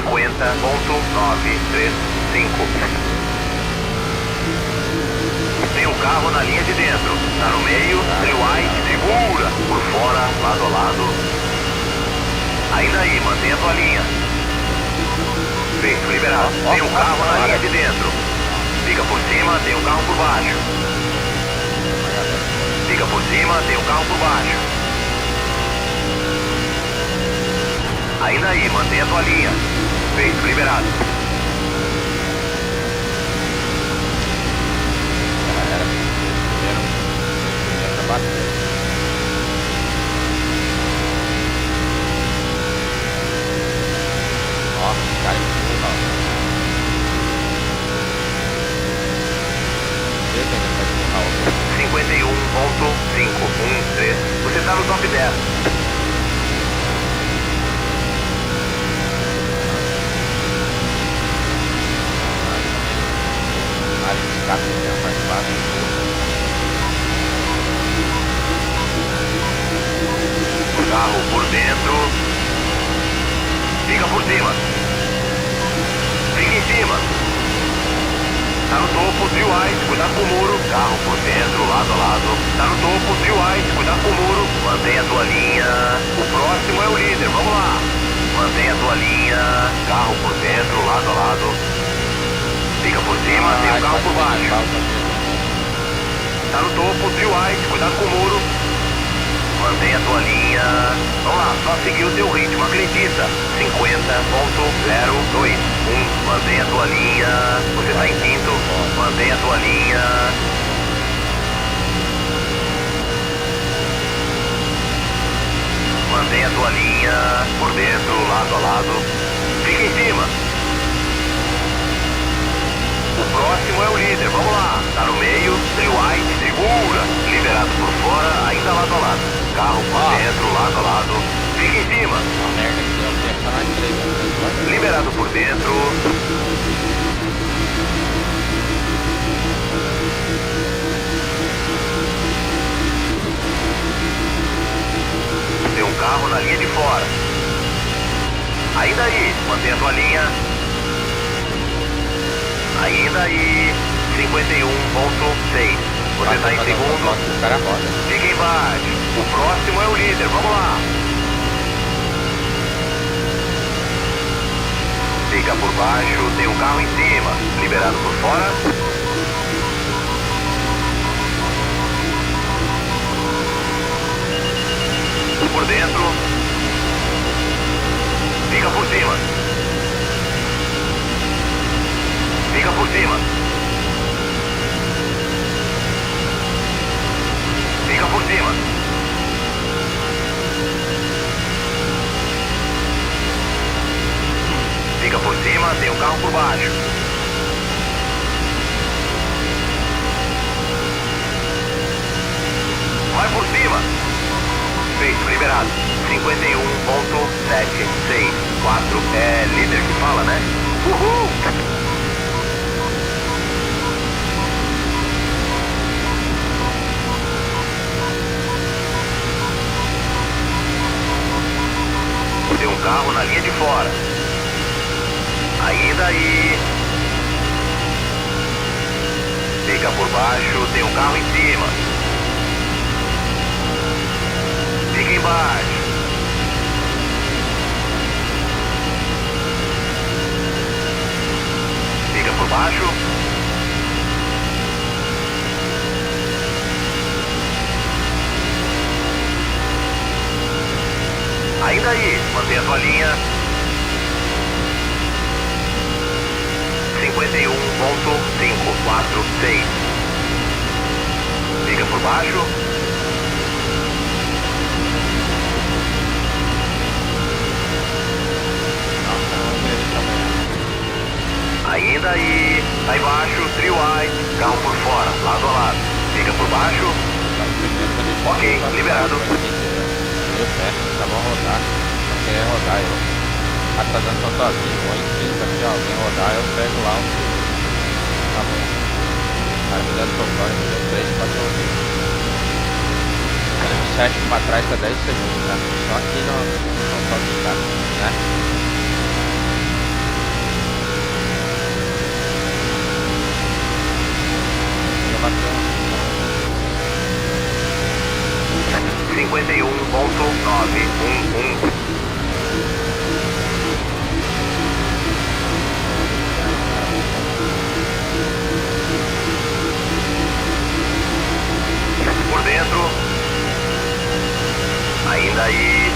50.935. Tem um carro na linha de dentro. Tá no meio, trio white, segura. Por fora, lado a lado. Ainda aí, mantenha a tua linha. Feito, liberado. Tem um carro na linha de dentro. Fica por cima, tem um carro por baixo. Fica por cima, tem um carro por baixo. Ainda aí, mantenha a tua linha. Feito, liberado. Ó, cara, empurra, ó. 51.513. Você tá no top 10. Carro por dentro. Fica por cima. Fica em cima. Tá no topo, trio white, cuidado com o muro. Carro por dentro, lado a lado. Tá no topo, trio white, cuidado com o muro. Mantenha a tua linha. O próximo é o líder, vamos lá. Mantenha a tua linha. Carro por dentro, lado a lado. Fica por cima, tem um carro por baixo. Tá no topo, trio white, cuidado com o muro. Mantenha a tua linha. Vamos lá, só seguir o teu ritmo, acredita. 50.021. Mantenha a tua linha. Você tá em quinto. Mantenha a tua linha. Mantenha a tua linha. Por dentro, lado a lado. Fica em cima. O próximo é o líder, vamos lá. Tá no meio, trio white, segura. Liberado por fora, ainda lado a lado. Carro por dentro, lado a lado. Fica em cima. Liberado por dentro. Tem um carro na linha de fora. Ainda aí, mantenha a tua linha. Ainda aí, 51.6. Você tá em segundo. Fica embaixo. O próximo é o líder, vamos lá. Fica por baixo, tem um carro em cima. Liberado por fora. Por dentro. Fica por cima. Fica por cima. Fica por cima. Fica por cima, tem um carro por baixo. Vai por cima. Feito, liberado. 51.764. É líder que fala, né? Uhul! Tem um carro na linha de fora. Ainda aí. Fica por baixo, tem um carro em cima. Fica embaixo. Fica por baixo. Ainda aí, mantenha a tua linha. 51.546. Fica por baixo. Ainda aí, tá embaixo, trio white, carro por fora, lado a lado. Fica por baixo. Ok, liberado. Eu fecho, tá bom rodar. Não queria rodar eu. Ah, tá dando só sozinho, vou em cima aqui, ó. Alguém rodar, eu pego lá o. Tá bom. Cara, me dando tocando, me deu 3, 4 7 pra trás tá 10 segundos, tá? Só aqui no toque, tá? Né? 51.911. Por dentro. Ainda aí.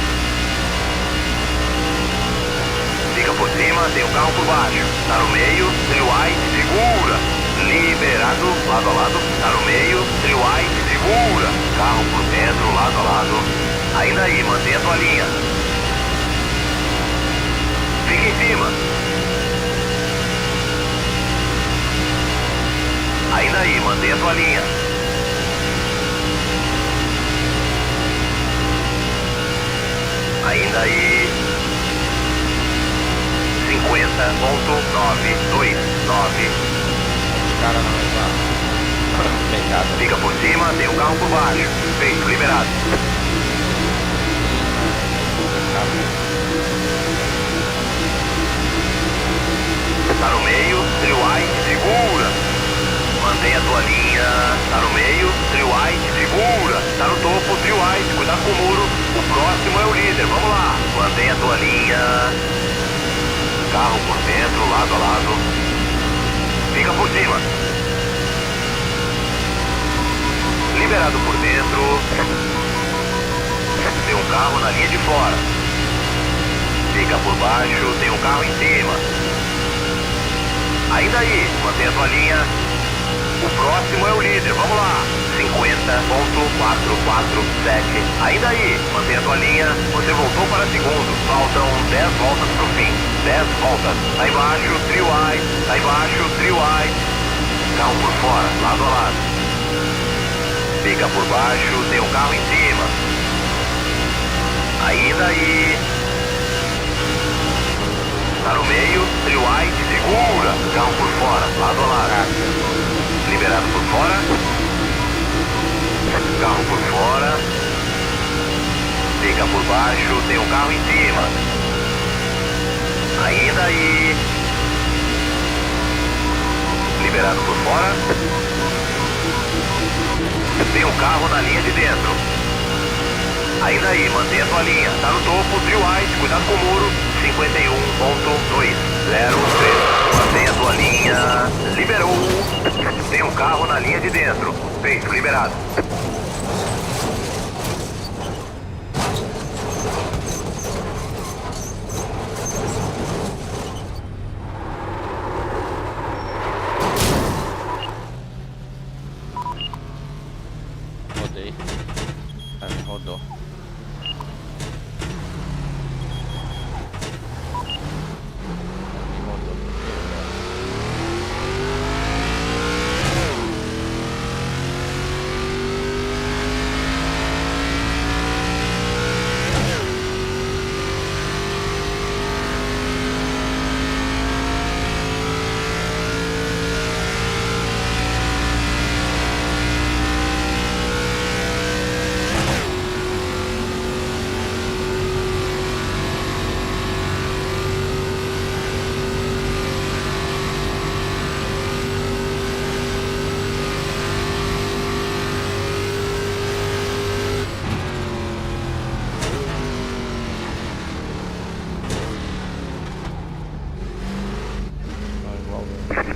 Fica por cima, tem um carro por baixo. Tá no meio, trio white, segura. Liberado, lado a lado. Tá no meio, trio white, segura. Carro por dentro, lado a lado. Ainda aí, mantenha a tua linha. Fica em cima. Ainda aí, mantenha a tua linha. Ainda aí. 50.929. Cara, não vai dar. Pegada. Fica por cima, tem um carro por baixo. Feito, liberado. Tá no meio, trio white, segura. Mantenha a tua linha. Tá no meio, trio white, segura. Tá no topo, trio white, cuidado com o muro. O próximo é o líder, vamos lá. Mantenha a tua linha. Carro por dentro, lado a lado. Fica por cima. Liberado por dentro. Tem um carro na linha de fora. Fica por baixo, tem um carro em cima. Ainda aí, mantenha a tua linha. O próximo é o líder, vamos lá. 50.447. Ainda aí, mantenha a tua linha. Você voltou para segundo. Faltam 10 voltas pro fim. 10 voltas. Tá embaixo, trio white. Tá embaixo, trio white. Carro por fora, lado a lado. Fica por baixo, tem um carro em cima. Ainda aí. Tá no meio, trio white, segura. Carro por fora, lado a lado. Liberado por fora. Carro por fora. Fica por baixo, tem um carro em cima. Ainda aí. Liberado por fora. Tem um carro na linha de dentro. Ainda aí, mantenha a tua linha. Tá no topo, trio white, cuidado com o muro. 51.203. Mantenha a tua linha. Liberou. Tem um carro na linha de dentro. Feito, liberado. Rodei. Rodou.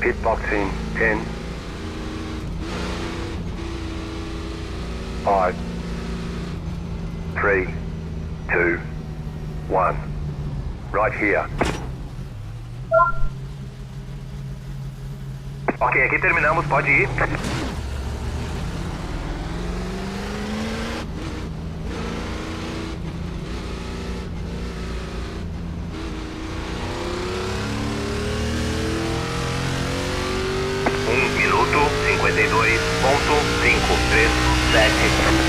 Pitboxing 10, 5, 3, 2, 1. Right here. Ok, aqui terminamos, pode ir. Minuto 52.537.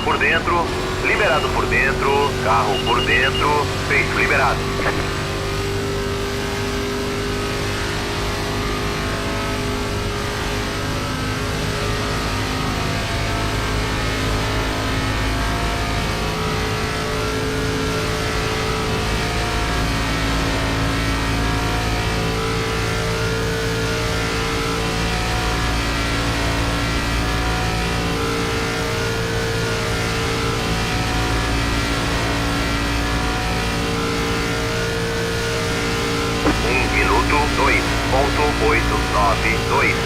Por dentro, liberado por dentro, carro por dentro, feito, liberado. 2.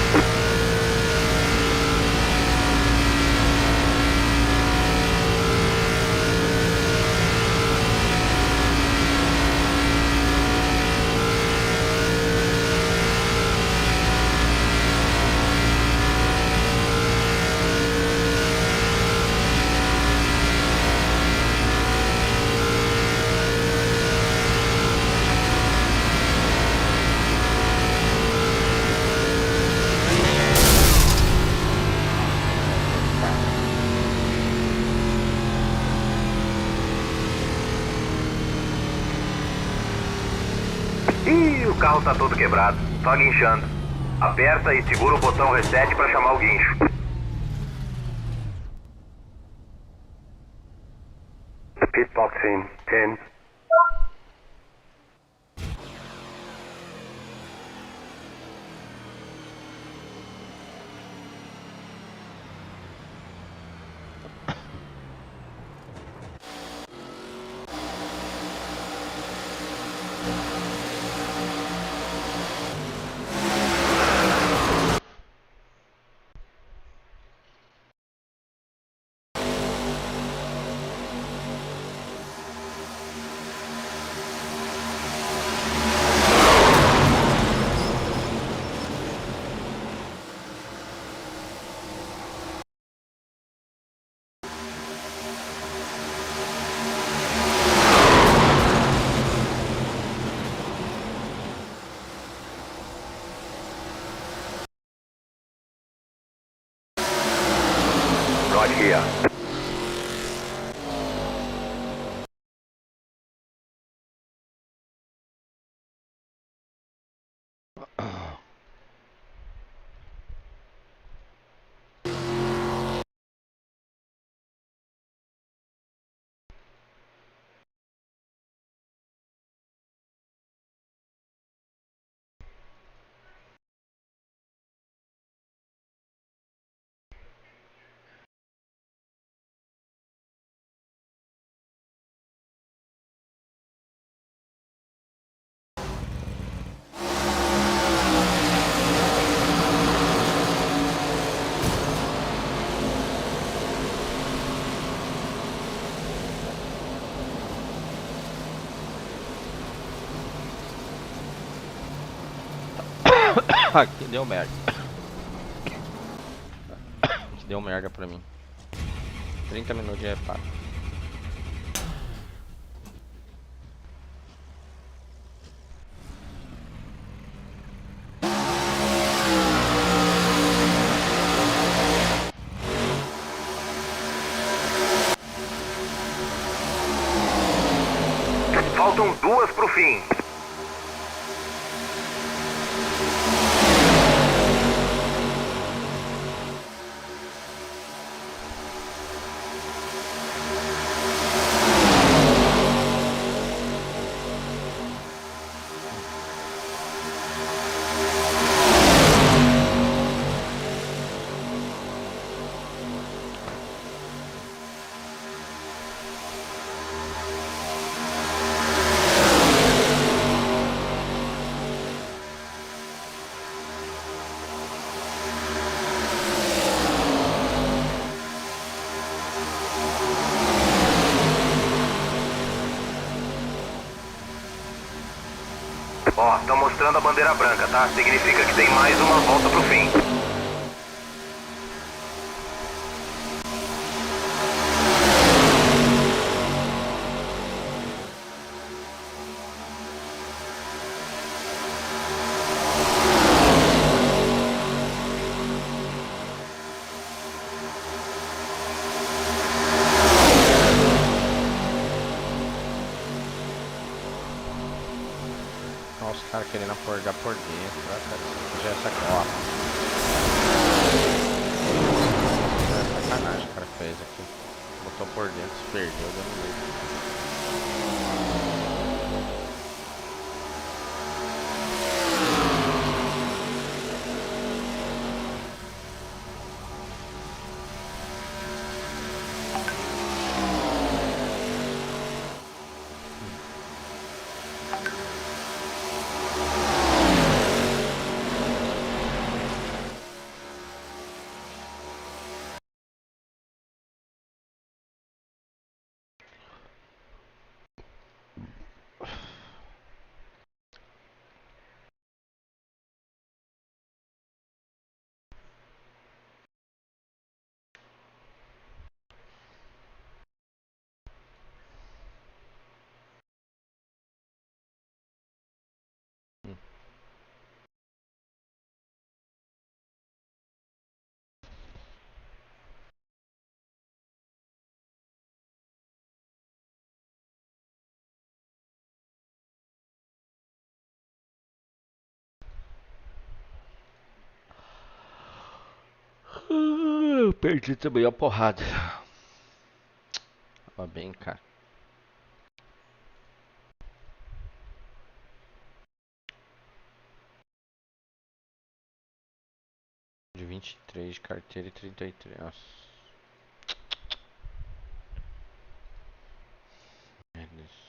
Ih, o carro tá todo quebrado, só guinchando. Aperta e segura o botão reset pra chamar o guincho. Pitbox in 10. Right here. Aqui deu merda. Deu merda pra mim. 30 minutos de reparo. Faltam 2 pro fim. Ó, estão mostrando a bandeira branca, tá? Significa que tem mais uma volta pro fim. Olha os caras querendo aportar por dentro. Já é sacanagem. É sacanagem o cara fez aqui. Botou por dentro, se perdeu, deu no meio. Eu perdi também a porrada. Tava bem, cara. De 23 de carteira e 33. Nossa. Meu Deus.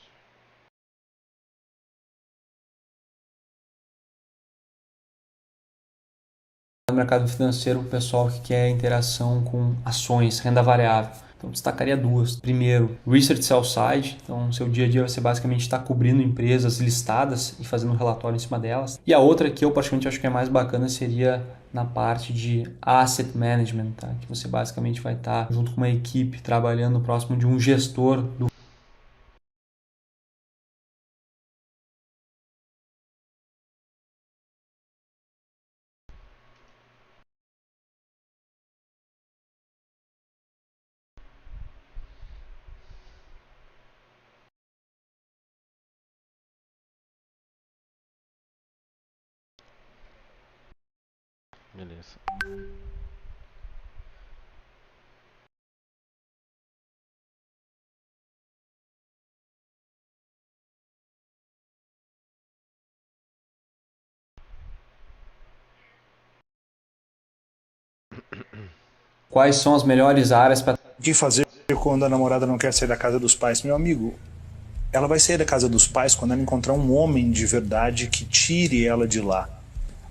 No mercado financeiro, o pessoal que quer interação com ações, renda variável. Então, destacaria duas. Primeiro, Research Sell Side. Então, seu dia a dia você basicamente está cobrindo empresas listadas e fazendo um relatório em cima delas. E a outra que eu particularmente acho que é mais bacana seria na parte de Asset Management, tá? Que você basicamente vai estar junto com uma equipe trabalhando próximo de um gestor do Beleza. quais são as melhores áreas para O que fazer quando a namorada não quer sair da casa dos pais? Meu amigo, ela vai sair da casa dos pais quando ela encontrar um homem de verdade que tire ela de lá.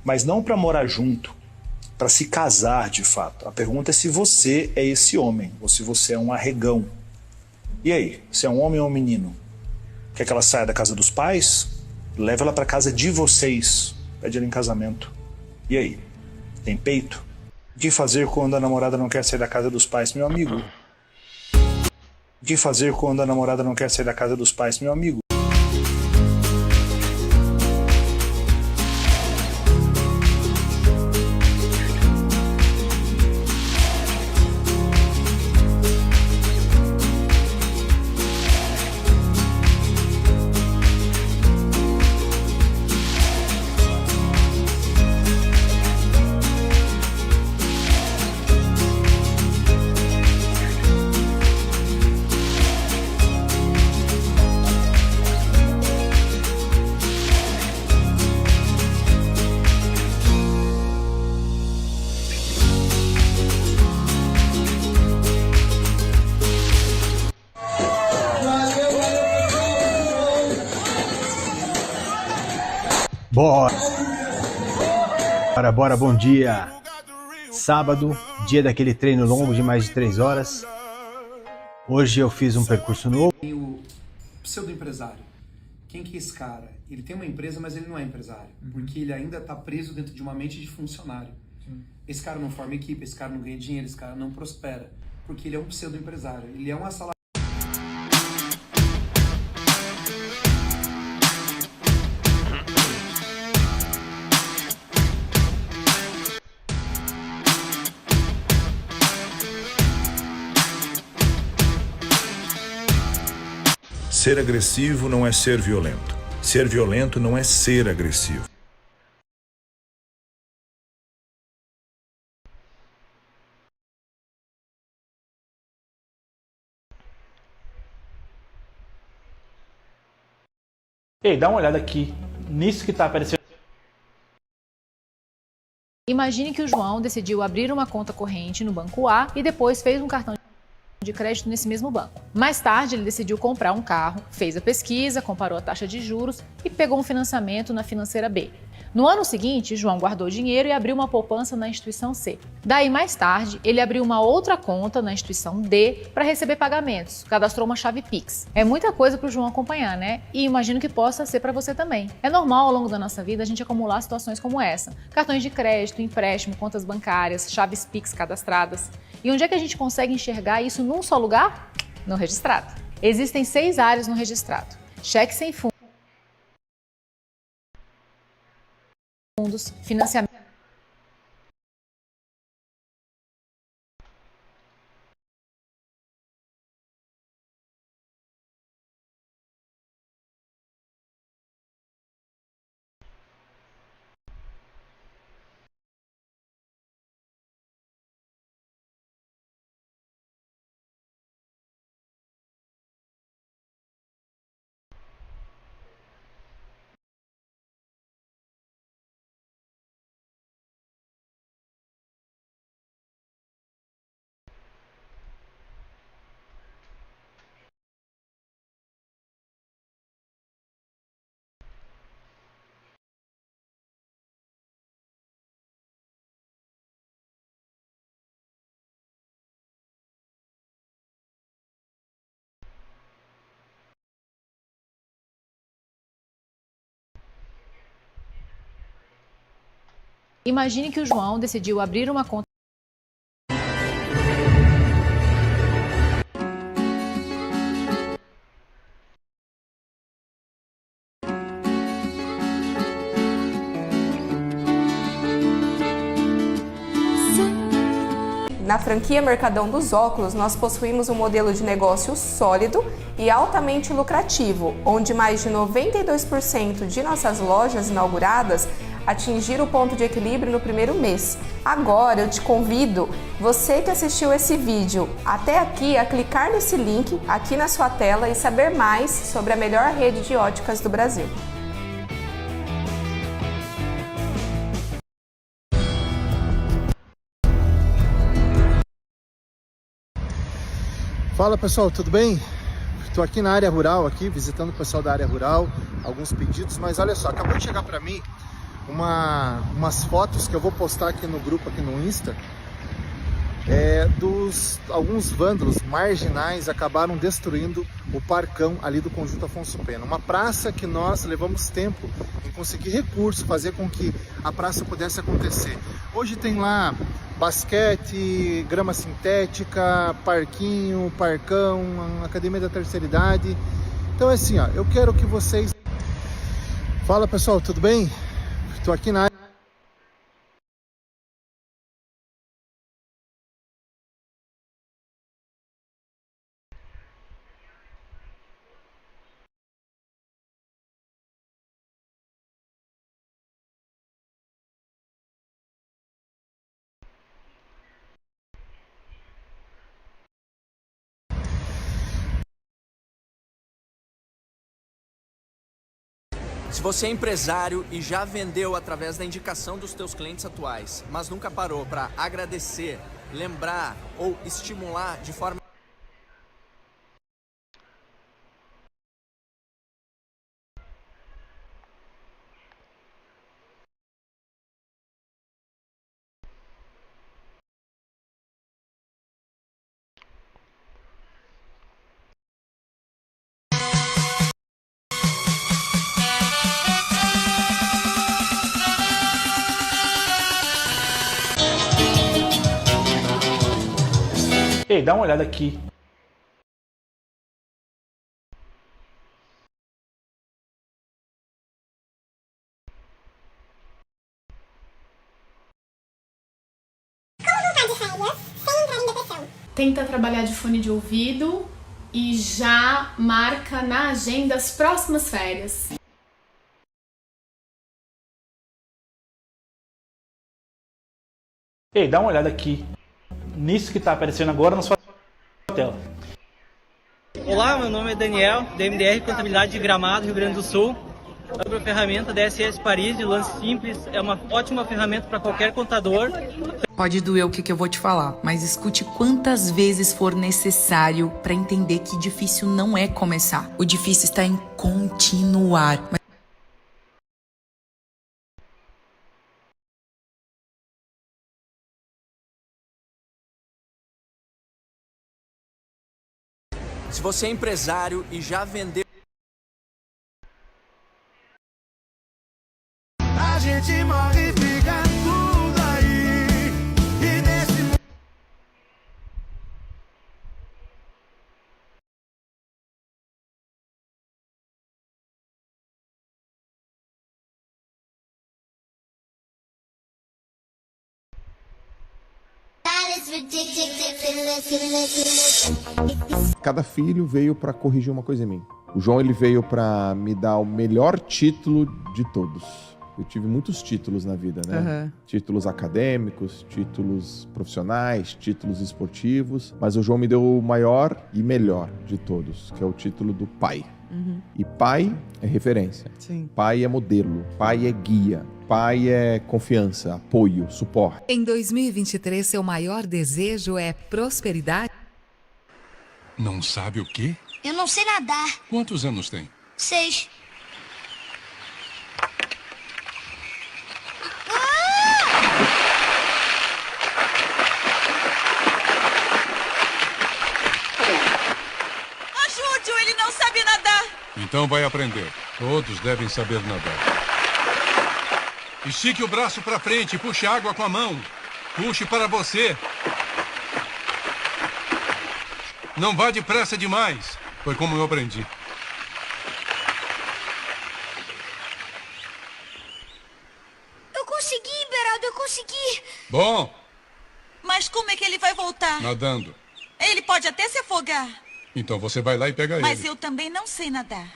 Mas não para morar junto, para se casar de fato. A pergunta é se você é esse homem ou se você é um arregão. E aí, se é um homem ou um menino? Quer que ela saia da casa dos pais? Leva ela para casa de vocês. Pede ela em casamento. E aí, tem peito? O que fazer quando a namorada não quer sair da casa dos pais? Meu amigo, o que fazer quando a namorada não quer sair da casa dos pais? Meu amigo, Bora, bora, bom dia. Sábado, dia daquele treino longo de mais de 3 horas. Hoje eu fiz um percurso novo. Tem o pseudo-empresário. Quem que é esse cara? Ele tem uma empresa, mas ele não é empresário. Porque ele ainda está preso dentro de uma mente de funcionário. Esse cara não forma equipe, esse cara não ganha dinheiro, esse cara não prospera. Porque ele é um pseudo-empresário. Ele é um assalariado. Ser agressivo não é ser violento. Ser violento não é ser agressivo. Ei, dá uma olhada aqui nisso que tá aparecendo. Imagine que o João decidiu abrir uma conta corrente no banco A e depois fez um cartão de crédito nesse mesmo banco. Mais tarde, ele decidiu comprar um carro, fez a pesquisa, comparou a taxa de juros e pegou um financiamento na financeira B. No ano seguinte, João guardou dinheiro e abriu uma poupança na instituição C. Daí, mais tarde, ele abriu uma outra conta na instituição D para receber pagamentos, cadastrou uma chave Pix. É muita coisa para o João acompanhar, né? E imagino que possa ser para você também. É normal ao longo da nossa vida a gente acumular situações como essa: cartões de crédito, empréstimo, contas bancárias, chaves Pix cadastradas. E onde é que a gente consegue enxergar isso num só lugar? No registrado. Existem 6 áreas no registrado: cheque sem fundos, financiamento Imagine que o João decidiu abrir uma conta Na franquia Mercadão dos Óculos, nós possuímos um modelo de negócio sólido e altamente lucrativo, onde mais de 92% de nossas lojas inauguradas atingiram o ponto de equilíbrio no primeiro mês. Agora eu te convido, você que assistiu esse vídeo até aqui, a clicar nesse link aqui na sua tela e saber mais sobre a melhor rede de óticas do Brasil. Fala pessoal, tudo bem? Estou aqui na área rural, visitando o pessoal da área rural, alguns pedidos, mas olha só, acabou de chegar para mim umas fotos que eu vou postar aqui no grupo, aqui no Insta, alguns vândalos marginais acabaram destruindo o parcão ali do Conjunto Afonso Pena, uma praça que nós levamos tempo em conseguir recursos, fazer com que a praça pudesse acontecer. Hoje tem lá basquete, grama sintética, parquinho, parcão, academia da terceira idade. Então é assim, ó, eu quero que vocês... Fala pessoal, tudo bem? Estou aqui na área... Se você é empresário e já vendeu através da indicação dos teus clientes atuais, mas nunca parou para agradecer, lembrar ou estimular de forma... Ei, dá uma olhada aqui. Tenta trabalhar de fone de ouvido e já marca na agenda as próximas férias. Ei, dá uma olhada aqui. Nisso que está aparecendo agora na sua tela. Olá, meu nome é Daniel, da MDR Contabilidade de Gramado, Rio Grande do Sul. Sobre a ferramenta DSS Paris de lance simples, é uma ótima ferramenta para qualquer contador. Pode doer o que eu vou te falar, mas escute quantas vezes for necessário para entender que difícil não é começar. O difícil está em continuar. Se você é empresário e já vendeu... A gente morre e fica tudo aí. E nesse mundo... Cada filho veio para corrigir uma coisa em mim. O João ele veio para me dar o melhor título de todos. Eu tive muitos títulos na vida, né? Uhum. Títulos acadêmicos, títulos profissionais, títulos esportivos. Mas o João me deu o maior e melhor de todos, que é o título do pai. Uhum. E pai é referência. Sim. Pai é modelo. Pai é guia. Pai é confiança, apoio, suporte. Em 2023, seu maior desejo é prosperidade? Não sabe o quê? Eu não sei nadar. Quantos anos tem? 6. Ajude-o, ele não sabe nadar. Então vai aprender. Todos devem saber nadar. Estique o braço para frente e puxe água com a mão. Puxe para você. Não vá depressa demais. Foi como eu aprendi. Eu consegui, Beraldo, eu consegui. Bom, Mas como é que ele vai voltar? nadando. Ele pode até se afogar. Então você vai lá e pega Mas ele. eu também não sei nadar.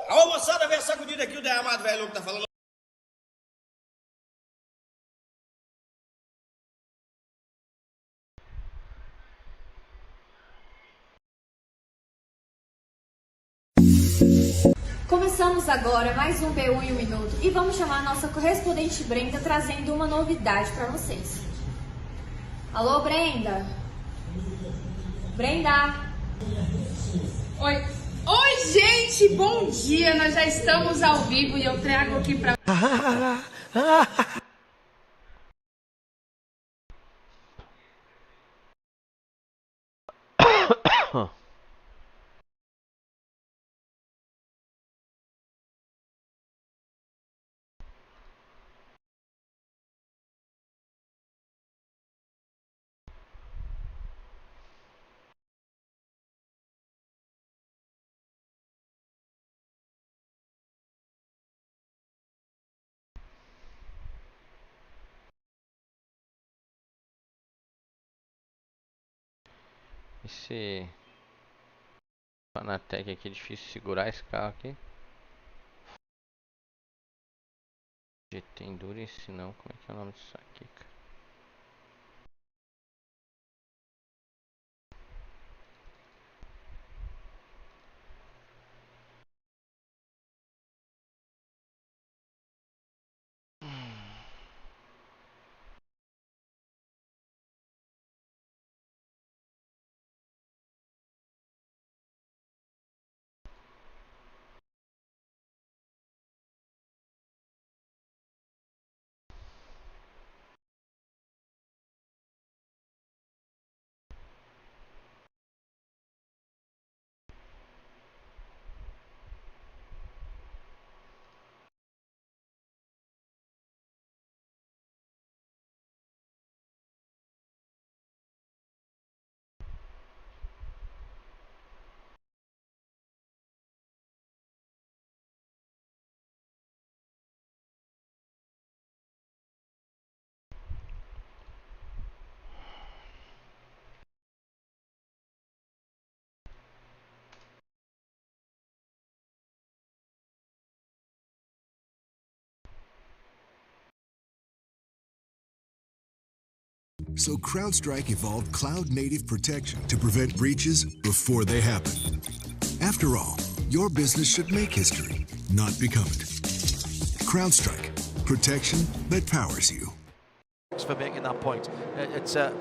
Alô, moçada, vem sacudida aqui o derramado velho louco tá falando. Começamos agora mais um B1 em um minuto e vamos chamar a nossa correspondente Brenda trazendo uma novidade para vocês. Alô, Brenda? Brenda? Oi. Oi, gente, bom dia. Nós já estamos ao vivo e eu trago aqui para Esse Fanatec aqui é difícil segurar esse carro aqui. GT Endurance não, como é que é o nome disso aqui, cara? So CrowdStrike evolved cloud-native protection to prevent breaches before they happen. After all, your business should make history, not become it. CrowdStrike, protection that powers you. Thanks for making that point. It's a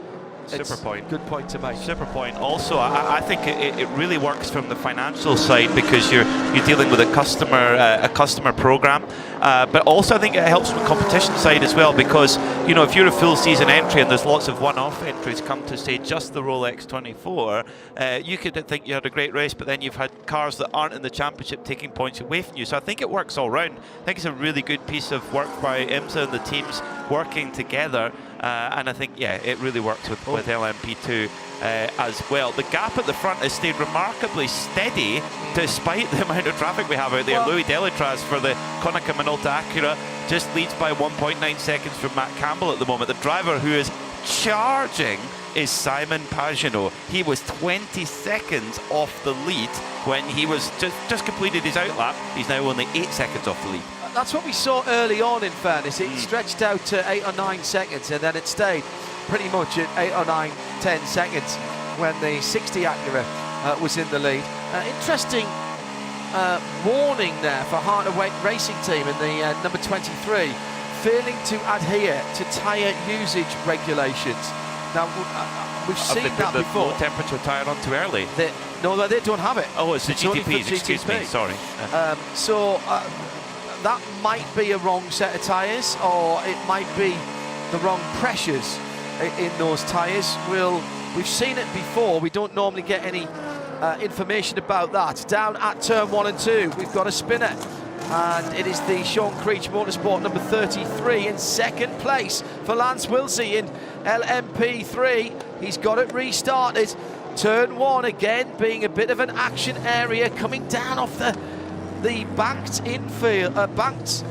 Super point. Good point to make. Super point. Also, I think it really works from the financial side because you're dealing with a customer program, but also I think it helps from the competition side as well because if you're a full season entry and there's lots of one-off entries come to say just the Rolex 24, you could think you had a great race, but then you've had cars that aren't in the championship taking points away from you. So I think it works all round. I think it's a really good piece of work by IMSA and the teams working together. And I think, yeah, it really works with LMP2 as well. The gap at the front has stayed remarkably steady despite the amount of traffic we have out there. Louis Delitraz for the Konica Minolta Acura just leads by 1.9 seconds from Matt Campbell at the moment. The driver who is charging is Simon Pagenaud. He was 20 seconds off the lead when he was just completed his outlap. He's now only 8 seconds off the lead. That's what we saw early on, in fairness. It stretched out to 8 or 9 seconds and then it stayed pretty much at 8 or 9, 10 seconds when the 60 Acura was in the lead. Interesting warning there for Hartnett Racing Team in the number 23, failing to adhere to tyre usage regulations. Now, we've seen that before. The low temperature tyre on too early. No, they don't have it. Oh, it's the GTPs, excuse me, sorry. that might be a wrong set of tyres, or it might be the wrong pressures in those tyres. We've seen it before. We don't normally get any information about that. Down at turn 1 and 2, we've got a spinner, and it is the Sean Creech Motorsport number 33 in second place for Lance Wilsey in LMP3. He's got it restarted. Turn 1 again being a bit of an action area, coming down off the banked infield, banked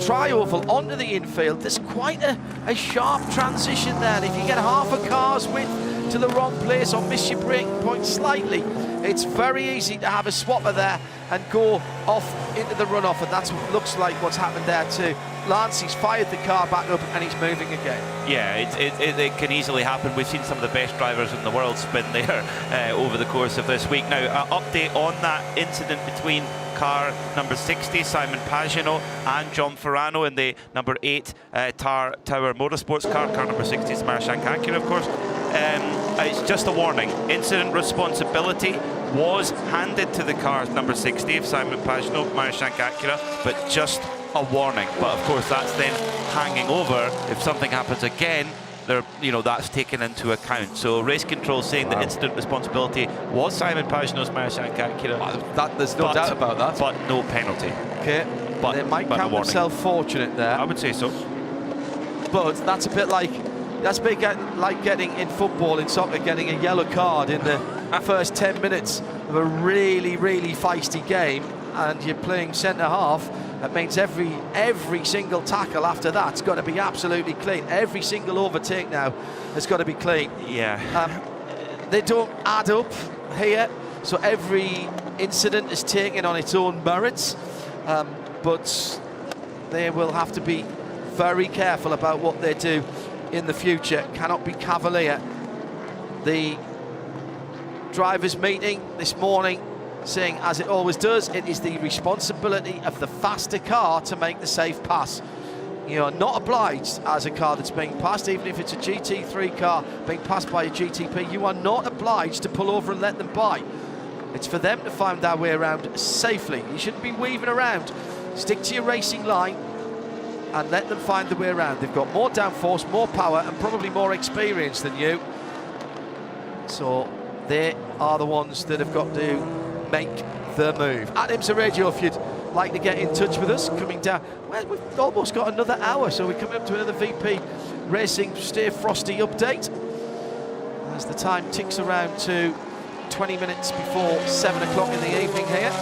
tri-oval onto the infield. There's quite a sharp transition there, and if you get half a car's width to the wrong place or miss your braking point slightly, it's very easy to have a swapper there and go off into the runoff, and that's what looks like what's happened there too. Lance, he's fired the car back up and he's moving again. Yeah, it can easily happen. We've seen some of the best drivers in the world spin there over the course of this week. Now, update on that incident between car number 60, Simon Pagenaud, and John Ferrano in the number 8 Tower Motorsports car. Car number 60 is Marchand Acura, of course. It's just a warning. Incident responsibility was handed to the car number 60 of Simon Pagenaud, Marchand Acura, but just a warning. But of course, that's then hanging over. If something happens again, that's taken into account. So race control saying that incident responsibility was Simon Pagenaud's Marchand Acura. There's no doubt about that. But no penalty. Okay, but they might count themselves fortunate there. I would say so. But that's a bit like getting in football, in soccer, getting a yellow card in the first 10 minutes of a really, really feisty game, and you're playing centre half. That means every single tackle after that's got to be absolutely clean. Every single overtake now has got to be clean. Yeah. They don't add up here, so every incident is taken on its own merits, but they will have to be very careful about what they do in the future. Cannot be cavalier. The drivers' meeting this morning saying, as it always does, it is the responsibility of the faster car to make the safe pass. You are not obliged, as a car that's being passed, even if it's a GT3 car being passed by a GTP, you are not obliged to pull over and let them by. It's for them to find their way around safely. You shouldn't be weaving around. Stick to your racing line and let them find the way around. They've got more downforce, more power, and probably more experience than you. So they are the ones that have got to make the move. Adam's a radio if you'd like to get in touch with us. Coming down, well, we've almost got another hour, so we're coming up to another VP Racing Stay Frosty update as the time ticks around to 20 minutes before 7 o'clock in the evening here.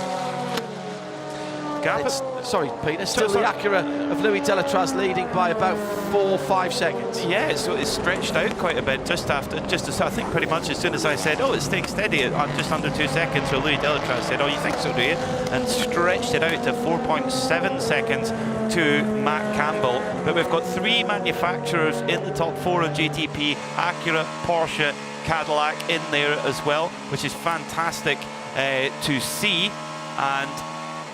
Sorry, Peter, still the Acura of Louis Delatraz leading by about 4 or 5 seconds. Yeah, so it's stretched out quite a bit just I think pretty much as soon as I said, oh, it's staying steady at just under 2 seconds, so Louis Delatraz said, oh, you think so, do you? And stretched it out to 4.7 seconds to Matt Campbell. But we've got 3 manufacturers in the top 4 of GTP, Acura, Porsche, Cadillac in there as well, which is fantastic to see. And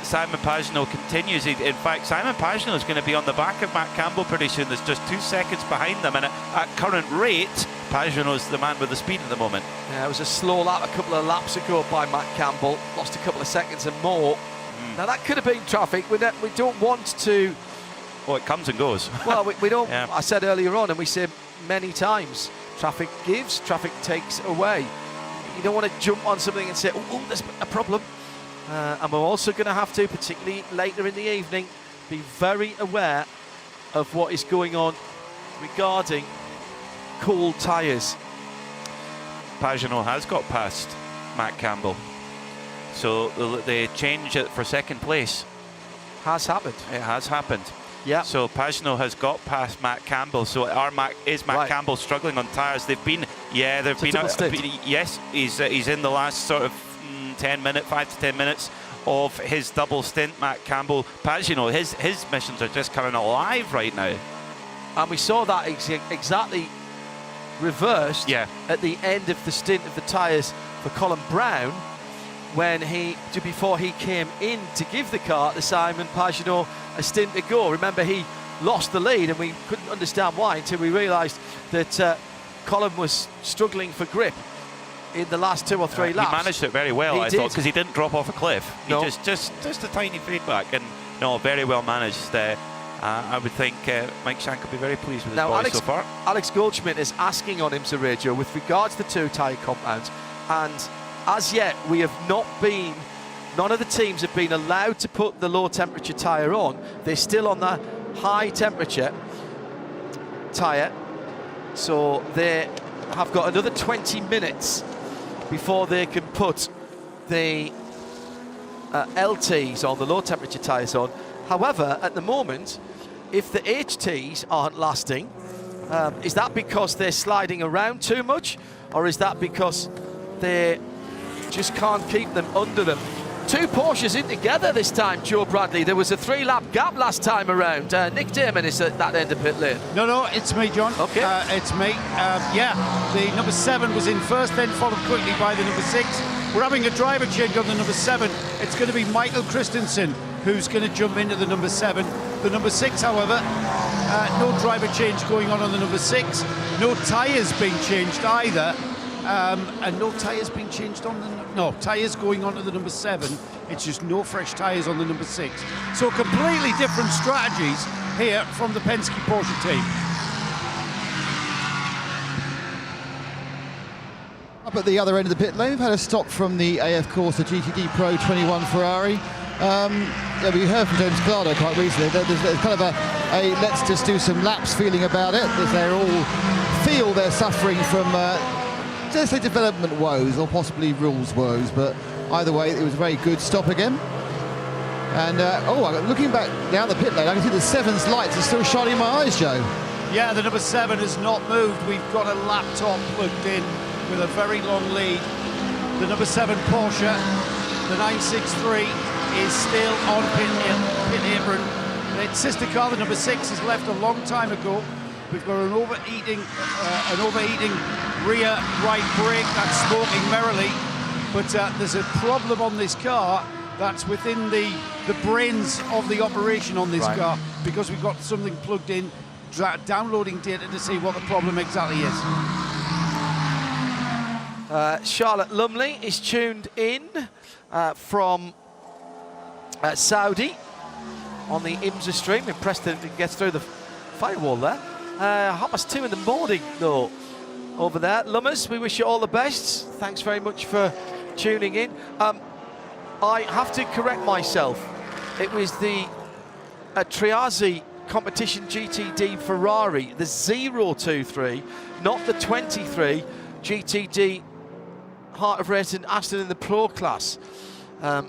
Simon Pagenaud continues. In fact, Simon Pagenaud is going to be on the back of Matt Campbell pretty soon. There's just 2 seconds behind them, and at current rate, Pagenaud is the man with the speed at the moment. Yeah, it was a slow lap a couple of laps ago by Matt Campbell. Lost a couple of seconds and more. Now that could have been traffic. We don't want to. Oh, it comes and goes. Well, we don't. Yeah. I said earlier on, and we say many times, traffic gives, traffic takes away. You don't want to jump on something and say, oh, there's a problem. And we're also going to have to, particularly later in the evening, be very aware of what is going on regarding cool tyres. Pagenaud has got past Matt Campbell, so the change for second place has happened. It has happened. Yeah. So Pagenaud has got past Matt Campbell. So Matt Campbell struggling on tyres? They've been, yes, he's in the last sort of 5 to 10 minutes of his double stint. Matt Campbell, Pagenaud, his missions are just coming alive right now. And we saw that exactly reversed at the end of the stint of the tyres for Colin Brown, when before he came in to give the car to Simon Pagenaud a stint to go. Remember, he lost the lead, and we couldn't understand why until we realised that Colin was struggling for grip in the last 2 or 3 laps. He managed it very well, I thought, because he didn't drop off a cliff. No. He just a tiny feedback, and no, very well managed. I would think Mike Shank could be very pleased with his Now, boys so far. Alex Goldschmidt is asking on IMSA Radio with regards to 2 tyre compounds, and as yet we have not been, none of the teams have been allowed to put the low temperature tyre on. They're still on the high temperature tyre, so they have got another 20 minutes before they can put the LTs on, the low temperature tyres on. However, at the moment, if the HTs aren't lasting, is that because they're sliding around too much, or is that because they just can't keep them under them? 2 Porsches in together this time, Joe Bradley. There was a 3-lap gap last time around. Nick Damon is at that end of pit lane. No, it's me, John. Okay. It's me. The number 7 was in first, then followed quickly by the number 6. We're having a driver change on the number 7. It's going to be Michael Christensen who's going to jump into the number 7. The number 6, however, no driver change going on the number 6. No tyres being changed either. And no tyres being changed on tyres going on to the number 7. It's just no fresh tyres on the number 6. So completely different strategies here from the Penske Porsche team. Up at the other end of the pit lane, we've had a stop from the AF Corsa GTD Pro 21 Ferrari. We heard from James Clardo quite recently. There's kind of a let's just do some laps feeling about it, as they all feel they're suffering from let's say development woes or possibly rules woes, but either way it was a very good stop again. And looking back down the pit lane, I can see the 7's lights are still shining in my eyes, Joe. Yeah, the number 7 has not moved. We've got a laptop plugged in with a very long lead. The number 7 Porsche, the 963, is still on pit apron. Its sister car, the number 6, has left a long time ago. We've got an overheating rear right brake that's smoking merrily, but there's a problem on this car that's within the brains of the operation on this car, because we've got something plugged in, downloading data to see what the problem exactly is. Charlotte Lumley is tuned in from Saudi on the IMSA stream. Impressed that it gets through the firewall there. 2:30 in the morning though over there. Lummers, we wish you all the best. Thanks very much for tuning in. I have to correct myself. It was the Triazzi competition GTD Ferrari, the 023, not the 23 GTD Heart of Racing Aston in the Pro class.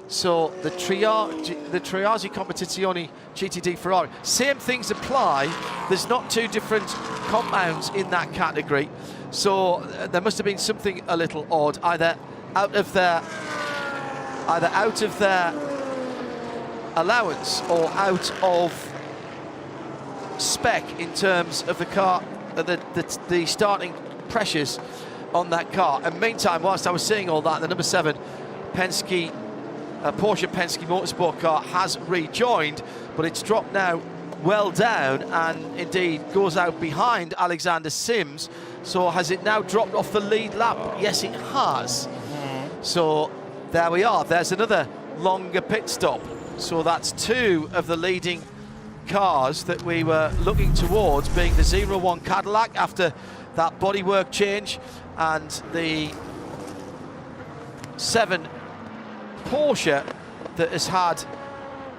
So the Triazzi Competizione GTD Ferrari, same things apply. There's not 2 different compounds in that category, so there must have been something a little odd, either out of their allowance or out of spec in terms of the car, the starting pressures on that car. And meantime, whilst I was saying all that, the number 7 Penske Porsche Penske Motorsport car has rejoined, but it's dropped now well down and indeed goes out behind Alexander Sims. So has it now dropped off the lead lap? Yes, it has. So there we are. There's another longer pit stop. So that's 2 of the leading cars that we were looking towards, being the 01 Cadillac after that bodywork change, and the 7 Porsche that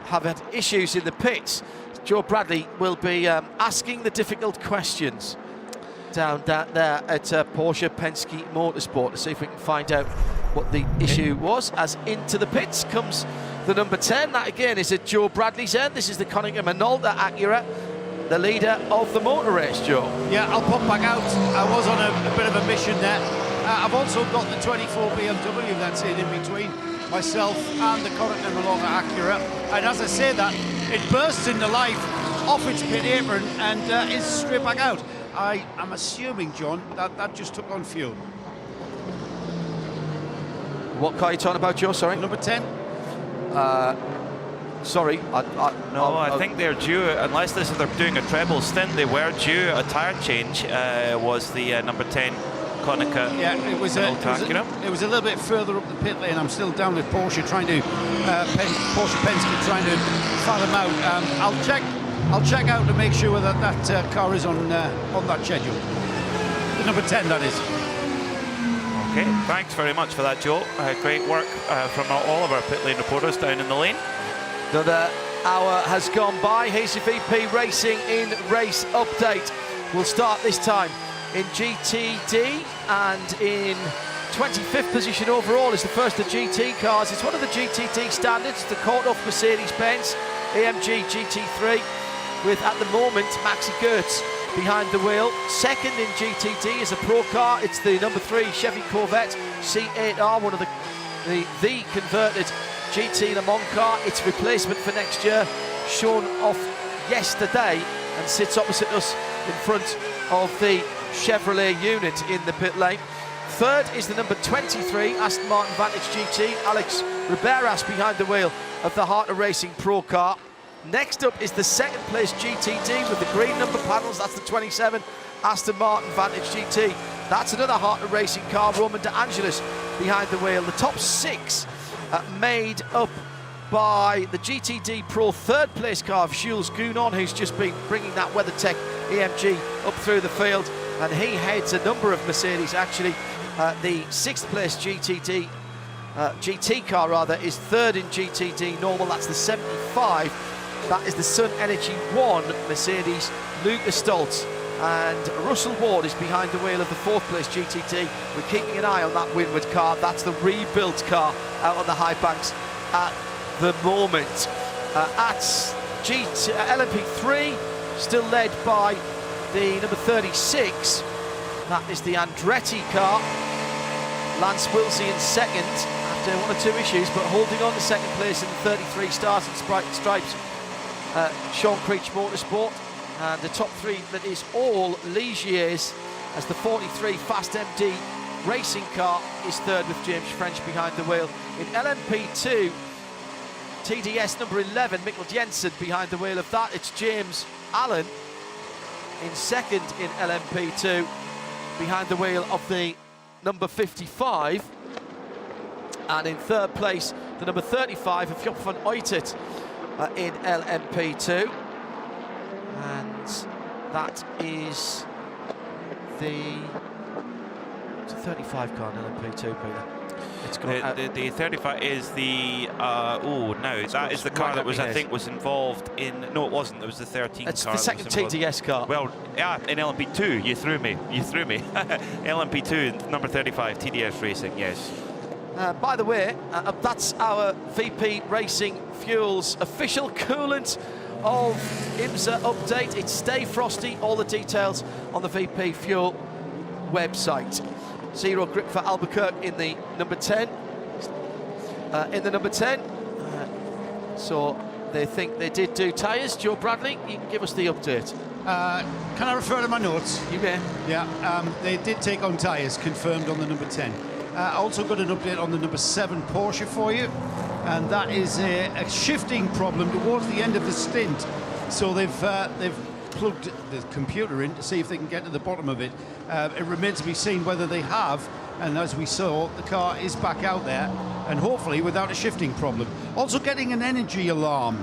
have had issues in the pits. Joe Bradley will be asking the difficult questions down there at Porsche Penske Motorsport to see if we can find out what the issue was. As into the pits comes the number 10. That again is at Joe Bradley's end. This is the Konica Minolta Acura, the leader of the motor race, Joe. Yeah, I'll pop back out. I was on a bit of a mission there. I've also got the 24 BMW that's in between myself and the Konica Minolta Acura. And as I say that, it bursts into life off its pit apron and is straight back out. I am assuming, John, that just took on fuel. What car are you talking about, Joe? Sorry? Number 10. Sorry, I think they're due, unless they're doing a treble stint, they were due a tyre change. Was the number 10 Konica. Yeah, it was a little bit further up the pit lane. I'm still down with Porsche trying to Porsche Penske trying to fathom out. I'll check out to make sure that that car is on that schedule. The number 10, that is. Okay, thanks very much for that, Joe. Great work from all of our pit lane reporters down in the lane. Another hour has gone by. Here's your VP Racing in race update. We'll start this time in GTD, and in 25th position overall is the first of GT cars. It's one of the GTD standards, the caught-off Mercedes-Benz AMG GT3, with at the moment Maxi Goetz behind the wheel. Second in GTD is a pro car. It's the number 3 Chevy Corvette C8R, one of the converted GT Le Mans car. Its replacement for next year, shown off yesterday and sits opposite us in front of the Chevrolet unit in the pit lane. Third is the number 23 Aston Martin Vantage GT, Alex Riberas behind the wheel of the Heart of Racing Pro car. Next up is the second place GTD with the green number panels. That's the 27 Aston Martin Vantage GT. That's another Heart of Racing car, Roman De Angelis behind the wheel. The top 6 made up by the GTD Pro third place car of Jules Gounon, who's just been bringing that WeatherTech AMG up through the field, and he heads a number of Mercedes. Actually, the 6th place GT car rather is third in GTD normal. That's the 75. That is the Sun Energy 1 Mercedes, Lucas Stoltz, and Russell Ward is behind the wheel of the 4th place GTD. We're keeping an eye on that Winward car. That's the rebuilt car out on the high banks at the moment. At LMP3, still led by the number 36. That is the Andretti car. Lance Wilsey in second after 1 or 2 issues, but holding on to second place in the 33 Stars and Stripes. Sean Creech Motorsport, and the top 3 that is all Ligiers, as the 43 Fast MD racing car is third with James French behind the wheel. In LMP2, TDS number 11, Mikkel Jensen behind the wheel of that. It's James Allen in second in LMP2 behind the wheel of the number 55, and in third place the number 35 of Job van Uitert in LMP2, and that is the 35 car in LMP2, Peter. It's got the 35 is the that is the car that was, I think, was involved in. No, it wasn't. It was the 13 it's car. It's the second TDS car. Well, yeah, in LMP2, you threw me. LMP2, number 35, TDS Racing. Yes. By the way, that's our VP Racing Fuels official coolant of IMSA update. It's Stay Frosty. All the details on the VP Fuel website. Zero grip for Albuquerque in the number 10. So they think they did do tyres. Joe Bradley, you can give us the update. Can I refer to my notes? You may. Yeah, they did take on tyres, confirmed on the number 10. I also got an update on the number 7 Porsche for you, and that is a shifting problem towards the end of the stint. So they've plugged the computer in to see if they can get to the bottom of it. It remains to be seen whether they have, and as we saw, the car is back out there, and hopefully without a shifting problem. Also getting an energy alarm,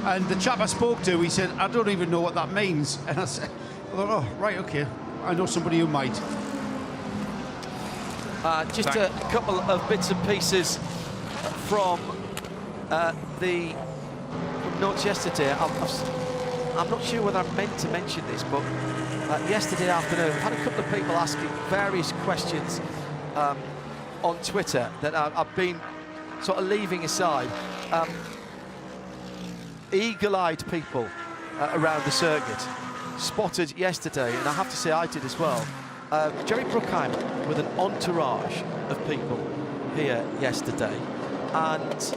and the chap I spoke to, he said, I don't even know what that means. And I said, oh, right, okay, I know somebody who might. Just a couple of bits and pieces from notes yesterday. I'm not sure whether I meant to mention this, but yesterday afternoon, I had a couple of people asking various questions on Twitter that I've been sort of leaving aside. Eagle-eyed people around the circuit spotted yesterday, and I have to say I did as well, Jerry Bruckheimer with an entourage of people here yesterday, and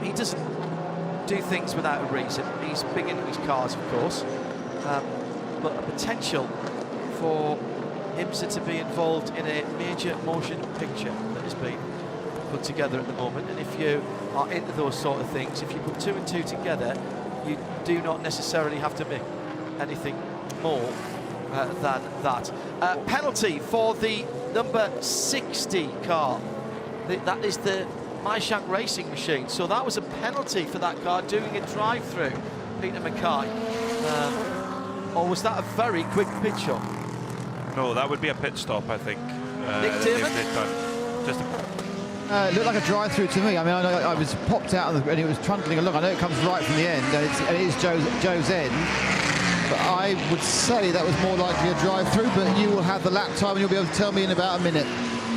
he doesn't do things without a reason. He's big into his cars, of course, but a potential for IMSA to be involved in a major motion picture that has been put together at the moment. And if you are into those sort of things, if you put 2 and 2 together, you do not necessarily have to make anything more than that. Penalty for the number 60 car. That is the Iracing racing machine. So that was a penalty for that car doing a drive-through, Peter Mackay. Or was that a very quick pit stop? No, that would be a pit stop, I think. Nick Damon? Just it looked like a drive-through to me. I mean, I was popped out and it was trundling along. I know it comes right from the end, and it is Joe's end. But I would say that was more likely a drive-through, but you will have the lap time and you'll be able to tell me in about a minute.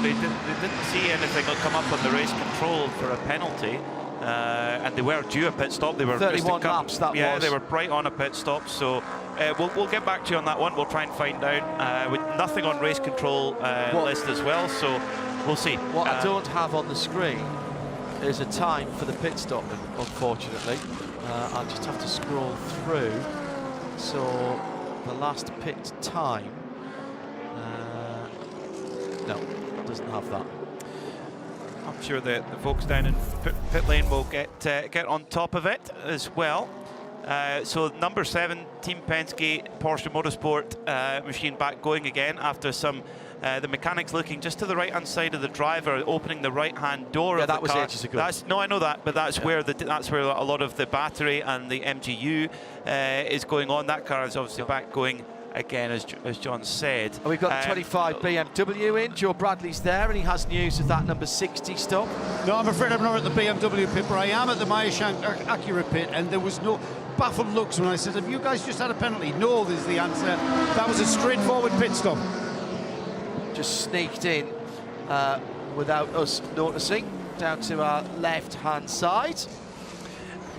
They didn't see anything come up on the race control for a penalty, and they were due a pit stop. They were 31 laps, that yeah, was. they were right on a pit stop. So we'll get back to you on that one. We'll try and find out. With nothing on race control list as well, so we'll see. What I don't have on the screen is a time for the pit stop, unfortunately. I'll just have to scroll through. So the last pit time, no, doesn't have that. I'm sure the folks down in pit lane will get on top of it as well. So number 7, Team Penske Porsche Motorsport machine back going again after some the mechanics looking just to the right-hand side of the driver, opening the right-hand door of the car. That was ages ago. No, I know that, but that's where a lot of the battery and the MGU is going on. That car is obviously back going again, as John said. And we've got the 25 BMW in. Joe Bradley's there, and he has news of that number 60 stop. No, I'm afraid I'm not at the BMW pit, but I am at the Iracing Acura pit, and there was no baffled looks when I said, have you guys just had a penalty? No, is the answer. That was a straightforward pit stop. Just sneaked in without us noticing, down to our left-hand side.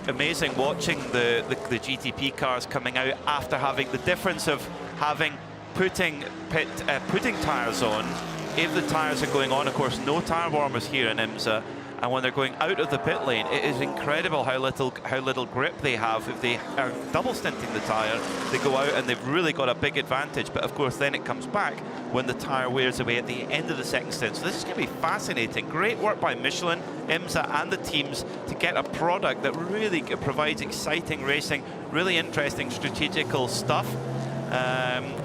Amazing watching the GTP cars coming out after having the difference of putting tyres on. If the tyres are going on, of course, no tyre warmers here in IMSA, and when they're going out of the pit lane, it is incredible how little grip they have. If they are double stinting the tyre, they go out and they've really got a big advantage. But of course, then it comes back when the tyre wears away at the end of the second stint. So this is going to be fascinating. Great work by Michelin, IMSA and the teams to get a product that really provides exciting racing, really interesting strategical stuff.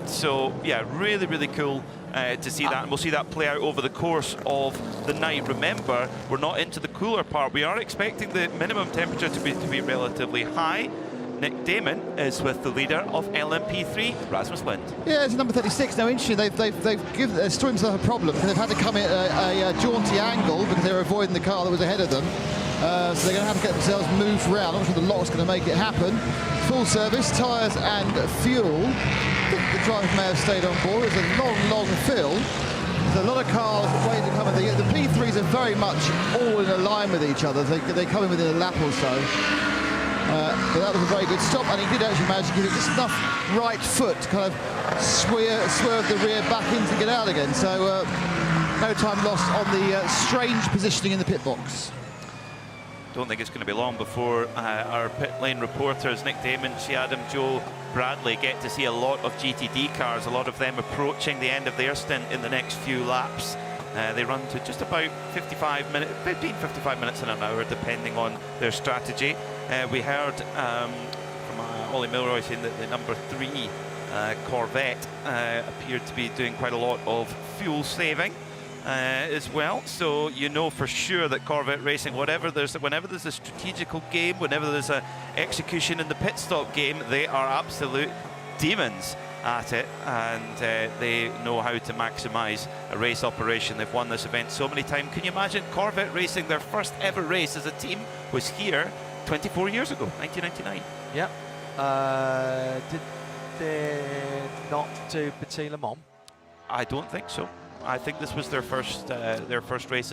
So yeah, really, really cool to see that, and we'll see that play out over the course of the night. Remember, we're not into the cooler part. We are expecting the minimum temperature to be relatively high. Nick Damon is with the leader of LMP3, Rasmus Lind. Yeah, it's number 36. Now, interesting, they've struck themselves a problem because they've had to come in at a jaunty angle because they were avoiding the car that was ahead of them. So they're going to have to get themselves moved around. I'm not sure the lock's going to make it happen. Full service, tyres and fuel. I think the drivers may have stayed on board. It's a long fill. There's a lot of cars waiting to come in. The P3s are very much all in a line with each other. They come in within a lap or so. But that was a very good stop, and he did actually manage to give it just enough right foot to kind of swerve the rear back in to get out again. So no time lost on the strange positioning in the pit box. Don't think it's going to be long before our pit lane reporters, Nick Damon, Adam, Joe Bradley, get to see a lot of GTD cars, a lot of them approaching the end of their stint in the next few laps. They run to just about 55 minutes, 55 minutes in an hour, depending on their strategy. We heard from Ollie Milroy saying that the number 3 Corvette appeared to be doing quite a lot of fuel saving as well. So you know for sure that Corvette racing, whenever there's a strategical game, whenever there's a execution in the pit stop game, they are absolute demons at it, and they know how to maximize a race operation. They've won this event so many times. Can you imagine Corvette racing, their first ever race as a team was here 24 years ago, 1999. Yep. Did they not do Petit Le Mans? I don't think so. I think this was their first race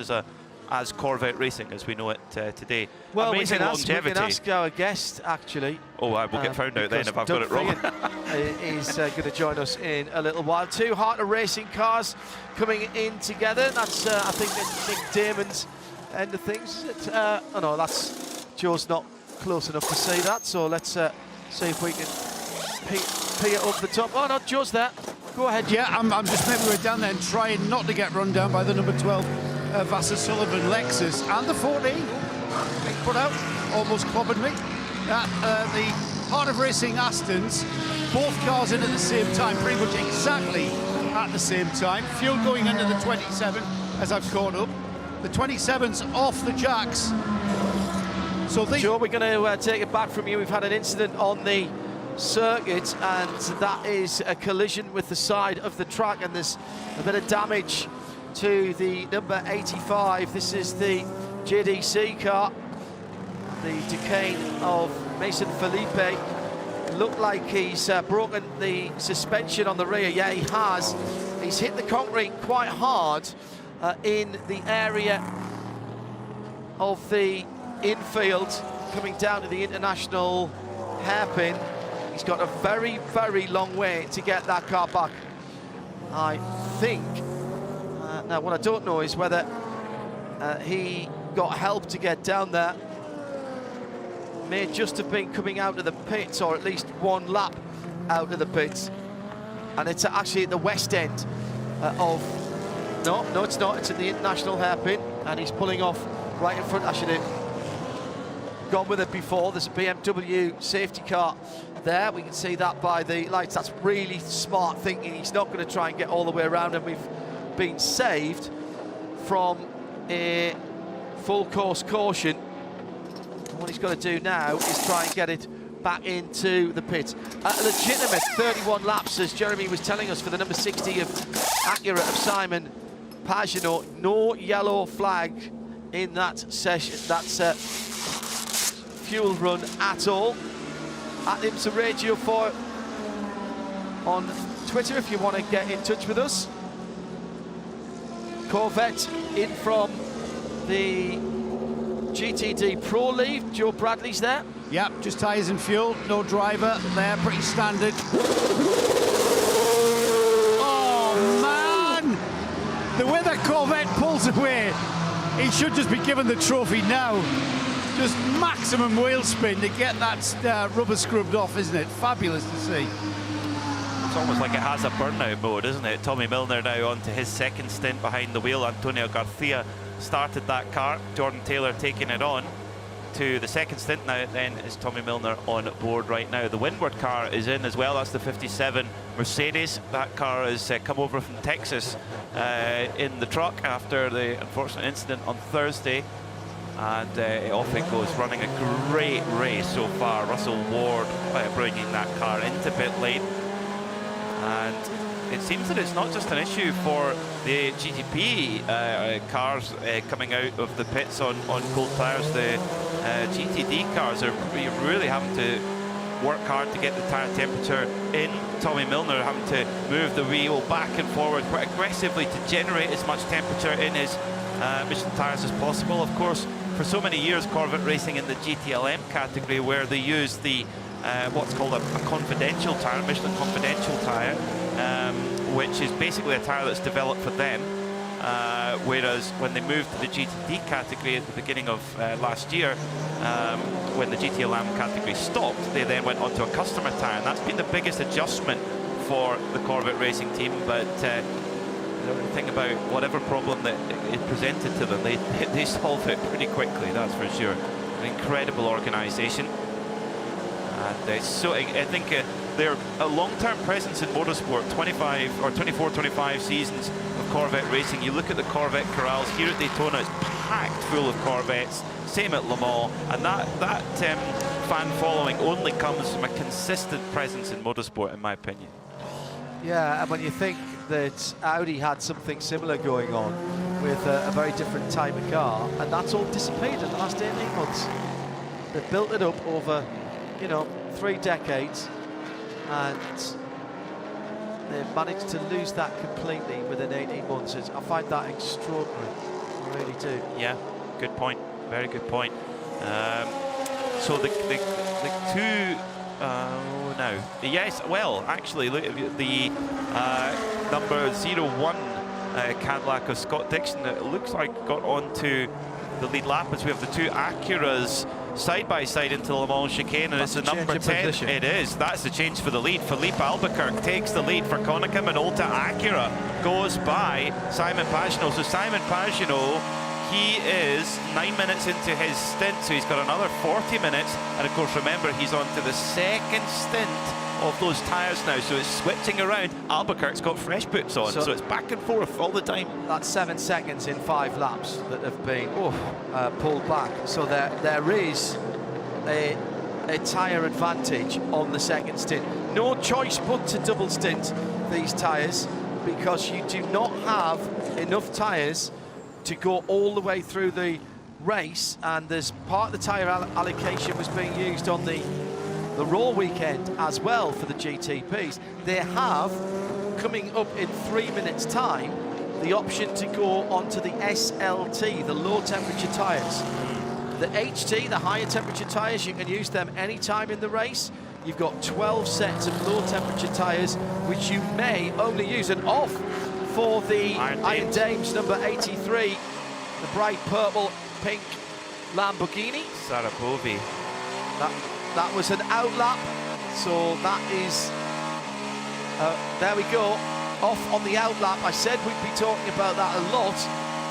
as Corvette racing as we know it today. Well, amazing longevity. We can ask our guest, actually. Oh, we'll get found out then if I've got it wrong. Is going to join us in a little while. 2 Heart of Racing cars coming in together. That's, I think, Nick Damon's end of things. Is it? Oh, no, that's Joe's not close enough to see that. So let's see if we can pee it up the top. Oh, no, Joe's there. Go ahead. Yeah, I'm just maybe we're down there and trying not to get run down by the number 12 Vassar Sullivan Lexus and the 14. Big put out, almost clobbered me. The Heart of Racing Astons, both cars in at the same time, pretty much exactly at the same time. Fuel going into the 27 as I've caught up. The 27's off the jacks. So Joe, we're going to take it back from you. We've had an incident on the circuit, and that is a collision with the side of the track, and there's a bit of damage to the number 85. This is the JDC car, the Duquesne of Mason Felipe. Looked like he's broken the suspension on the rear. Yeah, he has. He's hit the concrete quite hard in the area of the infield coming down to the international hairpin. He's got a very, very long way to get that car back, I think. Now, what I don't know is whether he got help to get down there. May just have been coming out of the pits, or at least one lap out of the pits. And it's actually at the west end of... No, it's not. It's at the international hairpin, and he's pulling off right in front. I should have gone with it before. There's a BMW safety car there. We can see that by the lights. That's really smart thinking. He's not going to try and get all the way around, and we've been saved from a full course caution. And what he's got to do now is try and get it back into the pit. A legitimate 31 laps, as Jeremy was telling us, for the number 60 of Acura of Simon Pagenaud. No yellow flag in that session. That's fuel run at all. At IMSA Radio 4 on Twitter if you want to get in touch with us. Corvette in from the GTD Pro League. Joe Bradley's there. Yep, just tyres and fuel, no driver there, pretty standard. Oh man! The way that Corvette pulls away, he should just be given the trophy now. Just maximum wheel spin to get that rubber scrubbed off, isn't it? Fabulous to see. It's almost like it has a burnout mode, isn't it? Tommy Milner now on to his second stint behind the wheel. Antonio Garcia started that car. Jordan Taylor taking it on to the second stint. Now then is Tommy Milner on board right now. The Windward car is in as well. That's the 57 Mercedes. That car has come over from Texas in the truck after the unfortunate incident on Thursday. And off it goes, running a great race so far. Russell Ward bringing that car into pit lane. And it seems that it's not just an issue for the GTP cars coming out of the pits on cold tyres. The GTD cars are really having to work hard to get the tyre temperature in. Tommy Milner having to move the wheel back and forward quite aggressively to generate as much temperature in his Michelin tyres as possible. Of course, for so many years, Corvette racing in the GTLM category, where they use the what's called a confidential tyre, Michelin confidential tyre, which is basically a tyre that's developed for them. Whereas when they moved to the GTD category at the beginning of last year, when the GTLM category stopped, they then went onto a customer tyre, and that's been the biggest adjustment for the Corvette racing team. But the thing about whatever problem that it presented to them, they solve it pretty quickly, that's for sure. An incredible organisation. And so I think they're a long-term presence in motorsport. 25 or 24-25 seasons of Corvette racing. You look at the Corvette corrals here at Daytona, it's packed full of Corvettes. Same at Le Mans, and that fan following only comes from a consistent presence in motorsport, in my opinion. Yeah, and when you think that Audi had something similar going on with a very different type of car, and that's all dissipated in the last 18 months. They've built it up over, 3 decades, and they've managed to lose that completely within 18 months. I find that extraordinary, I really do. Yeah, good point, very good point. So the two... no. Yes, well, actually, look at the number 01 Cadillac of Scott Dixon. It looks like got onto the lead lap as we have the two Acuras side by side into the Le Mans chicane, and it's the number 10. Position. It is. That's the change for the lead. Philippe Albuquerque takes the lead for Konica Minolta. Acura goes by Simon Pagenaud. So Simon Pagenaud he is 9 minutes into his stint, so he's got another 40 minutes. And of course, remember, he's on to the second stint of those tyres now, so it's switching around. Albuquerque's got fresh boots on, so it's back and forth all the time. That's 7 seconds in 5 laps that have been pulled back. So there is a tyre advantage on the second stint. No choice but to double stint these tyres, because you do not have enough tyres to go all the way through the race, and there's part of the tyre allocation was being used on the Raw weekend as well for the GTPs. They have, coming up in 3 minutes time, the option to go onto the SLT, the low temperature tyres. The HT, the higher temperature tyres, you can use them anytime in the race. You've got 12 sets of low temperature tyres, which you may only use. And off for the Iron Dames number 83, the bright purple pink Lamborghini. Sarabovi. That was an outlap, so that is, there we go, off on the outlap. I said we'd be talking about that a lot.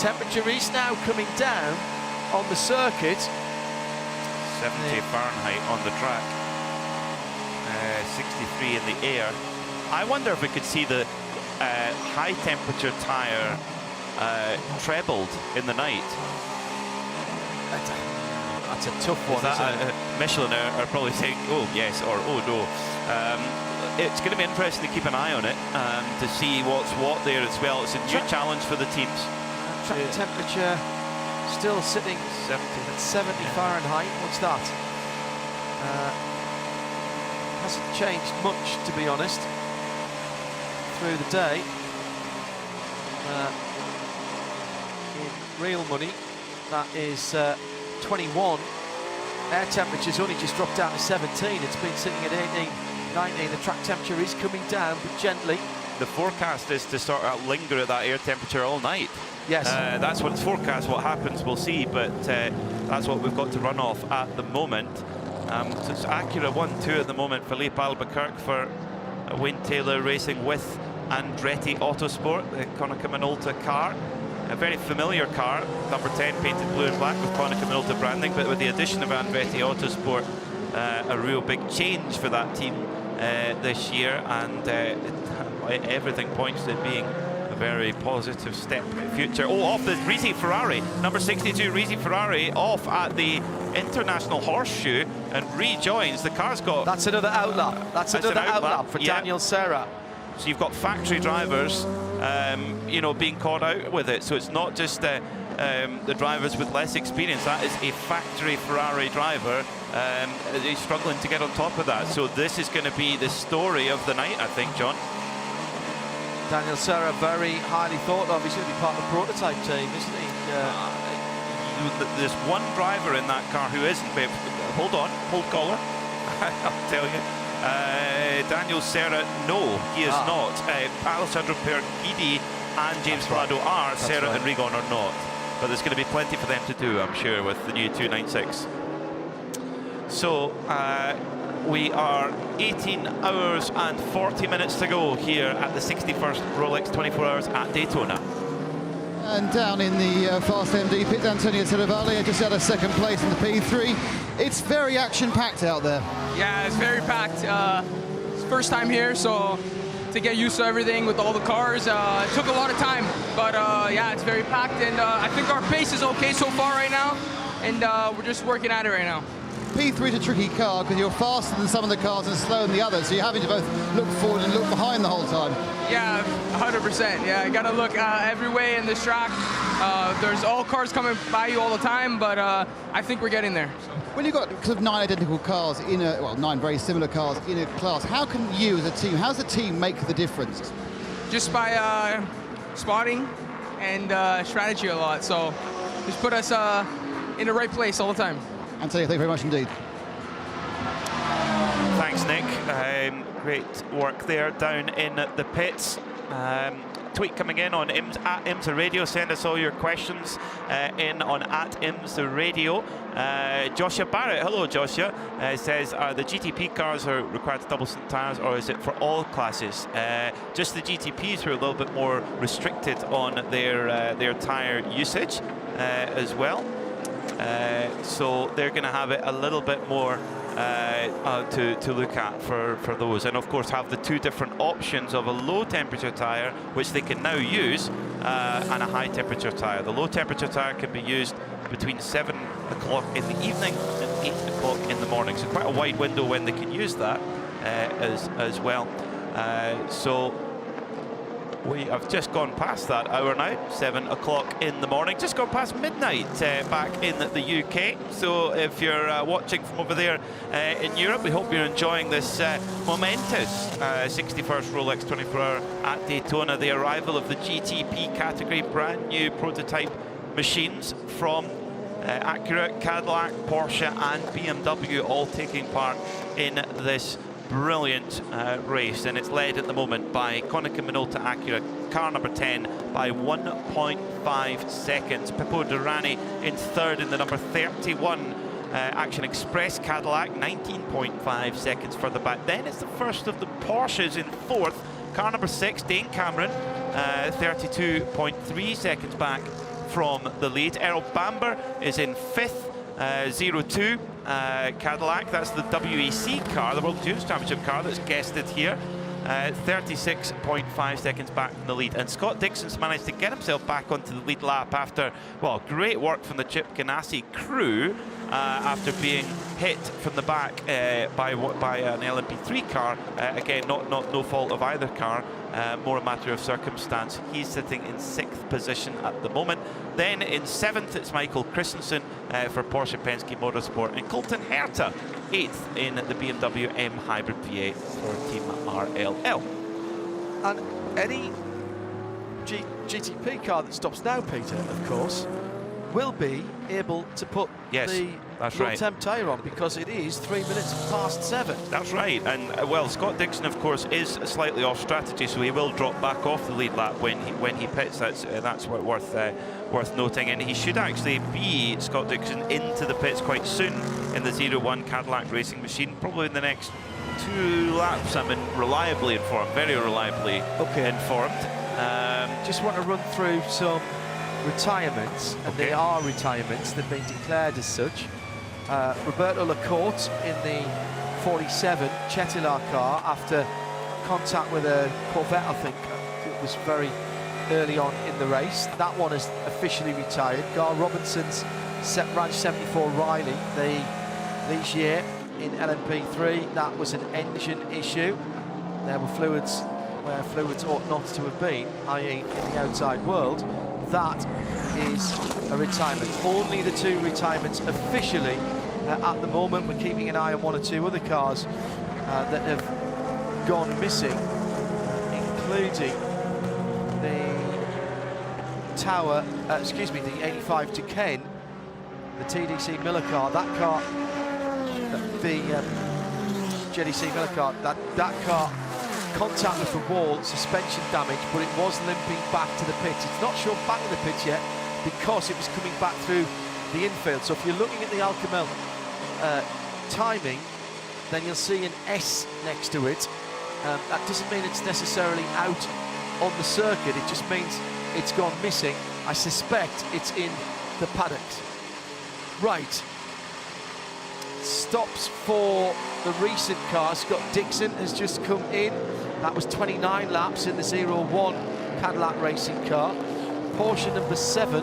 Temperature is now coming down on the circuit. 70 Fahrenheit on the track, 63 in the air. I wonder if we could see the high temperature tyre trebled in the night. That's a tough one, isn't it? Michelin are probably saying, oh yes, or oh no. It's going to be interesting to keep an eye on it to see what's what there as well. It's a new challenge for the teams. Track temperature still sitting 70 Fahrenheit. What's that? Hasn't changed much, to be honest, through the day. In real money, that is 21. Air temperature's only just dropped down to 17. It's been sitting at 18, 19. The track temperature is coming down, but gently. The forecast is to sort of linger at that air temperature all night. Yes. That's what it's forecast. What happens, we'll see, but that's what we've got to run off at the moment. So it's Acura 1-2 at the moment. Philippe Albuquerque for Wayne Taylor Racing with Andretti Autosport, the Konica Minolta car. A very familiar car, number 10 painted blue and black with Konica Minolta branding, but with the addition of Andretti Autosport, a real big change for that team this year, and everything points to it being a very positive step in the future. Oh, off the Risi Ferrari, number 62 Risi Ferrari, off at the International Horseshoe and rejoins. The car's got... That's another outlap. That's another outlap for Daniel Serra. So you've got factory drivers, you know, being caught out with it. So it's not just the drivers with less experience. That is a factory Ferrari driver. He's struggling to get on top of that. So this is going to be the story of the night, I think, John. Daniel Serra, very highly thought of. He's going to be part of the prototype team, isn't he? There's one driver in that car who isn't. Hold on, hold collar. I'll tell you. Daniel Serra, no, he is not. Alessandro Perguidi and James Prado are. Serra and Rigon are not. But there's going to be plenty for them to do, I'm sure, with the new 296. So we are 18 hours and 40 minutes to go here at the 61st Rolex 24 Hours at Daytona. And down in the Fast MD pit, Antonio Cerravale just had a second place in the P3. It's very action-packed out there. Yeah, it's very packed. It's first time here, so to get used to everything with all the cars, it took a lot of time. But yeah, it's very packed, and I think our pace is okay so far right now, and we're just working at it right now. P3 is a tricky car because you're faster than some of the cars and slower than the others, so you're having to both look forward and look behind the whole time. Yeah, 100%. Yeah, you got to look every way in this track. There's all cars coming by you all the time, but I think we're getting there. When you've got sort of 9 identical cars in a, well, 9 very similar cars in a class, how can you as a team, how does the team make the difference? Just by spotting and strategy a lot. So just put us in the right place all the time. Antonio, thank you very much indeed. Thanks, Nick. Great work there down in the pits. Tweet coming in on at IMSA Radio. Send us all your questions in on at IMSA Radio. Joshua Barrett, hello Joshua, says, are the GTP cars are required to double stint tyres, or is it for all classes? Just the GTPs who are a little bit more restricted on their tyre usage. as well. So they're going to have it a little bit more to look at for those, and of course have the two different options of a low temperature tyre, which they can now use, and a high temperature tyre. The low temperature tyre can be used between 7 o'clock in the evening and 8 o'clock in the morning, so quite a wide window when they can use that as well. So we have just gone past that hour now, 7 o'clock in the morning, just gone past midnight back in the UK. So if you're watching from over there in Europe, we hope you're enjoying this momentous 61st Rolex 24-hour at Daytona, the arrival of the GTP category, brand new prototype machines from Acura, Cadillac, Porsche and BMW, all taking part in this brilliant race, and it's led at the moment by Konica Minolta Acura, car number 10, by 1.5 seconds. Pippo Durrani in third in the number 31 Action Express Cadillac, 19.5 seconds further back. Then it's the first of the Porsches in fourth, car number 6, Dane Cameron, 32.3 seconds back from the lead. Errol Bamber is in fifth, 02 Cadillac, that's the WEC car, the World Juniors Championship car that's guested here, 36.5 seconds back from the lead. And Scott Dixon's managed to get himself back onto the lead lap after, well, great work from the Chip Ganassi crew after being hit from the back by an LMP3 car. Again, no fault of either car, more a matter of circumstance. He's sitting in 6th position at the moment. Then in 7th, it's Michael Christensen for Porsche Penske Motorsport, and Colton Herta 8th in the BMW M Hybrid V8 for Team RLL. And any GTP car that stops now, Peter, of course, will be able to put the low temp tyre on, because it is 3 minutes past 7. That's right, and well, Scott Dixon, of course, is slightly off strategy, so he will drop back off the lead lap when he pits. That's worth noting, and he should actually be, Scott Dixon, into the pits quite soon in the 01 Cadillac racing machine, probably in the next 2 laps. I'm reliably informed, very reliably informed. Just want to run through some retirements, and they are retirements. They've been declared as such. Roberto Lacorte in the 47 Cetilar car after contact with a Corvette, I think it was very early on in the race. That one is officially retired. Gar Robinson's Ranch 74 Riley, the Ligier in LMP3, that was an engine issue. There were fluids where fluids ought not to have been, i.e. in the outside world. That is a retirement. Only the 2 retirements officially at the moment. We're keeping an eye on 1 or 2 other cars that have gone missing, including the Tower, the 85 to Ken, the TDC Miller car. That car, the JDC Miller car, that car contact with the wall, suspension damage, but it was limping back to the pitch. It's not shown back in the pitch yet because it was coming back through the infield. So if you're looking at the Alcamel timing, then you'll see an S next to it. That doesn't mean it's necessarily out on the circuit, it just means it's gone missing. I suspect it's in the paddocks. Right. Stops for the recent car. Scott Dixon has just come in. That was 29 laps in the 01 Cadillac racing car. Porsche number 7,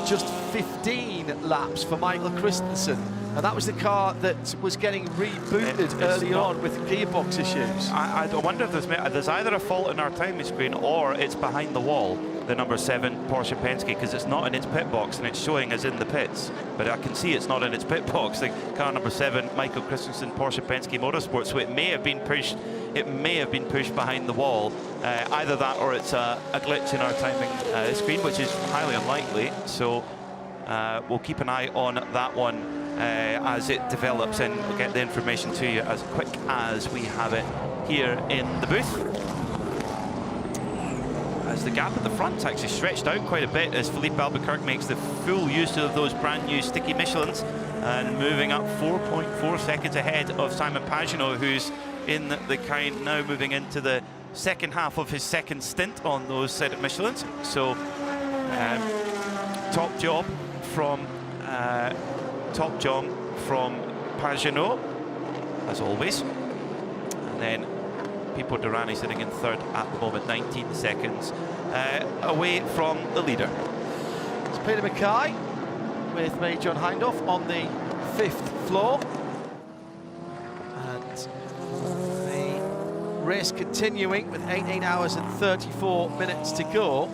just 15 laps for Michael Christensen. And that was the car that was getting rebooted early on with gearbox issues. I wonder if there's either a fault in our timing screen or it's behind the wall, the number 7 Porsche Penske, because it's not in its pit box and it's showing as in the pits. But I can see it's not in its pit box. The car number 7, Michael Christensen, Porsche Penske Motorsport. So it may have been pushed. It may have been pushed behind the wall. Either that or it's a glitch in our timing screen, which is highly unlikely. So we'll keep an eye on that one as it develops, and we'll get the information to you as quick as we have it here in the booth. As the gap at the front's actually stretched out quite a bit as Philippe Albuquerque makes the full use of those brand new sticky Michelins and moving up 4.4 seconds ahead of Simon Pagenaud, who's in the kind now moving into the second half of his second stint on those set of Michelins. So top job from Top John from Pagenaud, as always. And then Pipo Derani sitting in third at the moment, 19 seconds away from the leader. It's Peter Mackay with me, John Hindhaugh, on the 5th floor. And the race continuing with 18 hours and 34 minutes to go.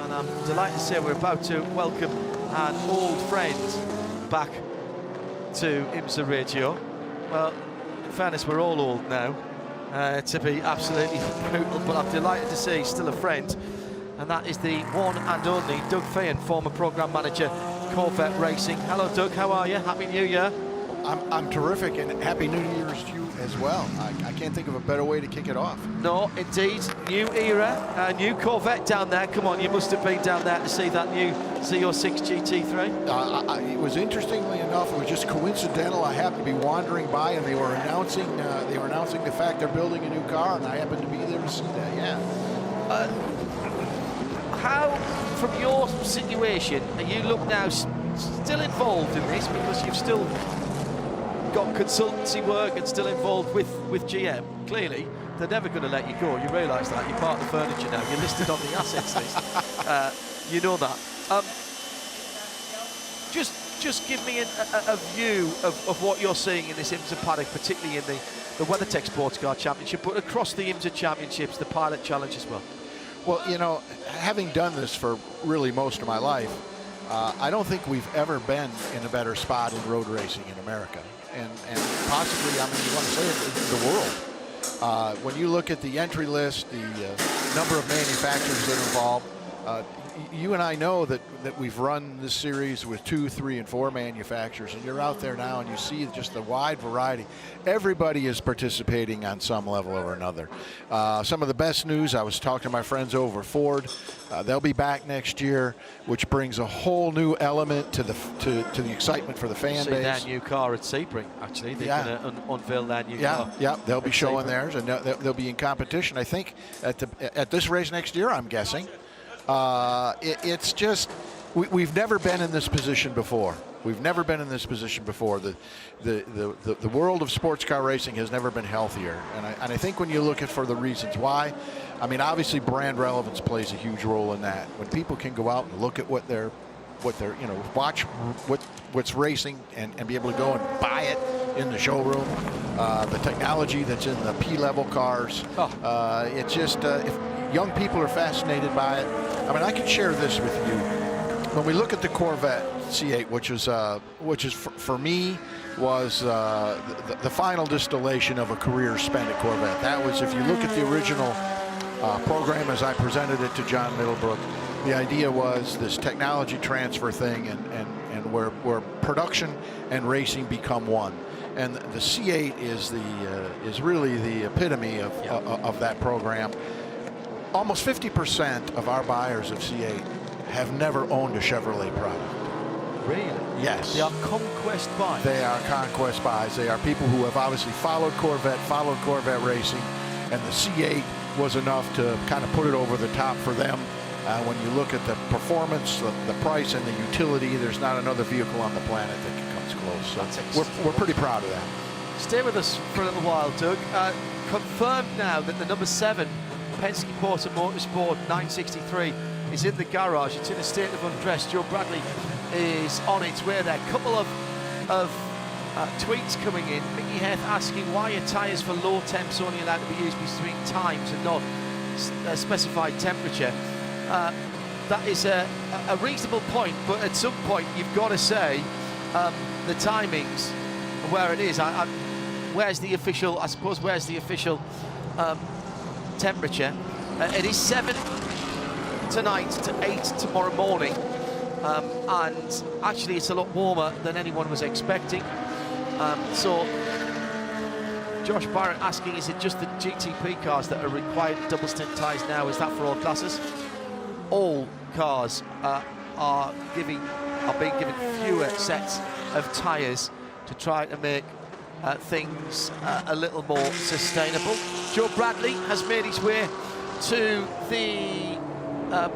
And I'm delighted to say we're about to welcome an old friend back to IMSA Radio. Well, in fairness, we're all old now, to be absolutely brutal, but I'm delighted to see still a friend, and that is the one and only Doug Feehan, former programme manager, Corvette Racing. Hello, Doug, how are you? Happy New Year. I'm terrific, and Happy New Year's to you as well. I can't think of a better way to kick it off. No, indeed. New era, new Corvette down there. Come on, you must have been down there to see that new Z06 GT3. It was, interestingly enough, it was just coincidental. I happened to be wandering by, and they were announcing the fact they're building a new car, and I happened to be there to see that. Yeah. How, from your situation, are you look now still involved in this, because you've still got consultancy work and still involved with GM? Clearly, they're never going to let you go. You realise that. You're part of the furniture now. You're listed on the assets list. You know that. Just give me a view of what you're seeing in this IMSA paddock, particularly in the WeatherTech Sports Car Championship, but across the IMSA Championships, the Pilot Challenge as well. Well, you know, having done this for really most of my life, I don't think we've ever been in a better spot in road racing in America, and possibly, I mean, you want to say it, in the world. When you look at the entry list, the number of manufacturers that are involved, you and I know that we've run this series with 2, 3, and 4 manufacturers, and you're out there now and you see just the wide variety. Everybody is participating on some level or another. Some of the best news, I was talking to my friends over at Ford. They'll be back next year, which brings a whole new element to the excitement for the fan base. Their new car at Sebring, actually. They're going to unveil their new car. Yeah, they'll be showing theirs, and they'll be in competition, I think, at this race next year, I'm guessing. It's just, we've never been in this position before. We've never been in this position before. The world of sports car racing has never been healthier, and I think when you look at for the reasons why, I mean, obviously brand relevance plays a huge role in that. When people can go out and look at what they're you know, watch what's racing and be able to go and buy it in the showroom, the technology that's in the P-level cars, it's just if young people are fascinated by it. I mean, I can share this with you. When we look at the Corvette C8, which is for me was the final distillation of a career spent at Corvette. That was, if you look at the original program as I presented it to John Middlebrook, the idea was this technology transfer thing, and where production and racing become one. And the C8 is really the epitome of that program. Almost 50% of our buyers of C8 have never owned a Chevrolet product. Really? Yes. They are conquest buys. They are conquest buys. They are people who have obviously followed Corvette racing, and the C8 was enough to kind of put it over the top for them. When you look at the performance, the price, and the utility, there's not another vehicle on the planet that comes close. So we're pretty proud of that. Stay with us for a little while, Doug. Confirmed now that the number 7 Penske Porter Motorsport 963 is in the garage. It's in a state of undress. Joe Bradley is on its way there. A couple of tweets coming in. Mickey Heath asking why are tyres for low temps only allowed to be used between times and not a specified temperature. That is a reasonable point, but at some point you've got to say the timings and where it is. Where's the official? I suppose where's the official temperature? It is 7 tonight to 8 tomorrow morning, and actually it's a lot warmer than anyone was expecting. So Josh Barrett asking, is it just the GTP cars that are required double stint tyres now? Is that for all classes? All cars are being given fewer sets of tyres to try to make things a little more sustainable. Joe Bradley has made his way to the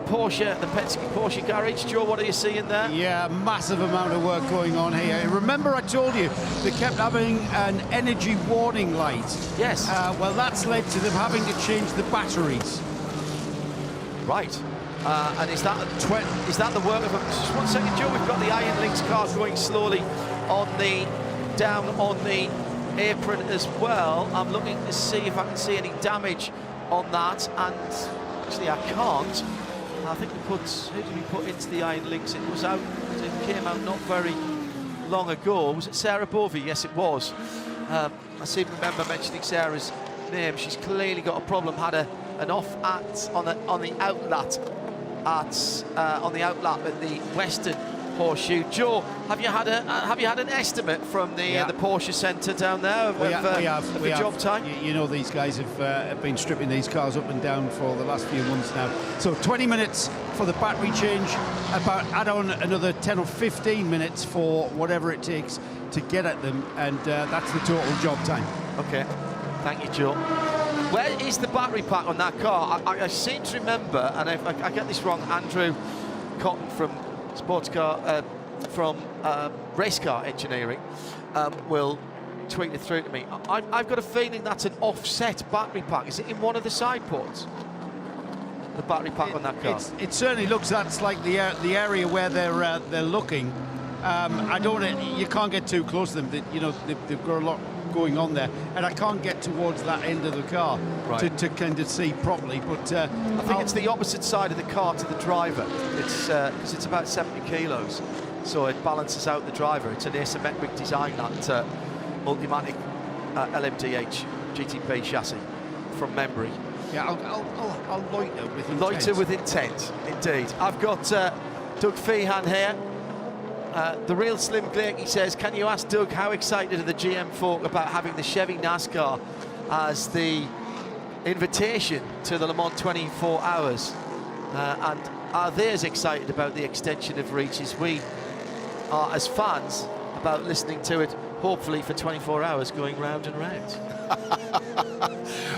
Porsche, the Penske Porsche garage. Joe, what are you seeing there? Yeah, massive amount of work going on here. Remember I told you they kept having an energy warning light? Yes. Well, that's led to them having to change the batteries. Right. And is that the work of just 1 second, Joe? We've got the Iron Lynx car going slowly down on the apron as well. I'm looking to see if I can see any damage on that, and actually I can't. I think who did we put into the Iron Lynx? It was out. It came out not very long ago. Was it Sarah Bovey? Yes, it was. I seem to remember mentioning Sarah's name. She's clearly got a problem. Had an off on the outlet at the Western Horseshoe. Joe, have you had an estimate from the Porsche Centre down there of the job time? You know, these guys have been stripping these cars up and down for the last few months now. So 20 minutes for the battery change, about add on another 10 or 15 minutes for whatever it takes to get at them, and that's the total job time. Okay, thank you, Joe. Where is the battery pack on that car? I seem to remember, and if I get this wrong, Andrew Cotton from Race Car Engineering will tweet it through to me. I've got a feeling that's an offset battery pack. Is it in one of the side ports? The battery pack on that car? It certainly looks that's like the area where they're looking. I don't. You can't get too close to them. They've got a lot going on there, and I can't get towards that end of the car to kind of see properly. But I think it's the opposite side of the car to the driver. It's because it's about 70 kilos, so it balances out the driver. It's an asymmetric design, that Multimatic LMDH GTP chassis from memory. Yeah, I'll loiter with intent. Loiter with intent, indeed. I've got Doug Feehan here. The real Slim Glakey says, can you ask Doug how excited are the GM folk about having the Chevy NASCAR as the invitation to the Le Mans 24 hours? And are they as excited about the extension of reach as we are as fans about listening to it, hopefully for 24 hours going round and round?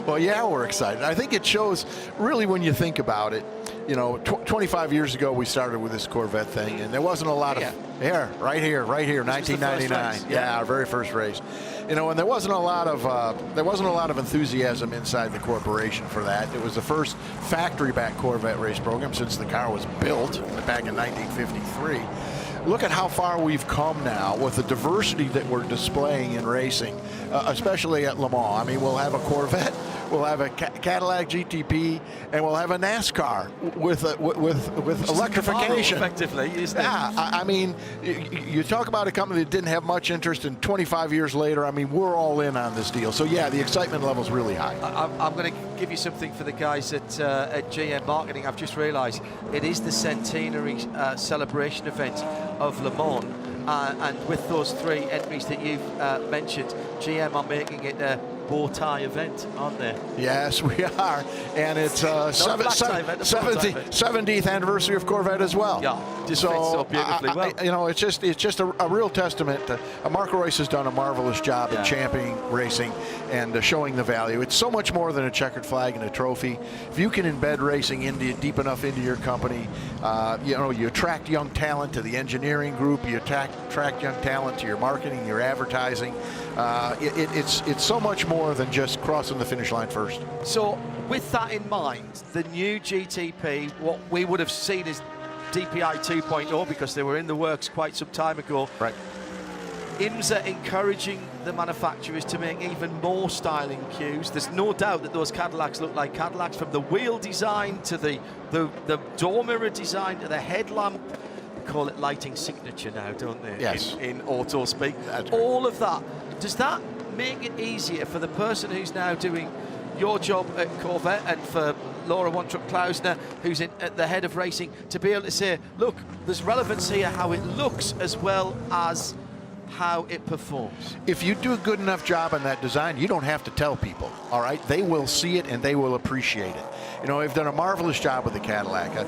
Well, yeah, we're excited. I think it shows, really, when you think about it, 25 years ago we started with this Corvette thing, and there wasn't a lot of right here, 1999. Our very first race. And there wasn't a lot of enthusiasm inside the corporation for that. It was the first factory-backed Corvette race program since the car was built back in 1953. Look at how far we've come now with the diversity that we're displaying in racing, especially at Le Mans. I mean, we'll have a Corvette, we'll have a Cadillac GTP, and we'll have a NASCAR with electrification. Effectively, isn't it? Yeah, I mean, you talk about a company that didn't have much interest, and 25 years later, I mean, we're all in on this deal. So yeah, the excitement level's really high. I'm going to give you something for the guys at GM Marketing. I've just realised it is the centenary celebration event of Le Mans, and with those 3 entries that you've mentioned, GM are making it a bow tie event, aren't they? Yes, we are, and it's 70th anniversary of Corvette as well. Yeah, just fits so beautifully well. It's just a real testament. Mark Royce has done a marvelous job at championing racing and showing the value. It's so much more than a checkered flag and a trophy. If you can embed racing deep enough into your company, you attract young talent to the engineering group. You attract young talent to your marketing, your advertising. It's so much more than just crossing the finish line first. So with that in mind, the new GTP, what we would have seen as DPI 2.0, because they were in the works quite some time ago. Right. IMSA encouraging the manufacturers to make even more styling cues. There's no doubt that those Cadillacs look like Cadillacs, from the wheel design to the door mirror design to the headlamp. They call it lighting signature now, don't they? Yes. In auto speak. All of that. Does that make it easier for the person who's now doing your job at Corvette, and for Laura Wantrup-Klausner, who's at the head of racing, to be able to say, look, there's relevance here, how it looks as well as how it performs? If you do a good enough job on that design, you don't have to tell people, all right? They will see it and they will appreciate it. They've done a marvelous job with the Cadillac.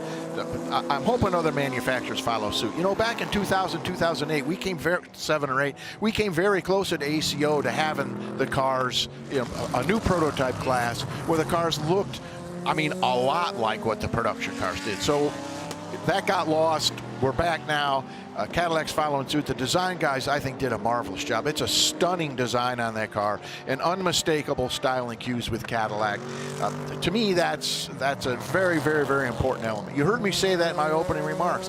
I'm hoping other manufacturers follow suit. Back in 2000, 2008, we came 7 or 8, we came very close at ACO to having the cars, a new prototype class where the cars looked I mean, a lot like what the production cars did. So that got lost. We're back now. Cadillac's following suit. The design guys, I think, did a marvelous job. It's a stunning design on that car, and unmistakable styling cues with Cadillac. To me, that's a very, very, very important element. You heard me say that in my opening remarks.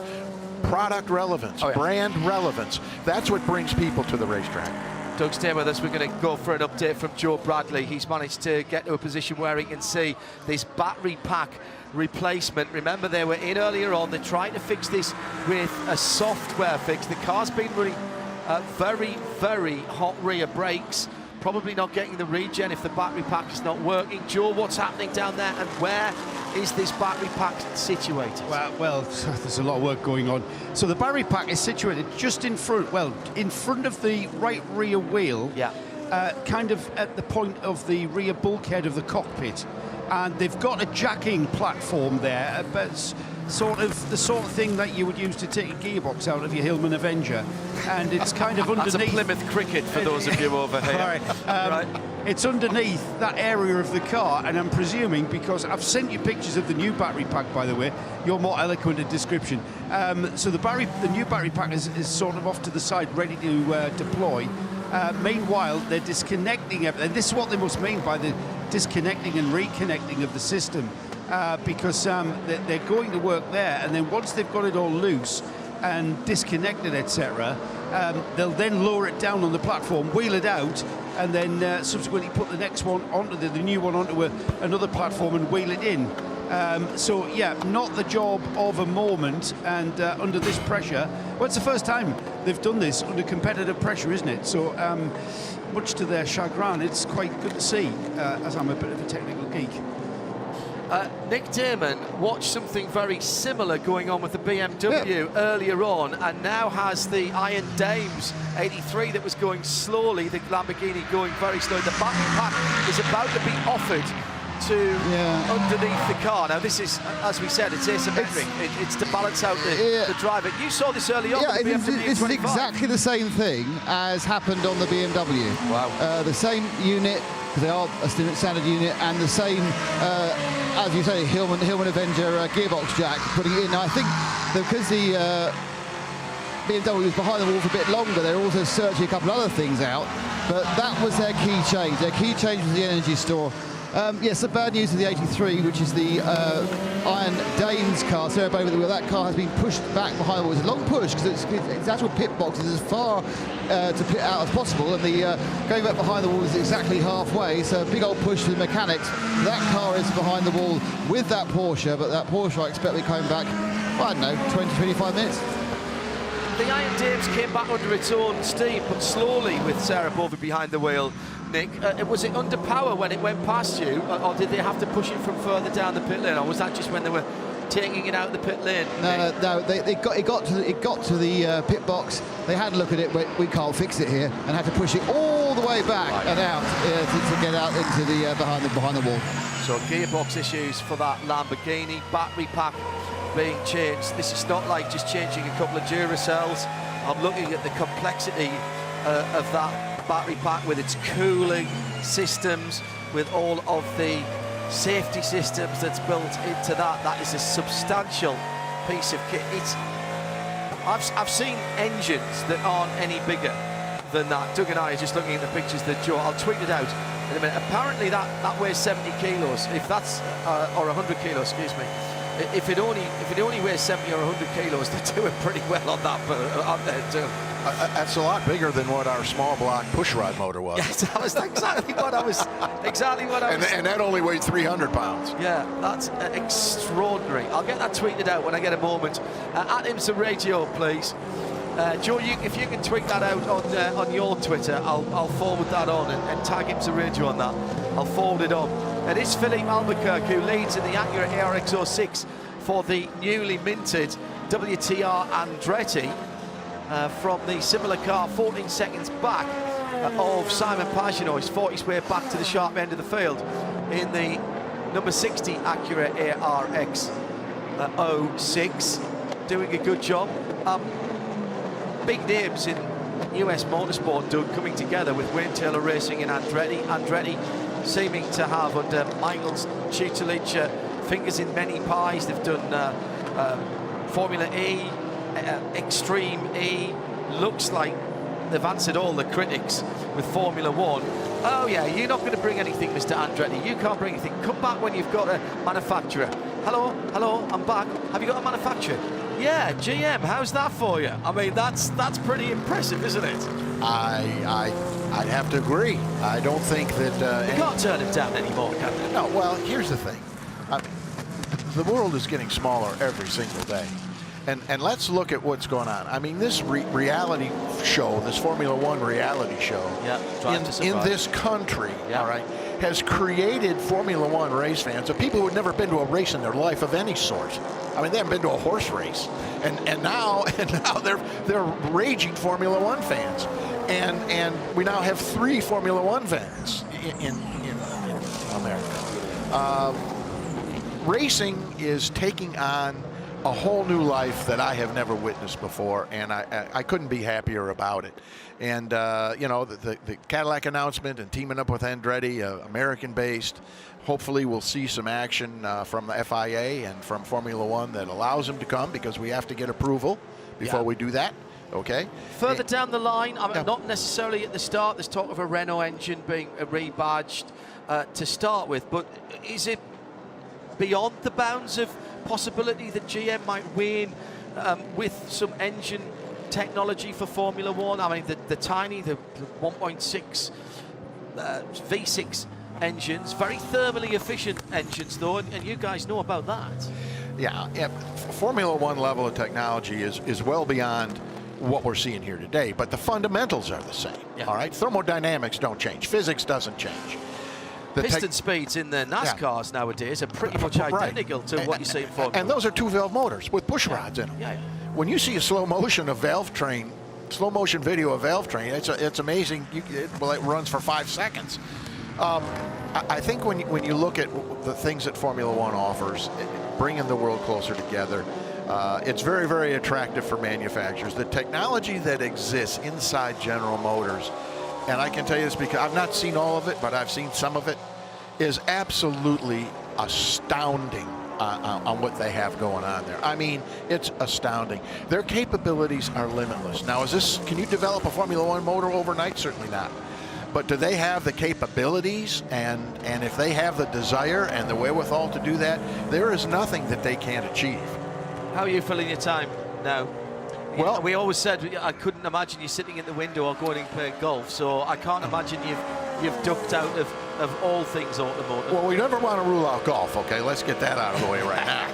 Product relevance, brand relevance. That's what brings people to the racetrack. Doug, stay with us. We're going to go for an update from Joe Bradley. He's managed to get to a position where he can see this battery pack replacement. Remember, they were in earlier on. They're trying to fix this with a software fix. The car's been running very, very hot rear brakes. Probably not getting the regen if the battery pack is not working. Joe, what's happening down there, and where is this battery pack situated? Well, there's a lot of work going on. So the battery pack is situated just in front, in front of the right rear wheel, kind of at the point of the rear bulkhead of the cockpit. And they've got a jacking platform there, but the sort of thing that you would use to take a gearbox out of your Hillman Avenger, and it's kind of underneath. That's a Plymouth Cricket for those of you over here. Right. It's underneath that area of the car, and I'm presuming, because I've sent you pictures of the new battery pack, by the way, you're more eloquent at description. So the new battery pack is sort of off to the side, ready to deploy. Meanwhile, they're disconnecting everything. This is what they must mean by the disconnecting and reconnecting of the system, because they're going to work there, and then once they've got it all loose and disconnected, etc., they'll then lower it down on the platform, wheel it out, and then subsequently put the next one onto the new one onto another platform and wheel it in. So yeah, not the job of a moment, and under this pressure. Well, it's the first time they've done this under competitive pressure, isn't it? So much to their chagrin, it's quite good to see, as I'm a bit of a technical geek. Nick Damon watched something very similar going on with the BMW earlier on, and now has the Iron Dames 83 that was going slowly, the Lamborghini going very slowly. The battery pack is about to be offered to underneath the car. Now this is, as we said, it's asymmetric. It's to balance out the driver. You saw this early on. Yeah, with the BMW this is 25. exactly the same thing as happened on the BMW. Wow. The same unit, because they are a standard unit, and the same, as you say, Hillman Avenger gearbox jack, putting it in. Now I think because the BMW was behind the wall for a bit longer, they're also searching a couple of other things out, but that was their key change. Their key change was the energy store. Yes, the bad news of the 83, which is the Iron Dames car. So that car has been pushed back behind the wall. It's a long push because its actual pit box is as far to pit out as possible, and the going back behind the wall is exactly halfway. So a big old push for the mechanics. That car is behind the wall with that Porsche, but that Porsche I expect will be coming back, I don't know, 20-25 minutes. The Iron Dames came back under its own steam, but slowly with Sarah Bovey behind the wheel. Nick, was it under power when it went past you, or did they have to push it from further down the pit lane, or was that just when they were taking it out of the pit lane? No. It got to the pit box. They had a look at it. We can't fix it here, and had to push it all the way back and out to get out into the behind the wall. So gearbox issues for that Lamborghini, battery pack being changed. This is not like just changing a couple of Duracells. I'm looking at the complexity of that battery pack with its cooling systems, with all of the safety systems that's built into that. That is a substantial piece of kit. I've seen engines that aren't any bigger than that. Doug and I are just looking at the pictures that Joe, I'll tweet it out in a minute. Apparently that weighs 70 kilos, if that's or 100 kilos, excuse me. If it only weighs 70 or 100 kilos, they're doing pretty well on that, on there too. That's a lot bigger than what our small block pushrod motor was. Yes, that was exactly what I was. And that only weighed 300 pounds. Yeah, that's extraordinary. I'll get that tweeted out when I get a moment. At IMSA Radio, please. Joe, if you can tweet that out on your Twitter, I'll forward that on and tag IMSA Radio on that. I'll forward it on. It is Philippe Albuquerque who leads in the Acura ARX 06 for the newly minted WTR Andretti. From the similar car 14 seconds back of Simon Pagenaud. He's fought his way back to the sharp end of the field in the number 60 Acura ARX 06, doing a good job. Big names in US motorsport, Doug, coming together with Wayne Taylor Racing and Andretti. Andretti seeming to have, under Michael's tutelage, fingers in many pies. They've done Formula E, Extreme E. Looks like they've answered all the critics with Formula One. Oh yeah, you're not going to bring anything, Mr. Andretti. You can't bring anything. Come back when you've got a manufacturer. Hello, I'm back. Have you got a manufacturer? Yeah, GM. How's that for you? I mean, that's pretty impressive, isn't it? I'd have to agree. I don't think that you can't turn it down anymore, can you? No. Well, here's the thing. The world is getting smaller every single day. And let's look at what's going on. I mean, this reality show, this Formula One reality show, in this country, all right, has created Formula One race fans of people who had never been to a race in their life of any sort. I mean, they haven't been to a horse race, and now they're raging Formula One fans, and we now have 3 Formula One fans in America. Racing is taking on a whole new life that I have never witnessed before, and I couldn't be happier about it. And you know, the Cadillac announcement and teaming up with Andretti, American-based, hopefully we'll see some action from the FIA and from Formula One that allows them to come, because we have to get approval before we do that. Okay. Further down the line, I mean, not necessarily at the start. There's talk of a Renault engine being rebadged to start with, but is it beyond the bounds of possibility that GM might win with some engine technology for Formula One? I mean, the 1.6 V6 engines, very thermally efficient engines though, and you guys know about that. Yeah, Formula One level of technology is well beyond what we're seeing here today, but the fundamentals are the same. All right, thermodynamics don't change, physics doesn't change. The piston speeds in the NASCARs nowadays are pretty much identical to what you see in Formula. And those are 2-valve motors with push rods in them. When you see a slow motion video of valve train, it's amazing. It runs for 5 seconds. I think when you look at the things that Formula One offers, bringing the world closer together, it's very, very attractive for manufacturers. The technology that exists inside General Motors, and I can tell you this because I've not seen all of it, but I've seen some of it, is absolutely astounding on what they have going on there. I mean, it's astounding. Their capabilities are limitless. Now, can you develop a Formula One motor overnight? Certainly not. But do they have the capabilities, and if they have the desire and the wherewithal to do that, there is nothing that they can't achieve. How are you filling your time now? Well, we always said I couldn't imagine you sitting in the window or going and playing golf, so I can't imagine you've ducked out of all things automotive. Well, we never want to rule out golf, okay? Let's get that out of the way right now.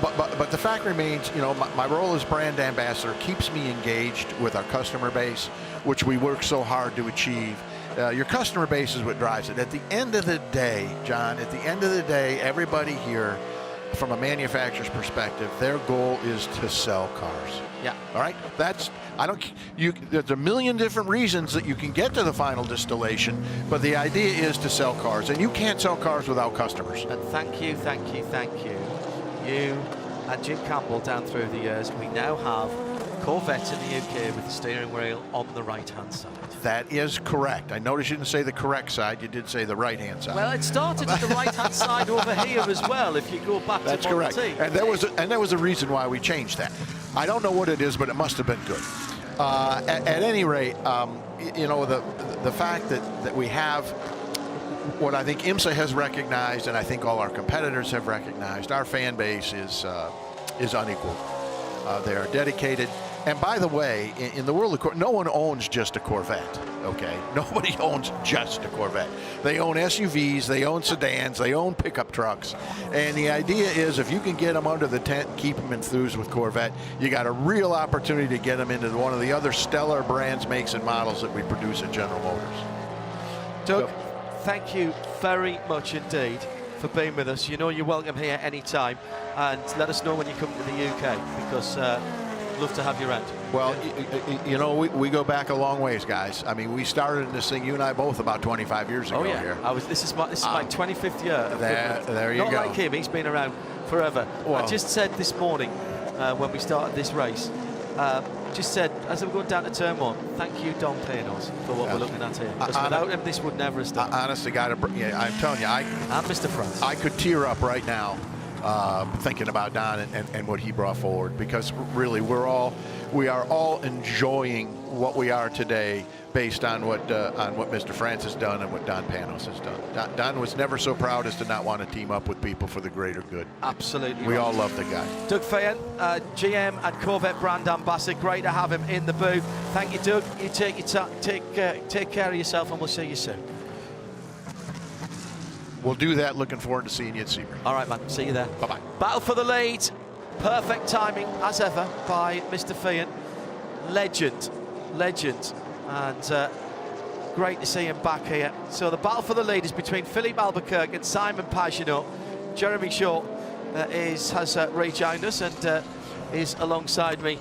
But the fact remains, you know, my role as brand ambassador keeps me engaged with our customer base, which we work so hard to achieve. Your customer base is what drives it. At the end of the day, John, everybody here, from a manufacturer's perspective, their goal is to sell cars. Yeah. All right. There's a million different reasons that you can get to the final distillation, but the idea is to sell cars, and you can't sell cars without customers. And thank you. You and Jim Campbell down through the years. We now have Corvettes in the UK with the steering wheel on the right-hand side. That is correct. I noticed you didn't say the correct side. You did say the right-hand side. Well, it started at the right-hand side over here as well, if you go back That's to Model correct. T. And there was a reason why we changed that. I don't know what it is, but it must have been good. At any rate, you know, the fact that we have what I think IMSA has recognized, and I think all our competitors have recognized, our fan base is unequal. They are dedicated. And by the way, in the world of no one owns just a Corvette, okay? Nobody owns just a Corvette. They own SUVs, they own sedans, they own pickup trucks. And the idea is if you can get them under the tent and keep them enthused with Corvette, you got a real opportunity to get them into one of the other stellar brands, makes, and models that we produce at General Motors. Doug, thank you very much indeed for being with us. You know you're welcome here anytime, and let us know when you come to the UK, because love to have you around. Well, you know, we go back a long ways, guys. I mean, we started this thing, you and I both, about 25 years ago here. This is my 25th year. There you go. Not like him, he's been around forever. Well, I just said this morning when we started this race, just said, as we're going down to turn 1, thank you, Don Panos, for what we're looking at here. Because without him, this would never have started. Honestly, yeah, I'm telling you, and Mr. France. I could tear up right now thinking about Don and what he brought forward, because really we are all enjoying what we are today based on what Mr. France has done and what Don Panos has done. Don was never so proud as to not want to team up with people for the greater good. Absolutely. We all love the guy. Doug Fayen, GM and Corvette brand ambassador. Great to have him in the booth. Thank you, Doug. You take care of yourself, and we'll see you soon. We'll do that. Looking forward to seeing you at Sebring. All right, man. See you there. Bye-bye. Battle for the lead. Perfect timing, as ever, by Mr. Fayen. Legend. And great to see him back here. So the battle for the lead is between Philippe Albuquerque and Simon Pagenaud. Jeremy Shaw has rejoined us and is alongside me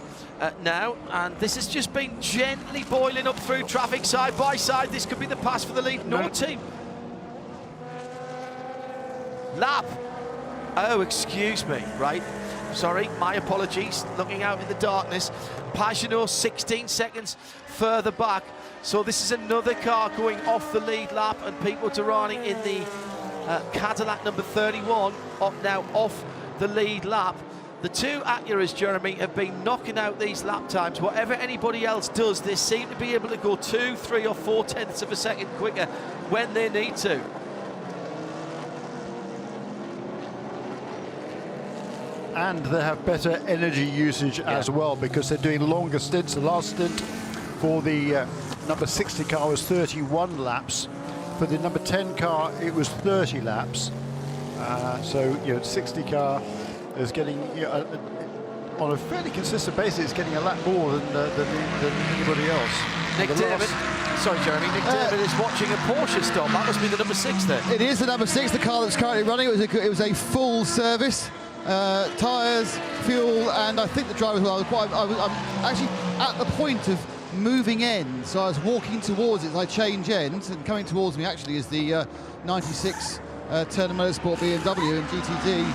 now. And this has just been gently boiling up through traffic side by side. This could be the pass for the lead. No team. Lap. Oh, excuse me, right. Sorry, my apologies. Looking out in the darkness. Pagenaud 16 seconds further back. So this is another car going off the lead lap, and Pete Durrani in the Cadillac number 31 now off the lead lap. The two Acuras, Jeremy, have been knocking out these lap times. Whatever anybody else does, they seem to be able to go 2, 3 or 4 tenths of a second quicker when they need to. And they have better energy usage as well, because they're doing longer stints. The last stint for the number 60 car was 31 laps. For the number 10 car, it was 30 laps. So, 60 car is getting, on a fairly consistent basis, it's getting a lap more than anybody else. Nick David. Sorry, Jeremy. Nick David is watching a Porsche stop. That must be the number 6 there. It is the number 6, the car that's currently running. It was a full service. Tyres, fuel, and I think the driver as well. I'm actually at the point of moving ends, so I was walking towards it as I change ends, and coming towards me actually is the 96 Turner Motorsport BMW and GTD.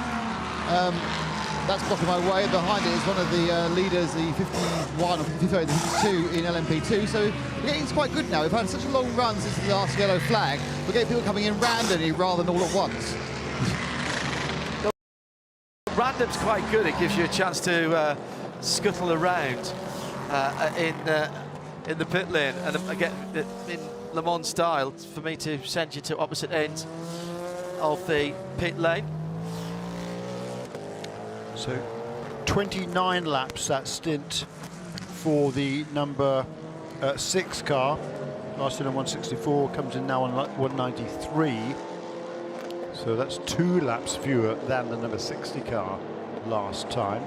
That's blocking my way. Behind it is one of the leaders, the 51 or 52 in LMP2. So we're getting quite good now. We've had such a long run since the last yellow flag. We're getting people coming in randomly rather than all at once. Random's quite good. It gives you a chance to scuttle around in the pit lane, and again in Le Mans style, for me to send you to opposite ends of the pit lane. So 29 laps that stint for the number 6 car. Last in on 164, comes in now on 193. So that's 2 laps fewer than the number 60 car last time.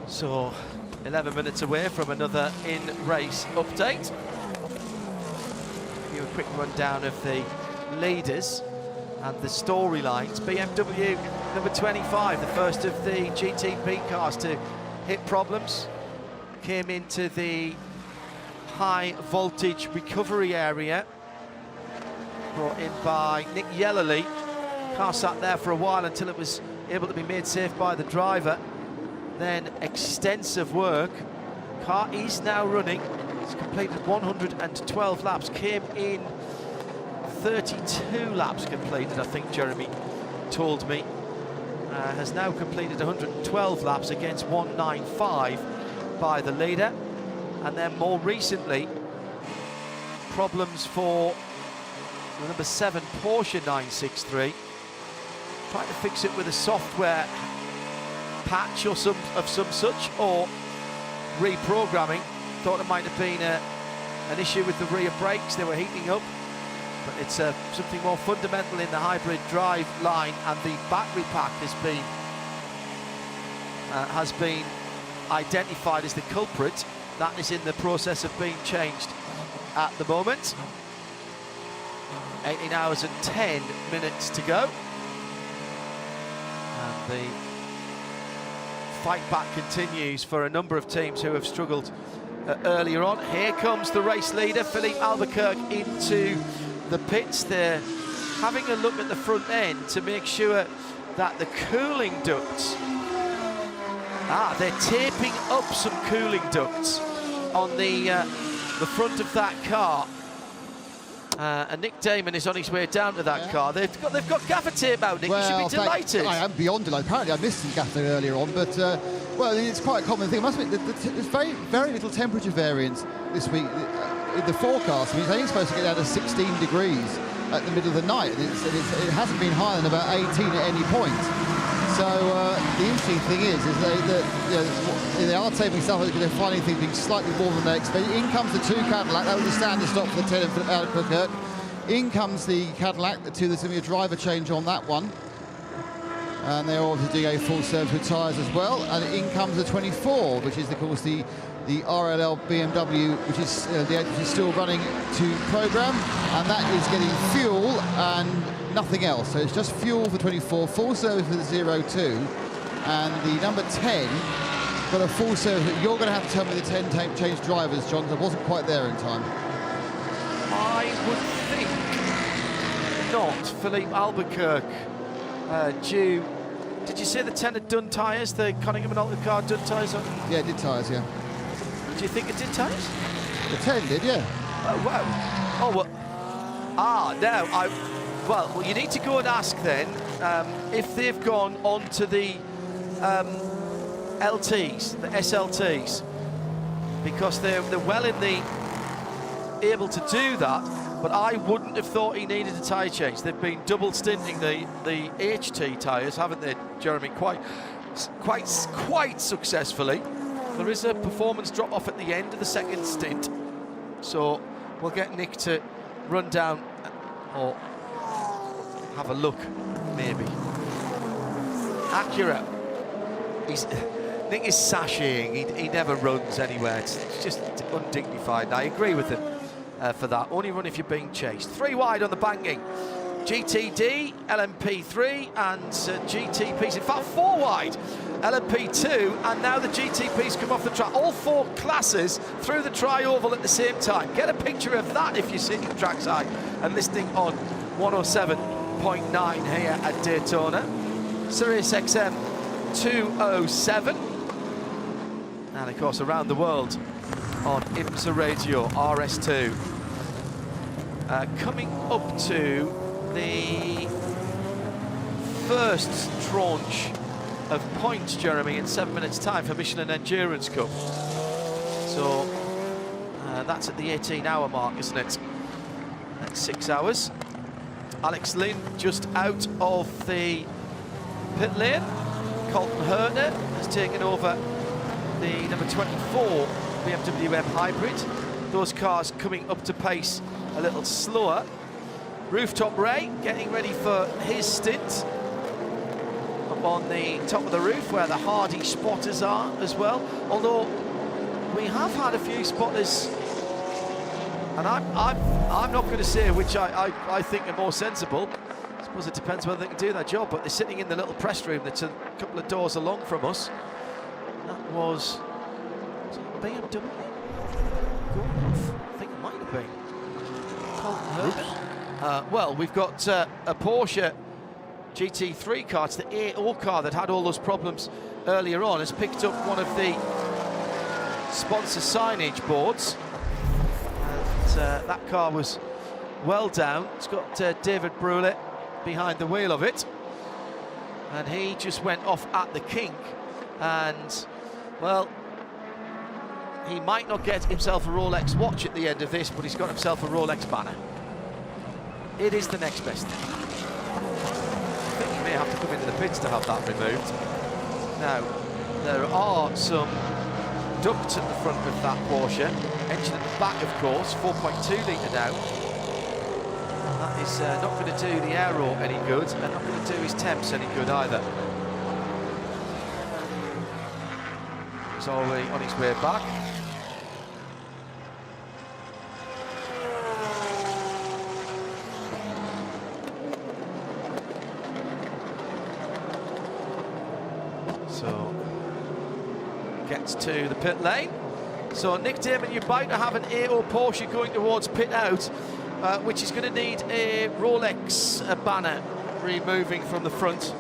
So 11 minutes away from another in-race update. Give you a quick rundown of the leaders and the storylines. BMW number 25, the first of the GTP cars to hit problems. Came into the high voltage recovery area, brought in by Nick Yellerly. Car sat there for a while until it was able to be made safe by the driver. Then extensive work. Car is now running. It's completed 112 laps. Came in 32 laps completed, I think Jeremy told me. Has now completed 112 laps against 195 by the leader. And then more recently, problems for the number 7 Porsche 963. Trying to fix it with a software patch or some such, or reprogramming. Thought it might have been an issue with the rear brakes. They were heating up, but it's something more fundamental in the hybrid drive line, and the battery pack has been identified as the culprit. That is in the process of being changed at the moment. 18 hours and 10 minutes to go. And the fight back continues for a number of teams who have struggled earlier on. Here comes the race leader, Philippe Albuquerque, into the pits. The having a look at the front end to make sure that the cooling ducts, they're taping up some cooling ducts on the front of that car. And Nick Damon is on his way down to that car. They've got gaffer tape out, Nick. You should be delighted. I am beyond delighted. Apparently I missed some gaffer earlier on, but well, it's quite a common thing. It must be there's very little temperature variance this week in the forecast. I mean, it's only supposed to get down to 16 degrees at the middle of the night, and it hasn't been higher than about 18 at any point. So the interesting thing is they are taping stuff because they're finding things being slightly more than they expect. In comes the 2 Cadillac. That was the standard stop for the 10 for Albuquerque. In comes the Cadillac. The 2, there's going to be a driver change on that one. And they're obviously doing a full service with tyres as well. And in comes the 24, which is, of course, the RLL BMW, which is still running to program. And that is getting fuel and nothing else. So it's just fuel for 24, full service for the 02, and the number 10 got a full service. You're going to have to tell me the 10 change drivers, John, because I wasn't quite there in time. I would think not. Philippe Albuquerque due. Did you say the 10 had done tyres? The Cunningham and Alton car done tyres on? Yeah, it did tyres, yeah. Do you think it did tyres? The 10 did, yeah. Oh, wow. Oh, well. No, well, you need to go and ask then if they've gone on to the LTs, the SLTs, because they're well in the able to do that. But I wouldn't have thought he needed a tyre change. They've been double stinting the HT tyres, haven't they, Jeremy? Quite successfully. There is a performance drop off at the end of the second stint, so we'll get Nick to run down or have a look, maybe. Acura. Nick is sashaying. He never runs anywhere. It's just undignified. I agree with him for that. Only run if you're being chased. 3 wide on the banking. GTD, LMP3 and GTPs. In fact, 4 wide. LMP2 and now the GTPs come off the track. All 4 classes through the tri-oval at the same time. Get a picture of that if you're sitting trackside and listening on 107.9 here at Daytona. Sirius XM 207. And of course around the world on IMSA Radio RS2. Coming up to the first tranche of points, Jeremy, in 7 minutes time for Michelin Endurance Cup. So that's at the 18-hour mark, isn't it? That's 6 hours. Alex Lynn just out of the pit lane. Colton Herter has taken over the number 24 BMW M Hybrid. Those cars coming up to pace a little slower. Rooftop Ray getting ready for his stint up on the top of the roof where the Hardy spotters are as well. Although we have had a few spotters, and I'm not going to say which I think are more sensible. I suppose it depends whether they can do that job, but they're sitting in the little press room that's a couple of doors along from us. That was it BMW? I think it might have been. Well, we've got a Porsche GT3 car. It's the AO car that had all those problems earlier on. Has picked up one of the sponsor signage boards. And that car was well down. It's got David Brulé behind the wheel of it. And he just went off at the kink. And, well, he might not get himself a Rolex watch at the end of this, but he's got himself a Rolex banner. It is the next best thing. I think he may have to come into the pits to have that removed. Now, there are some ducts at the front of that Porsche. Engine at the back, of course, 4.2 litre now. That is not going to do the aero any good, and not going to do his temps any good either. He's already on his way back. So, gets to the pit lane. So Nick Damon, you're about to have an AO Porsche going towards pit out. which is going to need a Rolex banner removing from the front.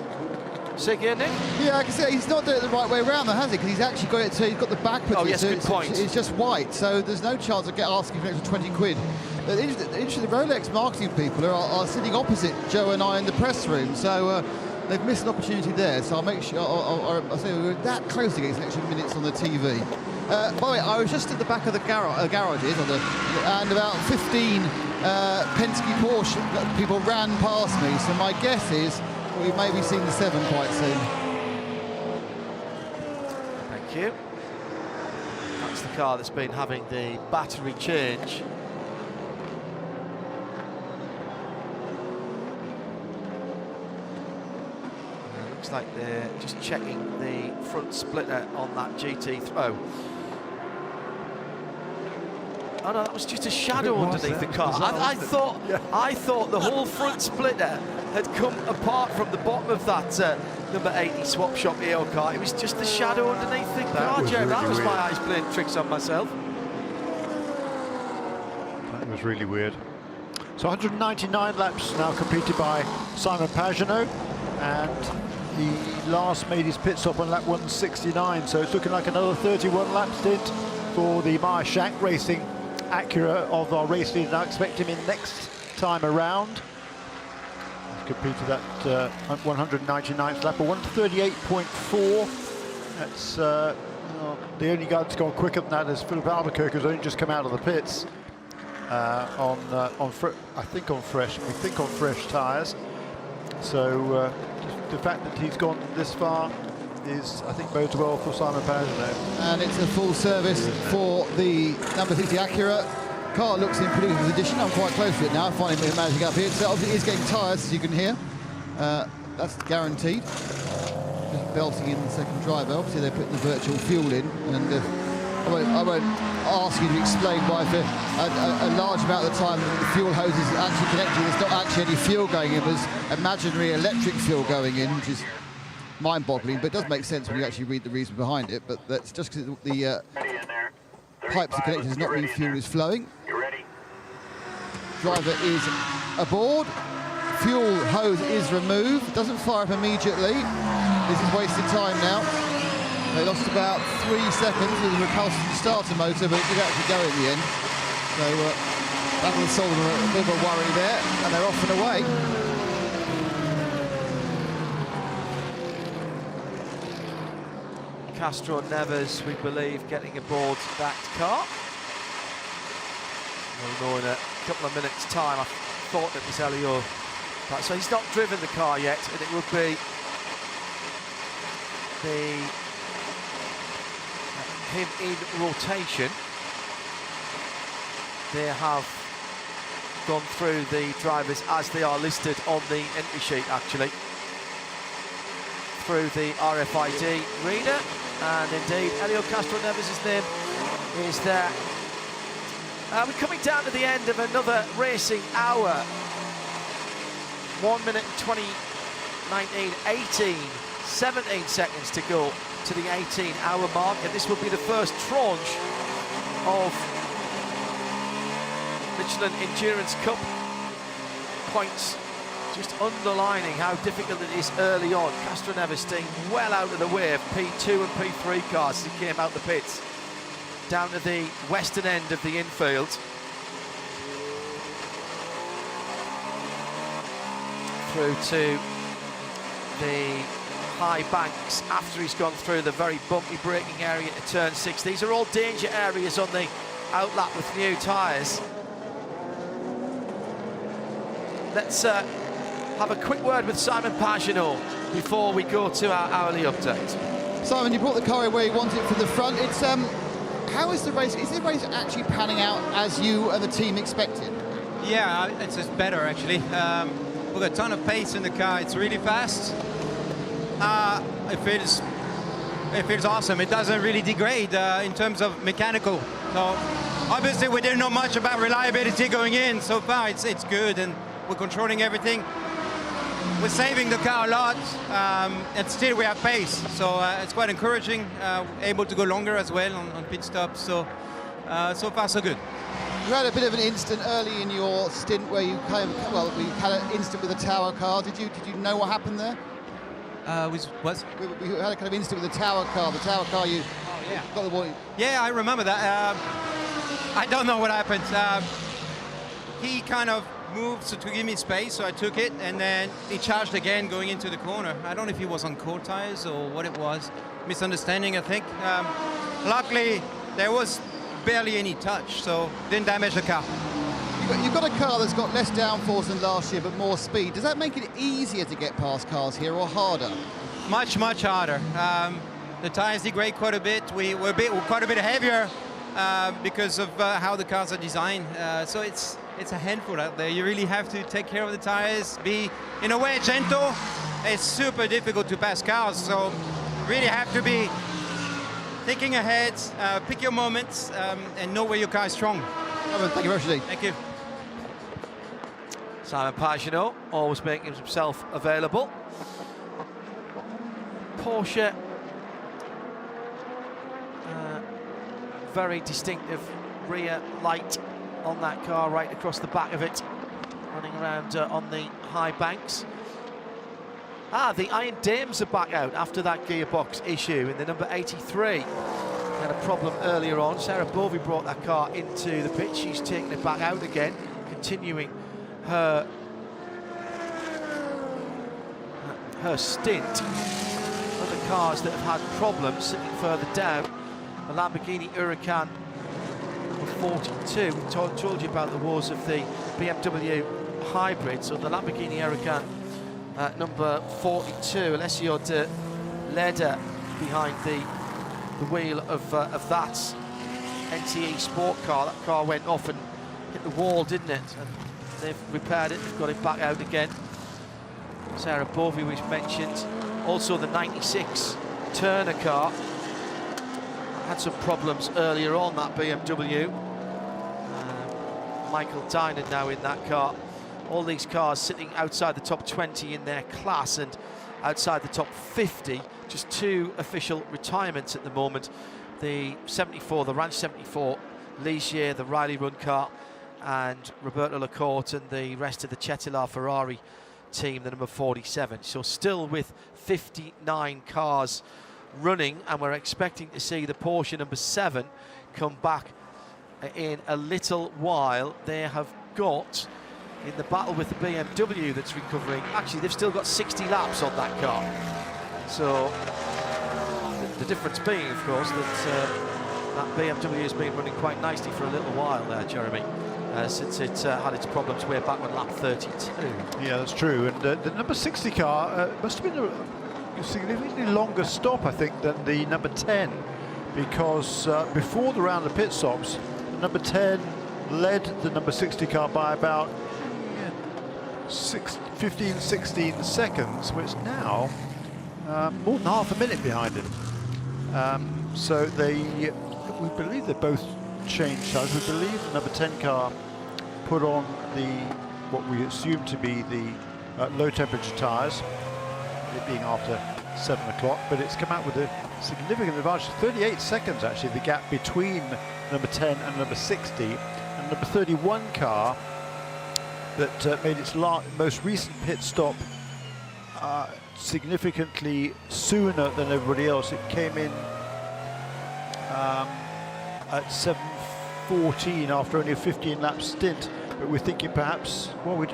Say again, Nick? Yeah, I can see he's not doing it the right way around, though, has he? Because he's actually got it. So he's got the back. Oh, yes, good point. It's just white, so there's no chance of asking for an extra 20 quid. But interesting, the Rolex marketing people are sitting opposite Joe and I in the press room, so they've missed an opportunity there. So I'll make sure. I'll say we're that close to getting some extra minutes on the TV. By the way, I was just at the back of the garages, and about 15 Penske Porsche people ran past me. So my guess is we may be seeing the 7 quite soon. Thank you. That's the car that's been having the battery change. Looks like they're just checking the front splitter on that GT3. Oh no, that was just a shadow underneath the car. I thought the whole front splitter had come apart from the bottom of that number 80 swap shop EO car. It was just the shadow underneath the car, Joe. That was my eyes playing tricks on myself. That was really weird. So 199 laps now completed by Simon Pagenaud, and he last made his pit stop on lap 169. So it's looking like another 31 lap stint for the Meyer Shank Racing Acura of our race leader. Now expect him in next time around. He's completed that 199th lap, a 138.4. That's the only guy that's gone quicker than that is Philip Albuquerque, who's only just come out of the pits on fresh tyres. So the fact that he's gone this far is, I think, bodes well for Simon Pagenaud. And it's a full service for the number 60 Acura. Car looks in pretty good condition. I'm quite close to it now. Finally managing up here. So obviously it is getting tyres, as you can hear. That's guaranteed. Just belting in the second driver. Obviously they're putting the virtual fuel in, and I won't ask you to explain why for a large amount of the time the fuel hose is actually connected. There's not actually any fuel going in. There's imaginary electric fuel going in, which is mind-boggling, but it does make sense when you actually read the reason behind it. But that's just because the pipes are connected does not mean fuel is flowing. Driver is aboard. Fuel hose is removed. Doesn't fire up immediately. This is wasted time now. They lost about 3 seconds with the repulsion starter motor, but it did actually go in the end. So that will solve them a bit of a worry there, and they're off and away. Castro Neves, we believe, getting aboard that car. We'll know in a couple of minutes' time. I thought it was Elio. So he's not driven the car yet, and it would be him in rotation. They have gone through the drivers as they are listed on the entry sheet, actually, through the RFID reader. And indeed, Elio Castro Neves' name is there. We're coming down to the end of another racing hour. 1 minute 20, 19, 18, 17 seconds to go to the 18-hour mark, and this will be the first tranche of Michelin Endurance Cup points, just underlining how difficult it is early on. Castro Neves staying well out of the way of P2 and P3 cars as he came out the pits, down to the western end of the infield. Through to the high banks after he's gone through the very bumpy braking area to turn 6. These are all danger areas on the outlap with new tyres. Let's have a quick word with Simon Pagenaud before we go to our hourly update. Simon, you brought the car where you want it from the front. It's how is the race? Is the race actually panning out as you and the team expected? Yeah, it's just better actually. We've got a ton of pace in the car. It's really fast. It feels awesome. It doesn't really degrade in terms of mechanical. So obviously we didn't know much about reliability going in. So far it's good, and we're controlling everything. We're saving the car a lot, and still we have pace. So it's quite encouraging. Able to go longer as well on pit stops. So so far so good. You had a bit of an instant early in your stint where you kind of, well, we had an instant with the tower car. Did you know what happened there? We had a kind of instant with the tower car. The tower car, you got the warning. Yeah, I remember that. I don't know what happened. He kind of moved to give me space, so I took it, and then he charged again going into the corner. I don't know if he was on cold tires or what it was. Misunderstanding, I think. Luckily, there was barely any touch, so didn't damage the car. You've got a car that's got less downforce than last year, but more speed. Does that make it easier to get past cars here, or harder? Much, much harder. The tires degrade quite a bit. We're quite a bit heavier because of how the cars are designed. So it's a handful out there. You really have to take care of the tires, be in a way gentle. It's super difficult to pass cars, so really have to be thinking ahead, pick your moments, and know where your car is strong. Thank you very much indeed. Thank you. Simon Pagenaud always making himself available. Porsche, very distinctive rear light on that car, right across the back of it, running around on the high banks. The Iron Dames are back out after that gearbox issue in the number 83. Had a problem earlier on. Sarah Bovey brought that car into the pit. She's taking it back out again, continuing her stint. Other cars that have had problems sitting further down. The Lamborghini Huracan number 42. We told you about the woes of the BMW hybrid. So the Lamborghini Huracan number 42, Alessio de Leda behind the wheel of that NTE sport car. That car went off and hit the wall, didn't it? And they've repaired it, they've got it back out again. Sarah Bovey, which mentioned, also the 96 Turner car. Had some problems earlier on, that BMW. Michael Tynan now in that car. All these cars sitting outside the top 20 in their class and outside the top 50. Just two official retirements at the moment. The 74, the Ranch 74 Ligier, the Riley Run car, and Roberto Lacorte and the rest of the Cetilar Ferrari team, the number 47. So still with 59 cars running, and we're expecting to see the Porsche number 7 come back in a little while. They have got, in the battle with the BMW that's recovering, actually they've still got 60 laps on that car. So the difference being, of course, that BMW has been running quite nicely for a little while there, Jeremy, since it had its problems way back on lap 32. Yeah, that's true. And the number 60 car must have been a significantly longer stop, I think, than the number 10, because before the round of pit stops, the number 10 led the number 60 car by about 15, 16 seconds, which now more than half a minute behind him. So we believe they both changed tires. We believe the number 10 car put on what we assume to be the low temperature tires, it being after 7 o'clock, but it's come out with a significant advantage. 38 seconds actually, the gap between number 10 and number 60, and number 31 car that made its most recent pit stop significantly sooner than everybody else. It came in at 7:14 after only a 15-lap stint, but we're thinking perhaps, well,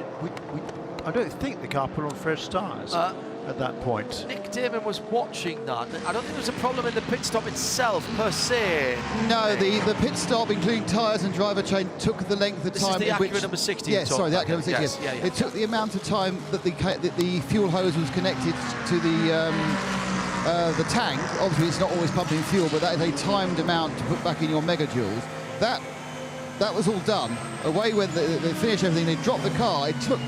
I don't think the car put on fresh tyres at that point. Nick Damon was watching that. I don't think there was a problem in the pit stop itself per se. No, the pit stop, including tyres and driver chain, took the length of time. This is the Acura number 60. Yes, sorry, the Acura number 60. Yes, yeah. It took the amount of time that the fuel hose was connected to the tank. Obviously, it's not always pumping fuel, but that is a timed amount to put back in your megajoules. That was all done. Away when they finished everything, they dropped the car. It took,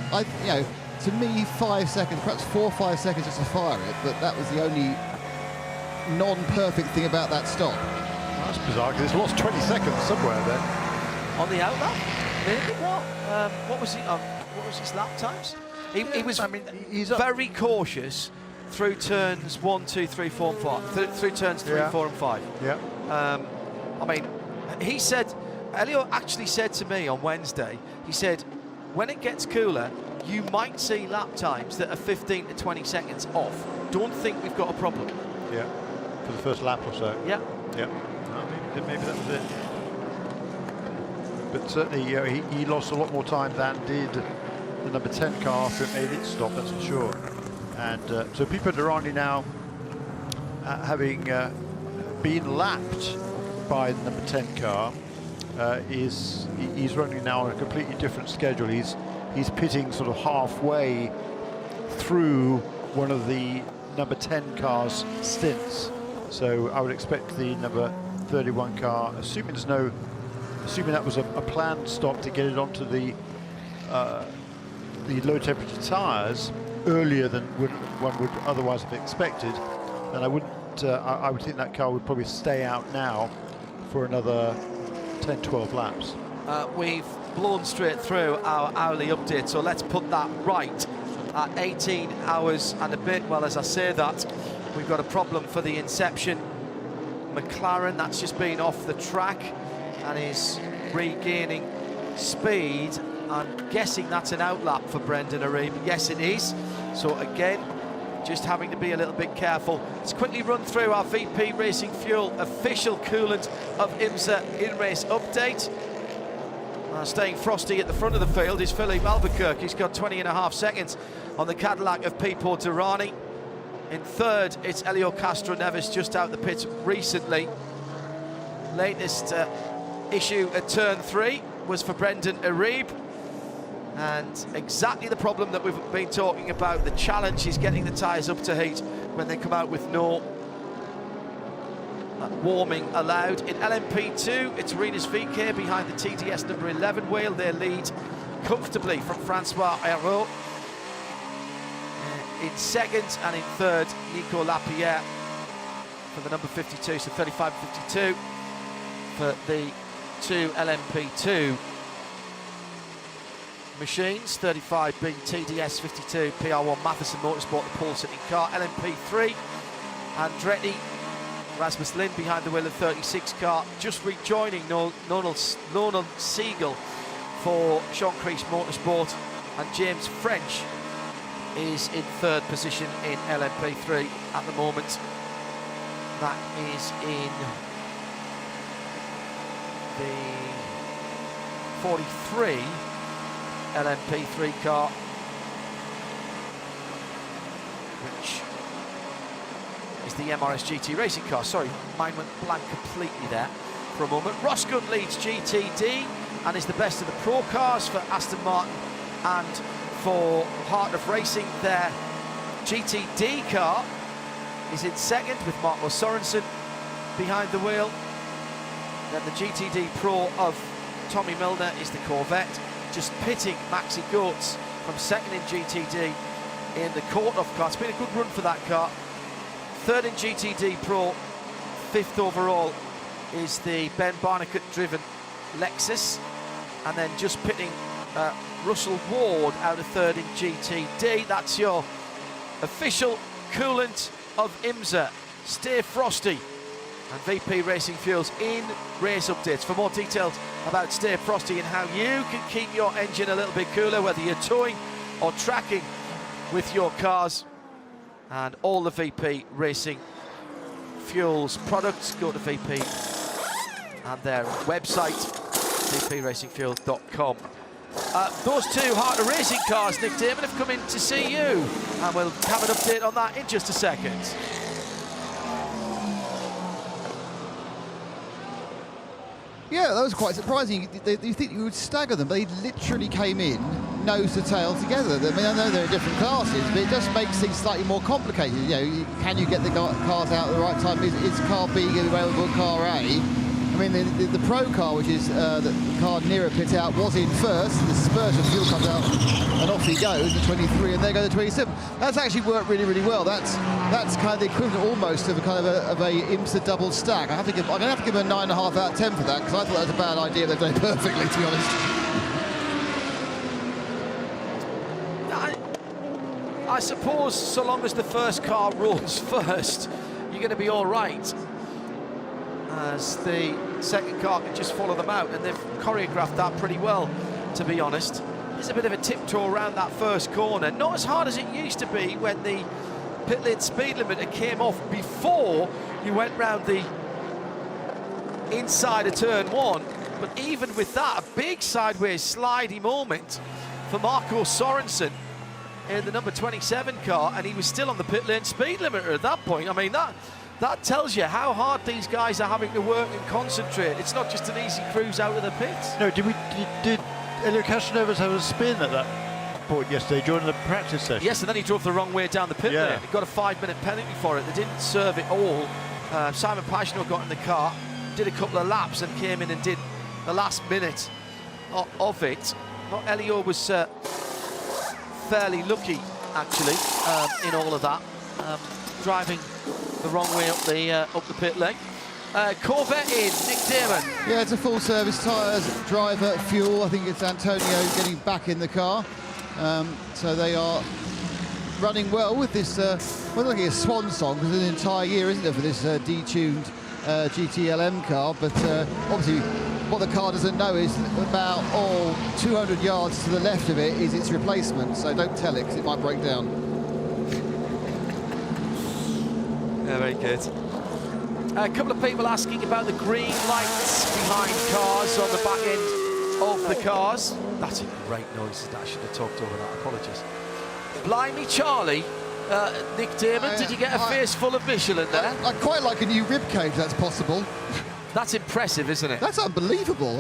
to me, 5 seconds, perhaps 4 or 5 seconds just to fire it, but that was the only non-perfect thing about that stop. That's bizarre, because it's lost 20 seconds somewhere there. On the outlap? Maybe what was his lap times? He was he's very cautious through turns 1, 2, 3, 4 and 5. Through turns 3, 4 and 5. Yeah. He said Elio actually said to me on Wednesday, he said, when it gets cooler, you might see lap times that are 15 to 20 seconds off. Don't think we've got a problem. Yeah, for the first lap or so. Yeah. Yeah. Maybe that was it. But certainly he lost a lot more time than did the number 10 car after it made its stop, that's for sure. And so Pipo Derani now, having been lapped by the number 10 car, he's running now on a completely different schedule. He's pitting sort of halfway through one of the number 10 car's stints. So I would expect the number 31 car, assuming that was a planned stop to get it onto the low temperature tyres earlier than one would otherwise have expected, and I would think that car would probably stay out now for another 10-12 laps. We've blown straight through our hourly update, so let's put that right at 18 hours and a bit. Well, as I say that, we've got a problem for the Inception McLaren. That's just been off the track and is regaining speed. I'm guessing that's an outlap for Brendan Arib. Yes, it is. So again, just having to be a little bit careful. Let's quickly run through our VP Racing Fuel official coolant of IMSA in-race update. Staying frosty at the front of the field is Philippe Albuquerque. He's got 20.5 seconds on the Cadillac of Pipo Derani. In third, it's Elio Castro Neves, just out the pits recently. Latest issue at turn 3 was for Brendan Arib. And exactly the problem that we've been talking about. The challenge is getting the tyres up to heat when they come out with no warming allowed. In LMP2, it's Rinus VK behind the TDS number 11 wheel. They lead comfortably from Francois Hérault in second, and in third, Nico Lapierre for the number 52, so 35-52 for the two LMP2 machines. 35 being TDS 52, PR1 Matheson Motorsport, the pole sitting car. LMP3, Andretti, Rasmus Lind behind the wheel of 36 car, just rejoining Nonal Siegel for Sean Crease Motorsport, and James French is in third position in LMP3 at the moment. That is in the 43 LMP3 car, which is the MRS GT racing car. Sorry, mine went blank completely there for a moment. Ross Gunn leads GTD and is the best of the pro cars for Aston Martin and for Heart of Racing. Their GTD car is in second with Marco Sorensen behind the wheel. Then the GTD Pro of Tommy Milner is the Corvette, just pitting Maxi Goetz from second in GTD in the Korthoff car. It's been a good run for that car. Third in GTD Pro, fifth overall is the Ben Barnicut driven Lexus, and then just pitting Russell Ward out of third in GTD. That's your official coolant of IMSA. Stay frosty. And VP Racing Fuels in race updates. For more details about Stay Frosty and how you can keep your engine a little bit cooler, whether you're towing or tracking with your cars, and all the VP Racing Fuels products, go to VP and their website, vpracingfuel.com. Those two Heart of Racing cars, Nick Damon, have come in to see you, and we'll have an update on that in just a second. Yeah, that was quite surprising. You think you would stagger them, but they literally came in nose to tail together. I mean, I know they're in different classes, but it just makes things slightly more complicated. You know, can you get the cars out at the right time? Is car B available car A? I mean, the pro car, which is the car nearer pit out, was in first. The spurt of fuel comes out, and off he goes, the 23, and there goes the 27. That's actually worked really, really well. That's kind of the equivalent almost of a kind of a IMSA double stack. I'm going to have to give him a 9.5 out of 10 for that, because I thought that was a bad idea. They've done it perfectly, to be honest. I suppose so long as the first car rolls first, you're going to be all right. as the second car can just follow them out, and they've choreographed that pretty well, to be honest. There's a bit of a tiptoe around that first corner, not as hard as it used to be when the pit lane speed limiter came off before you went round the inside of turn 1, but even with that, a big sideways slidey moment for Marco Sorensen in the number 27 car, and he was still on the pit lane speed limiter at that point. I mean, that tells you how hard these guys are having to work and concentrate. It's not just an easy cruise out of the pits. No, did Elio Castroneves have a spin at that point yesterday during the practice session? Yes, and then he drove the wrong way down the pit lane. He got a 5-minute penalty for it. They didn't serve it all. Simon Pagenaud got in the car, did a couple of laps, and came in and did the last minute of it. Elio was fairly lucky, actually, in all of that, driving the wrong way up the pit lane. Corvette in, Nick Damon. Yeah, it's a full service, tyres, driver, fuel. I think it's Antonio getting back in the car. So they are running well with this, well, like a swan song, because an entire year, isn't it, for this detuned GTLM car. But obviously, what the car doesn't know is about 200 yards to the left of it is its replacement. So don't tell it, because it might break down. Yeah, very good. A couple of people asking about the green lights behind cars on the back end of the cars. That's a great noise. I should have talked over that. Apologies. Blimey Charlie, Nick Damon, did you get a face full of Michelin there? I'd quite like a new rib cage, if that's possible. That's impressive, isn't it? That's unbelievable.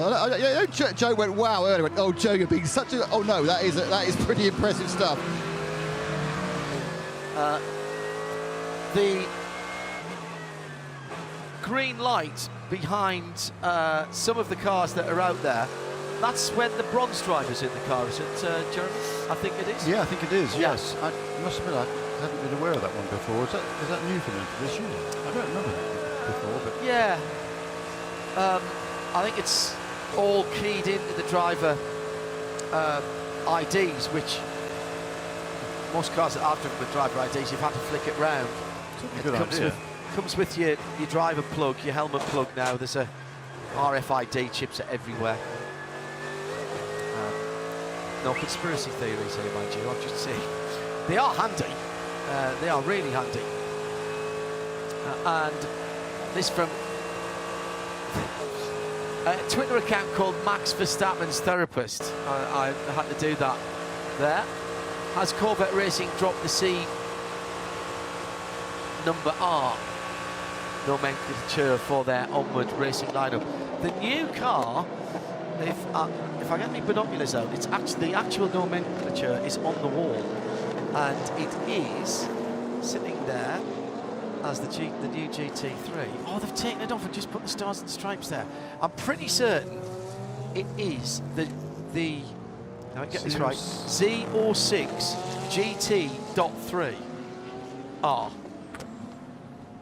Joe went wow earlier. Went, oh, Joe, you're being such a... Oh no, that is pretty impressive stuff. The green light behind some of the cars that are out there, that's when the bronze driver's in the car, is it, Jeremy? I think it is. Yeah, I think it is, Yeah. yes. I must admit, I hadn't been aware of that one before. Is that new for them this year? I don't remember that before, but... Yeah. I think it's all keyed into the driver IDs, which most cars that I've driven with driver IDs, you've had to flick it round. It comes with your driver plug, your helmet plug now. There's a RFID chips are everywhere. No conspiracy theories here, mind you. I'm just saying they are handy. They are really handy. And this from a Twitter account called Max Verstappen's Therapist. I had to do that there. Has Corvette Racing dropped the C number R nomenclature for their onward racing lineup? The new car, if I get my binoculars out, it's actually the actual nomenclature is on the wall, and it is sitting there as the new GT3. Oh, they've taken it off and just put the stars and stripes there. I'm pretty certain it is the now I get this right, Z06 GT.3 R.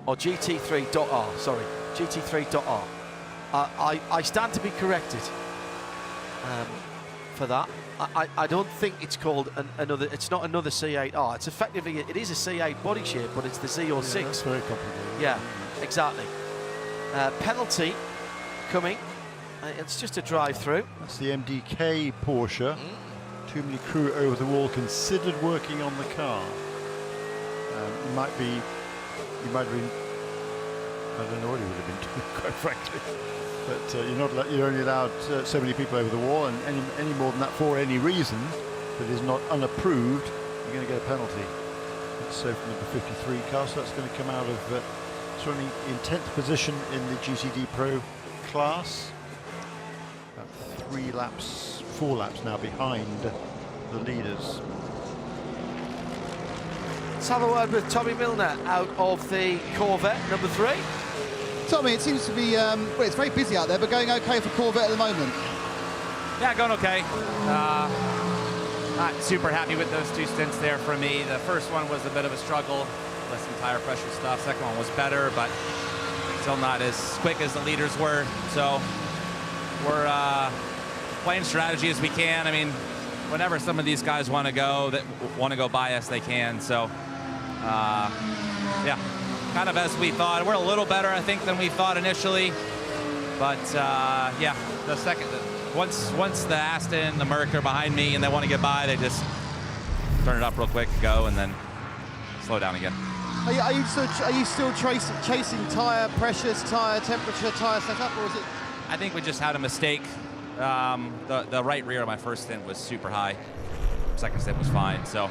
Or GT3.R, sorry, GT3.R. I stand to be corrected for that. I don't think it's called another, it's not another C8R. It's effectively, it is a C8 body shape, but it's the Z06. Yeah, that's very complicated. Yeah, exactly. Penalty coming. It's just a drive-through. That's the MDK Porsche. Too many crew over the wall considered working on the car. You might have been, I don't know what he would have been doing, quite frankly. But you're only allowed so many people over the wall, and any more than that for any reason that is not unapproved, you're going to get a penalty. That's so from number 53 car, so that's going to come out of running in 10th position in the GTD Pro class. About 4 laps now behind the leaders. Let's have a word with Tommy Milner out of the Corvette, number 3. Tommy, it seems to be, well, it's very busy out there, but going okay for Corvette at the moment. Yeah, going okay. Not super happy with those 2 stints there for me. The first one was a bit of a struggle, with some tire pressure stuff. Second one was better, but still not as quick as the leaders were. So we're playing strategy as we can. I mean, whenever some of these guys want to go by us, they can. So, yeah. kind of as we thought. We're a little better, I think, than we thought initially. But yeah, the second, once the Aston, the Merc are behind me and they want to get by, they just turn it up real quick, go, and then slow down again. Are you still chasing tyre pressures, tyre temperature, tyre setup, or is it? I think we just had a mistake. The right rear of my first stint was super high. Second stint was fine. So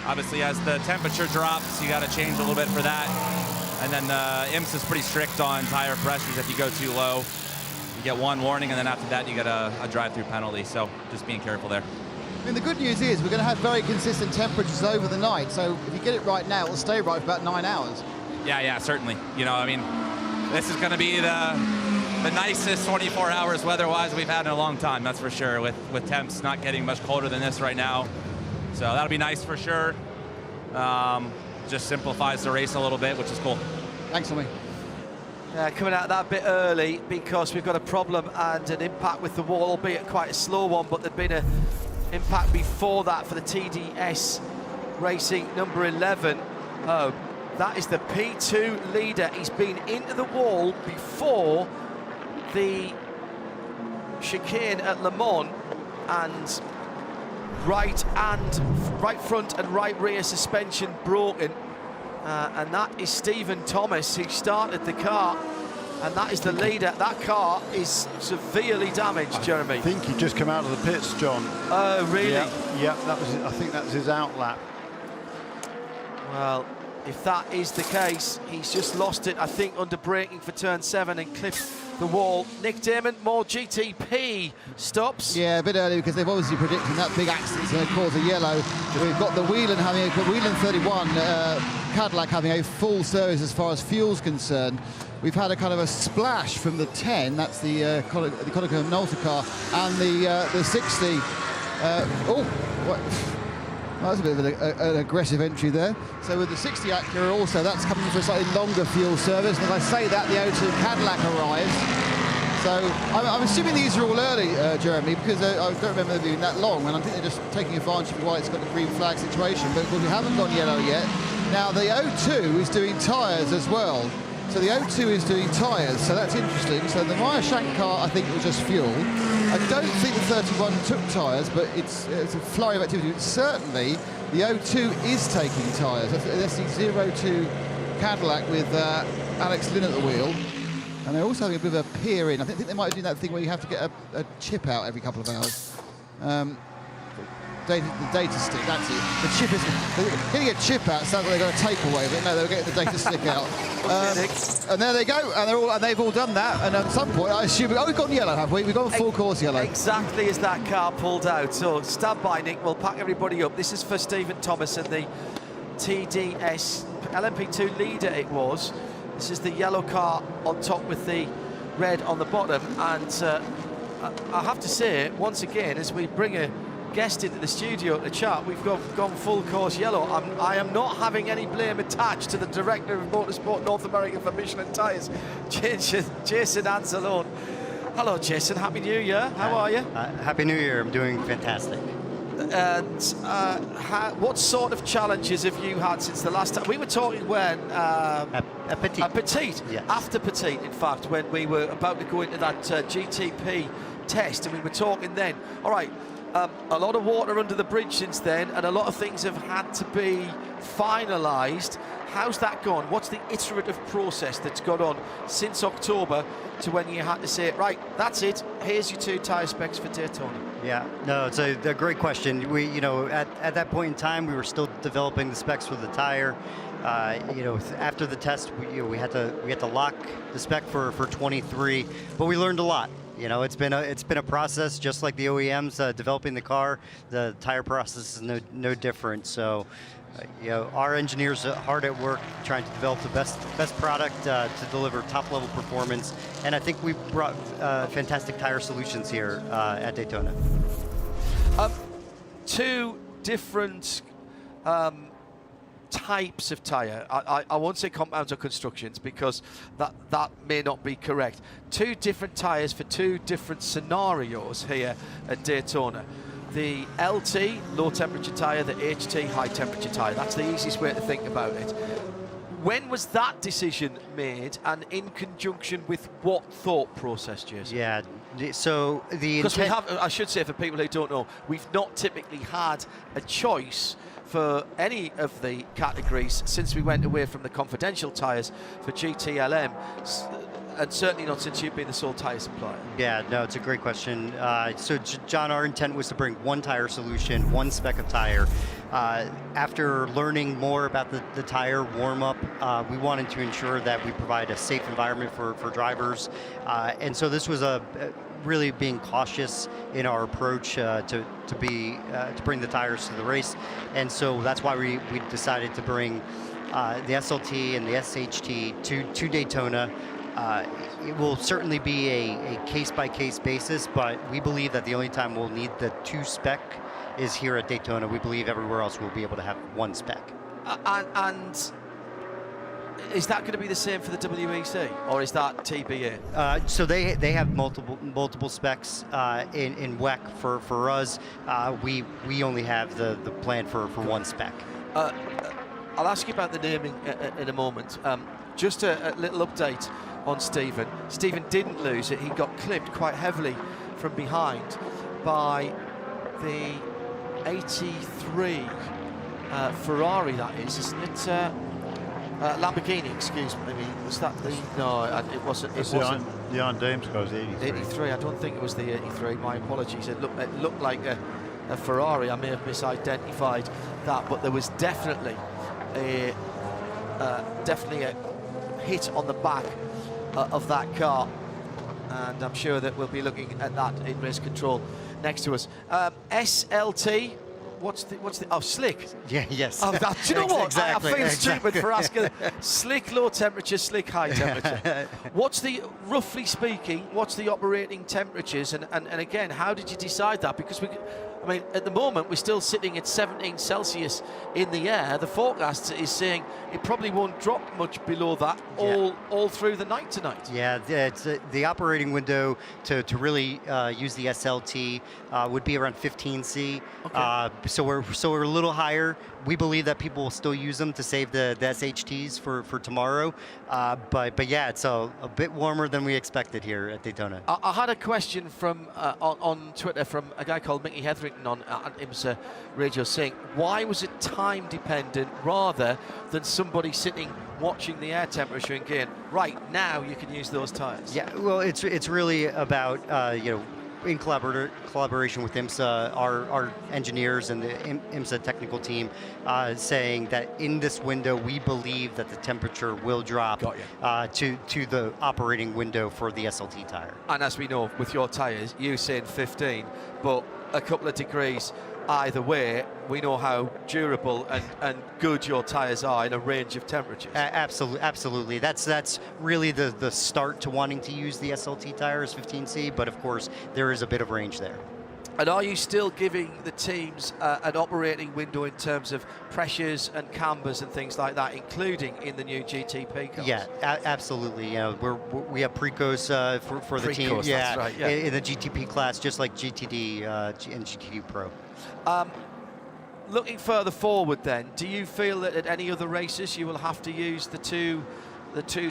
obviously as the temperature drops, you got to change a little bit for that. And then IMS is pretty strict on tire pressures. If you go too low, you get one warning, and then after that you get a drive-through penalty. So just being careful there. I mean, the good news is we're going to have very consistent temperatures over the night. So if you get it right now, it'll stay right for about 9 hours. Yeah, certainly. You know, I mean, this is going to be the nicest 24 hours weather-wise we've had in a long time, that's for sure, with temps not getting much colder than this right now. So that'll be nice for sure. Just simplifies the race a little bit, which is cool. Thanks, Tommy. Coming out that bit early because we've got a problem and an impact with the wall, albeit quite a slow one, but there'd been an impact before that for the TDS Racing number 11. Oh, that is the P2 leader. He's been into the wall before the chicane at Le Mans, and right front and right rear suspension broken, and that is Stephen Thomas, who started the car, and that is the leader. That car is severely damaged, Jeremy. I think he just come out of the pits, John. Oh, really? Yeah, that was. I think that was his out lap. Well, if that is the case, he's just lost it, I think, under braking for turn 7 and clipped the wall. Nick Damon, more GTP stops. Yeah, a bit early because they've obviously predicted that big accident's going to cause a yellow. We've got the Whelan 31 Cadillac having a full service as far as fuel's concerned. We've had a kind of a splash from the 10, that's the Konica Minolta car, and the 60. Well, that's a bit of an aggressive entry there. So with the 60 Acura also, that's coming for a slightly longer fuel service. And as I say that, the O2 Cadillac arrives. So I'm assuming these are all early, Jeremy, because I don't remember them being that long, and I think they're just taking advantage of why it's got the green flag situation. But of course, we haven't gone yellow yet. Now, the O2 is doing tyres as well. So the O2 is doing tyres, so that's interesting. So the Meyer Shank car, I think, was just fuel. I don't think the 31 took tyres, but it's a flurry of activity. But certainly, the O2 is taking tyres. That's the 02 Cadillac with Alex Lynn at the wheel. And they're also having a bit of a peer in. I think they might be doing that thing where you have to get a chip out every couple of hours. The data stick, that's it. The chip is getting a chip out. Sounds like they've got a takeaway, but no, they're getting the data stick out. And there they go, and they've all done that. And at some point, I assume, we've gone yellow, have we? We've gone full course yellow. Exactly as that car pulled out. So stand by, Nick. We'll pack everybody up. This is for Stephen Thomas and the TDS LMP2 leader. It was. This is the yellow car on top with the red on the bottom. And I have to say, once again, as we bring a guest into the studio to chat, we've gone full course yellow. I am not having any blame attached to the director of Motorsport North America for Michelin Tyres, Jason Anzalone. Hello, Jason. Happy New Year. How are you? Happy New Year. I'm doing fantastic. And what sort of challenges have you had since the last time? We were talking when... At Petit. At Petit. Yes. After Petit, in fact, when we were about to go into that GTP test, and we were talking then. All right. A lot of water under the bridge since then, and a lot of things have had to be finalised. How's that gone? What's the iterative process that's gone on since October to when you had to say, right, that's it, here's your 2 tyre specs for Daytona? Yeah, no, it's a great question. We, at that point in time, we were still developing the specs for the tire. After the test, we had to lock the spec for 23, but we learned a lot. It's been a process, just like the OEMs developing the car. The tire process is no different. So, our engineers are hard at work trying to develop the best product to deliver top level performance. And I think we've brought fantastic tire solutions here at Daytona. 2 different types of tyre. I won't say compounds or constructions because that may not be correct. 2 different tyres for 2 different scenarios here at Daytona. The LT, low temperature tyre, the HT, high temperature tyre. That's the easiest way to think about it. When was that decision made, and in conjunction with what thought process, Jason? Yeah, so the because we have, I should say for people who don't know, we've not typically had a choice for any of the categories since we went away from the confidential tyres for GTLM, and certainly not since you've been the sole tyre supplier. Yeah, no, it's a great question. So, John, our intent was to bring one tire solution, one spec of tire. After learning more about the tire warm-up, we wanted to ensure that we provide a safe environment for drivers. And so this was really being cautious in our approach to bring the tires to the race. And so that's why we decided to bring the SLT and the SHT to Daytona. It will certainly be a case-by-case basis, but we believe that the only time we'll need the 2 spec is here at Daytona. We believe everywhere else we'll be able to have 1 spec. And is that going to be the same for the WEC, or is that TBA? So they have multiple specs in WEC. For us, we only have the plan for 1 spec. I'll ask you about the naming in a moment. Just a little update on Stephen. Stephen didn't lose it. He got clipped quite heavily from behind by the 83 Ferrari, that is, isn't it? Lamborghini, excuse me. Was that the... No, it wasn't. It wasn't. The Iron Dames goes 83. 83, I don't think it was the 83. My apologies. It looked like a Ferrari. I may have misidentified that, but there was definitely a hit on the back of that car, and I'm sure that we'll be looking at that in race control next to us. SLT, what's the Slick? Yeah, yes. Oh, do you know what? Exactly, I feel stupid for asking. Slick low temperature, slick high temperature. Roughly speaking, what's the operating temperatures, and again, how did you decide that? Because at the moment, we're still sitting at 17 Celsius in the air. The forecast is saying it probably won't drop much below that all through the night tonight. Yeah, it's, the operating window to really use the SLT would be around 15 C. Okay. So we're a little higher. We believe that people will still use them to save the SHTs for tomorrow. But yeah, it's a bit warmer than we expected here at Daytona. I had a question from on Twitter from a guy called Mickey Hetherington on IMSA Radio saying, why was it time dependent rather than somebody sitting watching the air temperature and going, right, now you can use those tires? Yeah, well, it's really about, in collaboration with IMSA, our engineers and the IMSA technical team, saying that in this window we believe that the temperature will drop to the operating window for the SLT tire. And as we know, with your tires, you saying 15, but a couple of degrees either way, we know how durable and good your tires are in a range of temperatures. Absolutely. That's really the start to wanting to use the SLT tires, 15C, but of course there is a bit of range there. And are you still giving the teams an operating window in terms of pressures and cambers and things like that, including in the new GTP cars? Yeah, absolutely. We have precos for the team. Yeah, that's right, yeah. In the GTP class, just like GTD and GTD Pro. Looking further forward, then, do you feel that at any other races you will have to use the two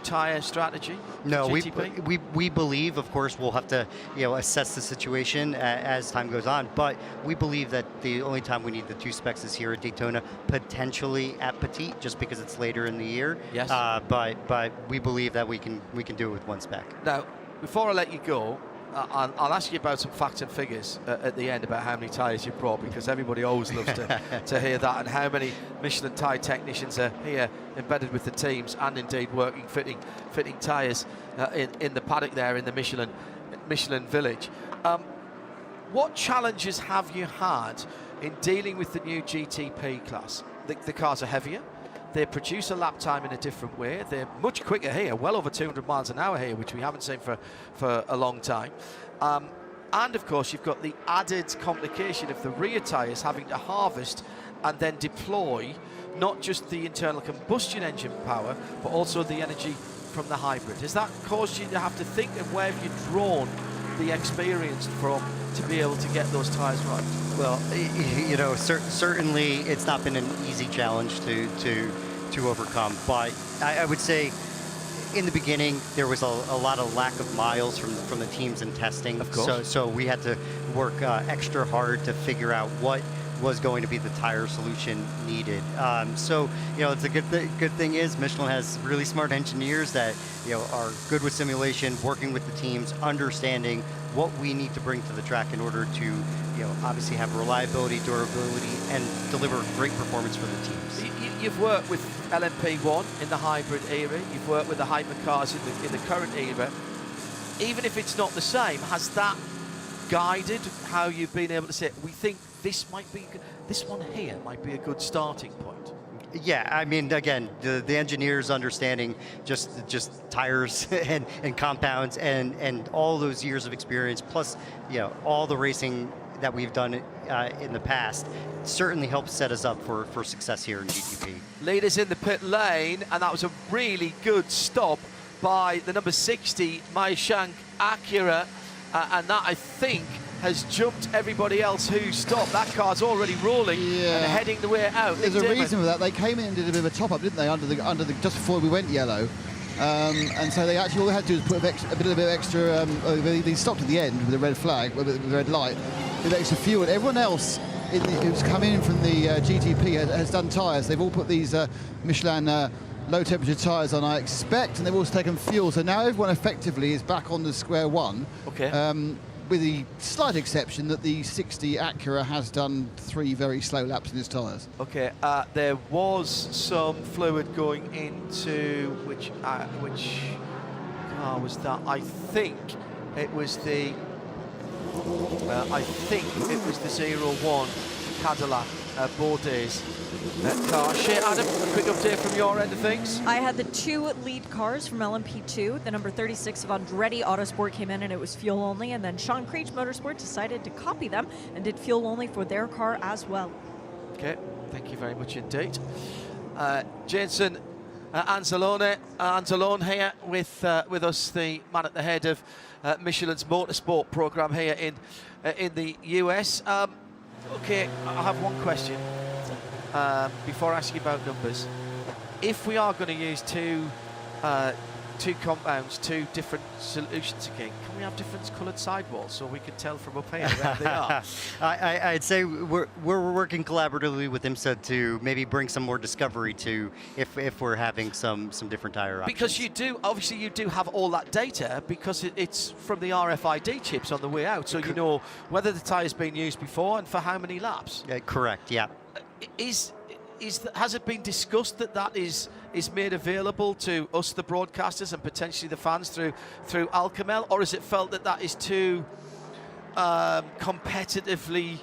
tire strategy? No, we believe, of course, we'll have to assess the situation as time goes on. But we believe that the only time we need the 2 specs is here at Daytona, potentially at Petit, just because it's later in the year. Yes. But we believe that we can do it with 1 spec. Now, before I let you go, I'll ask you about some facts and figures at the end about how many tyres you've brought, because everybody always loves to hear that, and how many Michelin tyre technicians are here embedded with the teams and indeed working fitting tyres in the paddock there in the Michelin Village. What challenges have you had in dealing with the new GTP class? The cars are heavier. They produce a lap time in a different way. They're much quicker here, well over 200 miles an hour here, which we haven't seen for a long time. And of course, you've got the added complication of the rear tyres having to harvest and then deploy not just the internal combustion engine power, but also the energy from the hybrid. Has that caused you to have to think, and where have you drawn the experience from to be able to get those tyres right? Well, certainly it's not been an easy challenge to overcome. But I would say in the beginning there was a lot of lack of miles from the teams in testing. Of course. So we had to work extra hard to figure out what was going to be the tire solution needed. So it's a good thing is Michelin has really smart engineers that are good with simulation, working with the teams, understanding what we need to bring to the track in order to obviously have reliability, durability, and deliver great performance for the teams. You've worked with LMP1 in the hybrid era. You've worked with the hypercars in the current era. Even if it's not the same, has that guided how you've been able to say, we think this one here might be a good starting point? Yeah, I mean, again, the engineers understanding just tires and compounds and all those years of experience, plus all the racing that we've done in the past, certainly helps set us up for success here in GTP. Leaders in the pit lane, and that was a really good stop by the number 60 Maishank Acura, and that, I think, has jumped everybody else who stopped. That car's already rolling and heading the way out. There's a reason for that. They came in and did a bit of a top-up, didn't they, under the just before we went yellow. And so they actually all they had to do was put a bit of extra. They stopped at the end with the red flag, with the red light, with extra fuel. And everyone else who's come in from the GTP has done tyres. They've all put these Michelin low-temperature tyres on, I expect, and they've also taken fuel. So now everyone effectively is back on the square one. Okay. With the slight exception that the 60 Acura has done 3 very slow laps in his tyres. Okay, there was some fluid going into which car was that? I think it was the 01 Cadillac Baudet's car. Adam, a quick update from your end of things. I had the 2 lead cars from LMP2. The number 36 of Andretti Autosport came in and it was fuel only, and then Sean Creech Motorsport decided to copy them and did fuel only for their car as well. Okay, thank you very much indeed. Jensen Anzalone here with us, the man at the head of Michelin's motorsport program here in the US. Okay, I have one question before asking about numbers. If we are going to use two compounds, 2 different solutions again, can we have different coloured sidewalls so we can tell from up here where they are? I'd say we're working collaboratively with IMSA to maybe bring some more discovery to if we're having some different tire options. Because you do have all that data, because it's from the RFID chips on the way out, so you know whether the tyre's been used before and for how many laps. Correct, yeah. Has it been discussed that is made available to us, the broadcasters, and potentially the fans through Alcamel, or is it felt that is too competitively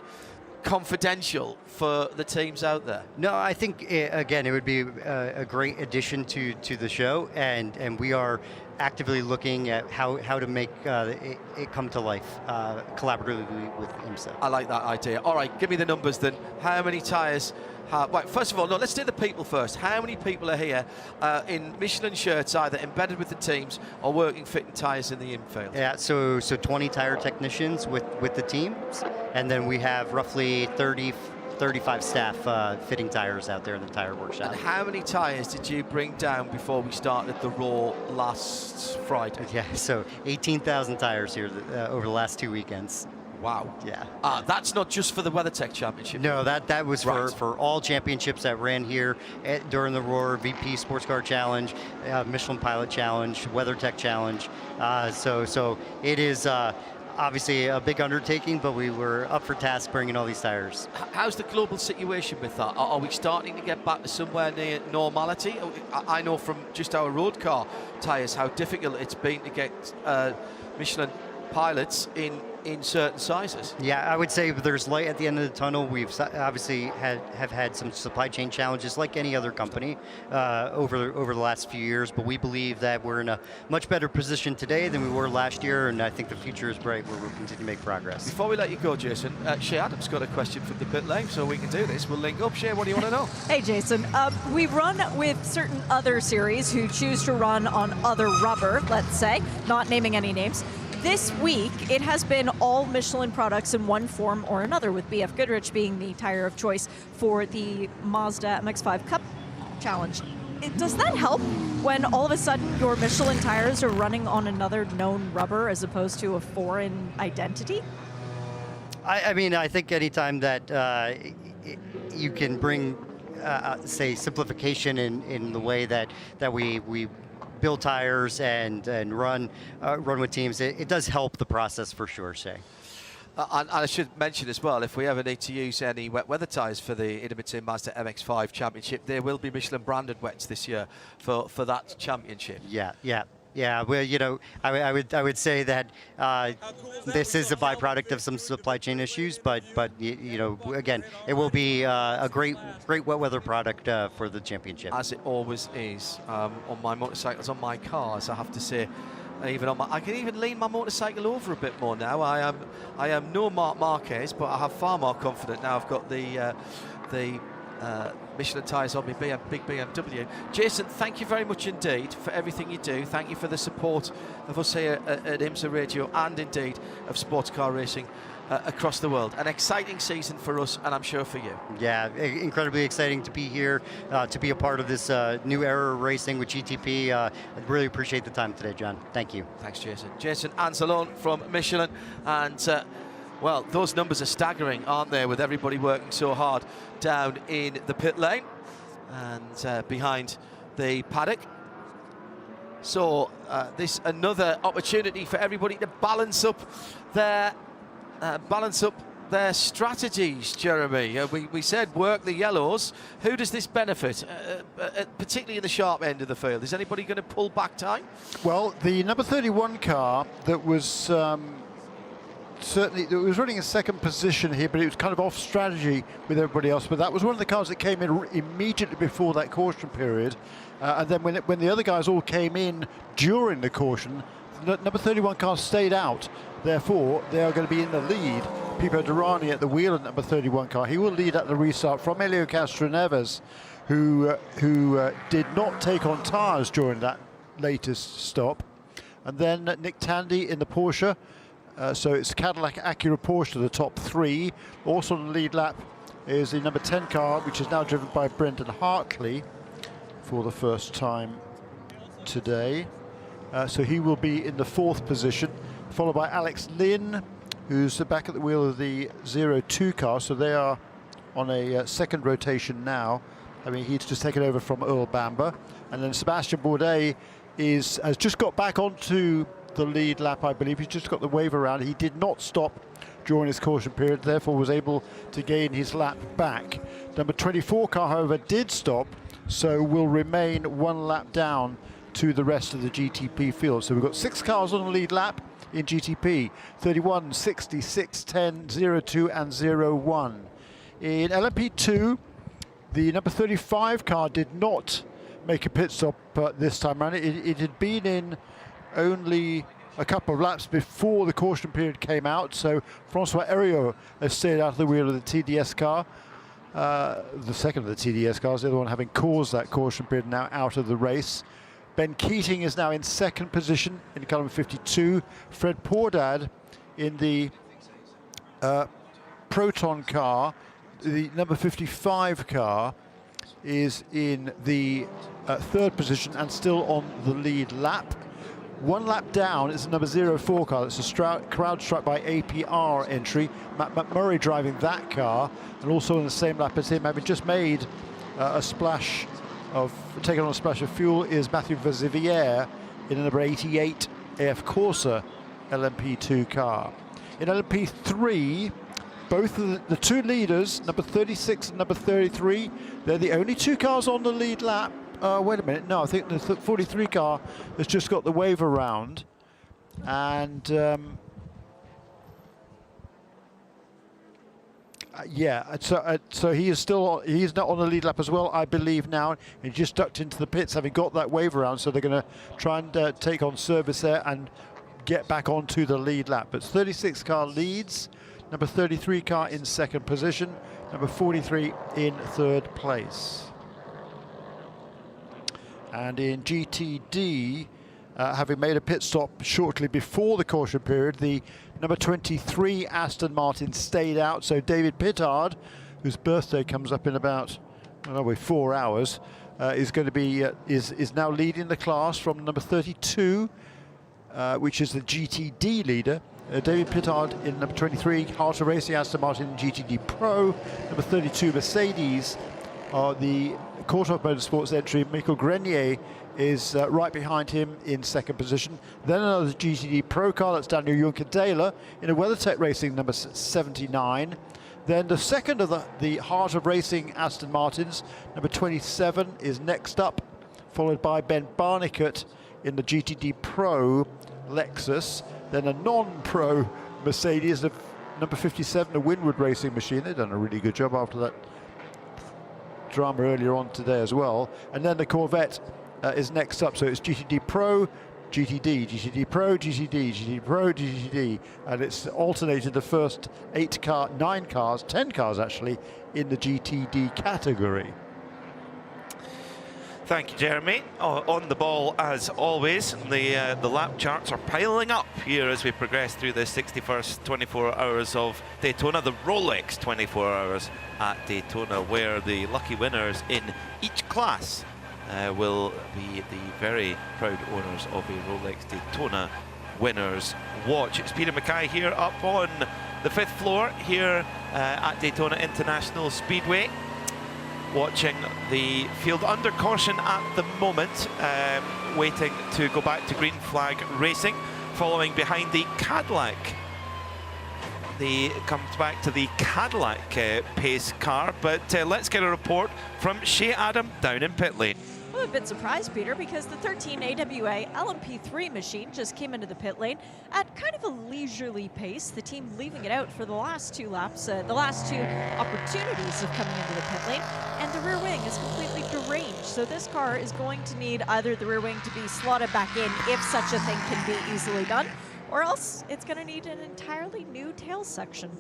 confidential for the teams out there? No, I think again it would be a great addition to the show, and we are actively looking at how to make it come to life collaboratively with IMSA. I like that idea. All right, give me the numbers then. How many tyres? Right, first of all, no, let's do the people first. How many people are here in Michelin shirts, either embedded with the teams or working fitting tyres in the infield? Yeah, so 20 tire technicians with the teams, and then we have roughly 35 staff fitting tires out there in the tire workshop. And how many tyres did you bring down before we started the Raw last Friday? Yeah, so 18,000 tires here over the last 2 weekends. Wow. Yeah. That's not just for the WeatherTech Championship. No, that was right. for all championships that ran here during the Roar VP Sports Car Challenge, Michelin Pilot Challenge, WeatherTech Challenge. So it is obviously a big undertaking, but we were up for task bringing all these tires. How's the global situation with that? Are we starting to get back to somewhere near normality? I know from just our road car tires how difficult it's been to get Michelin pilots in certain sizes. Yeah, I would say there's light at the end of the tunnel. We've obviously have had some supply chain challenges like any other company over the last few years, but we believe that we're in a much better position today than we were last year, and I think the future is bright where we'll continue to make progress. Before we let you go, Jason, Shea Adams got a question from the pit lane, so we can do this. We'll link up. Shea, what do you want to know? Hey, Jason. We run with certain other series who choose to run on other rubber, let's say, not naming any names. This week, it has been all Michelin products in one form or another, with BF Goodrich being the tire of choice for the Mazda MX-5 Cup challenge. Does that help when all of a sudden your Michelin tires are running on another known rubber as opposed to a foreign identity? I mean, I think anytime that you can bring, say, simplification in the way that we build tires and run with teams, it does help the process for sure, say. And I should mention as well, if we ever need to use any wet weather tyres for the Innovative Mazda MX-5 Championship, there will be Michelin branded wets this year for that championship. Yeah. Well, you know, I would say that this is a byproduct of some supply chain issues, but you know, again, it will be a great wet weather product for the championship. As it always is on my motorcycles, on my cars, I have to say. Even on I can even lean my motorcycle over a bit more now. I am no Marc Marquez, but I have far more confidence now. I've got the Michelin tyres on my big BMW. Jason, thank you very much indeed for everything you do. Thank you for the support of us here at IMSA Radio and indeed of sports car racing across the world. An exciting season for us, and I'm sure for you. Yeah, incredibly exciting to be here, to be a part of this new era of racing with GTP. I really appreciate the time today, John. Thank you. Thanks, Jason. Jason Anzalone from Michelin, and well, those numbers are staggering, aren't they, with everybody working so hard down in the pit lane and behind the paddock. So this another opportunity for everybody to balance up their strategies, Jeremy. We said work the yellows. Who does this benefit, particularly in the sharp end of the field? Is anybody going to pull back time? Well, the number 31 car that was certainly, it was running in second position here, but it was kind of off strategy with everybody else. But that was one of the cars that came in immediately before that caution period. And then when the other guys all came in during the caution, the number 31 car stayed out. Therefore, they are going to be in the lead. Pipo Derani at the wheel at number 31 car. He will lead at the restart from Helio Castroneves, who did not take on tyres during that latest stop. And then Nick Tandy in the Porsche. So it's Cadillac, Acura, Porsche, the top three. Also on the lead lap is the number 10 car, which is now driven by Brendan Hartley for the first time today. So he will be in the fourth position, followed by Alex Lynn, who's back at the wheel of the 02 car. So they are on a second rotation now. I mean, he's just taken over from Earl Bamber. And then Sebastian Bourdais has just got back onto the lead lap, I believe. He's just got the wave around. He did not stop during his caution period, therefore was able to gain his lap back. Number 24 car, however, did stop, so will remain one lap down to the rest of the GTP field. So we've got 6 cars on the lead lap in GTP, 31, 66, 10, 02 and 01. In LMP2, the number 35 car did not make a pit stop this time around. It had been in only a couple of laps before the caution period came out, so Francois Heriot has stayed out of the wheel of the TDS car, the second of the TDS cars, the other one having caused that caution period, now out of the race. Ben Keating is now in second position in car number 52. Fred Pordad in the Proton car, the number 55 car, is in the third position and still on the lead lap. One lap down is the number 04 car. That's a crowd struck by APR entry. Matt McMurray driving that car, and also in the same lap as him, having just made taken on a splash of fuel, is Mathieu Vazivière in the number 88 AF Corsa LMP2 car. In LMP3, both of the two leaders, number 36 and number 33, they're the only 2 cars on the lead lap. Wait a minute, no, I think the 43 car has just got the wave around, and yeah, so he's not on the lead lap as well, I believe now. He just ducked into the pits having got that wave around, so they're going to try and take on service there and get back onto the lead lap. But 36 car leads, number 33 car in second position, number 43 in third place. And in GTD, having made a pit stop shortly before the caution period, the number 23 Aston Martin stayed out. So David Pittard, whose birthday comes up in about 4 hours, is going to be is now leading the class from number 32, which is the GTD leader. David Pittard in number 23, Heart of Racing, Aston Martin GTD Pro. Number 32, Mercedes, the Courthope Motorsports entry. Michael Grenier is right behind him in second position. Then another GTD Pro car, that's Daniel Juncadela in a WeatherTech Racing number 79. Then the second of the Heart of Racing Aston Martins, number 27, is next up, followed by Ben Barnicut in the GTD Pro Lexus. Then a non-pro Mercedes, number 57, a Winwood Racing machine. They've done a really good job after that drama earlier on today as well. And then the Corvette is next up. So it's GTD Pro, GTD, GTD Pro, GTD, GTD Pro, GTD. And it's alternated the first 10 cars actually, in the GTD category. Thank you, Jeremy. On the ball as always. The lap charts are piling up here as we progress through the 61st 24 hours of Daytona, the Rolex 24 hours at Daytona, where the lucky winners in each class will be the very proud owners of a Rolex Daytona Winners Watch. It's Peter Mackay here up on the 5th floor here at Daytona International Speedway, watching the field under caution at the moment, waiting to go back to green flag racing, following behind the Cadillac. Comes back to the Cadillac pace car, but let's get a report from Shea Adam down in pit lane. I'm a bit surprised, Peter, because the 13 AWA LMP3 machine just came into the pit lane at kind of a leisurely pace, the team leaving it out for the last 2 laps, the last 2 opportunities of coming into the pit lane, and the rear wing is completely deranged. So this car is going to need either the rear wing to be slotted back in, if such a thing can be easily done, or else it's going to need an entirely new tail section.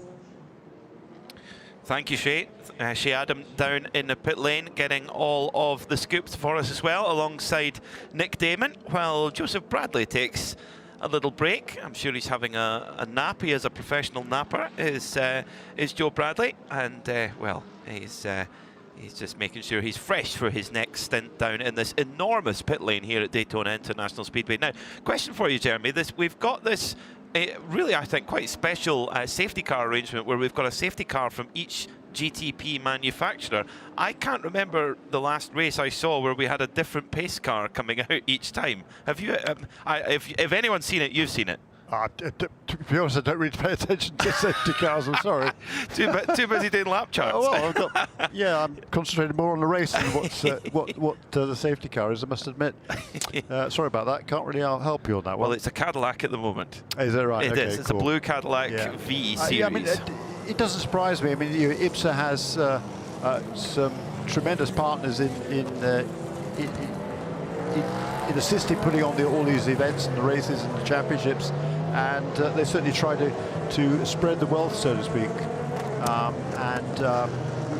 Thank you, Shea. Shea Adam down in the pit lane, getting all of the scoops for us as well, alongside Nick Damon, while Joseph Bradley takes a little break. I'm sure he's having a nap. He is a professional napper, is Joe Bradley, and well, he's just making sure he's fresh for his next stint down in this enormous pit lane here at Daytona International Speedway. Now, question for you, Jeremy. We've got this really, I think, quite special safety car arrangement where we've got a safety car from each GTP manufacturer. I can't remember the last race I saw where we had a different pace car coming out each time. Have you? If anyone's seen it, you've seen it. To be honest, I don't really pay attention to safety cars. I'm sorry. too busy doing lap charts. Well, I'm concentrating more on the race than what the safety car is, I must admit. Sorry about that. Can't really help you on that one. Well, it's a Cadillac at the moment. Is that right? It okay, is. It's cool. a blue Cadillac V series. Yeah, I mean, it doesn't surprise me. I mean, IBSA has some tremendous partners in assisting putting on all these events and the races and the championships, and they certainly try to spread the wealth, so to speak.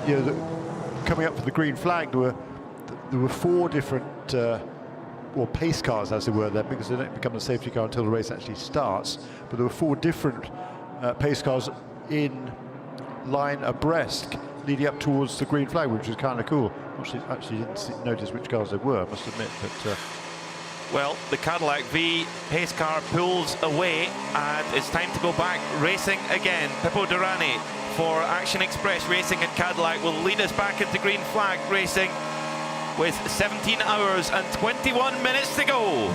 You know, coming up for the green flag, there were 4 different pace cars, as they were then, because they don't become a safety car until the race actually starts. But there were 4 different pace cars in line abreast, leading up towards the green flag, which was kind of cool. Actually didn't notice which cars they were, I must admit. But well, the Cadillac V pace car pulls away, and it's time to go back racing again. Pippo Durrani for Action Express Racing at Cadillac will lead us back into green flag racing with 17 hours and 21 minutes to go.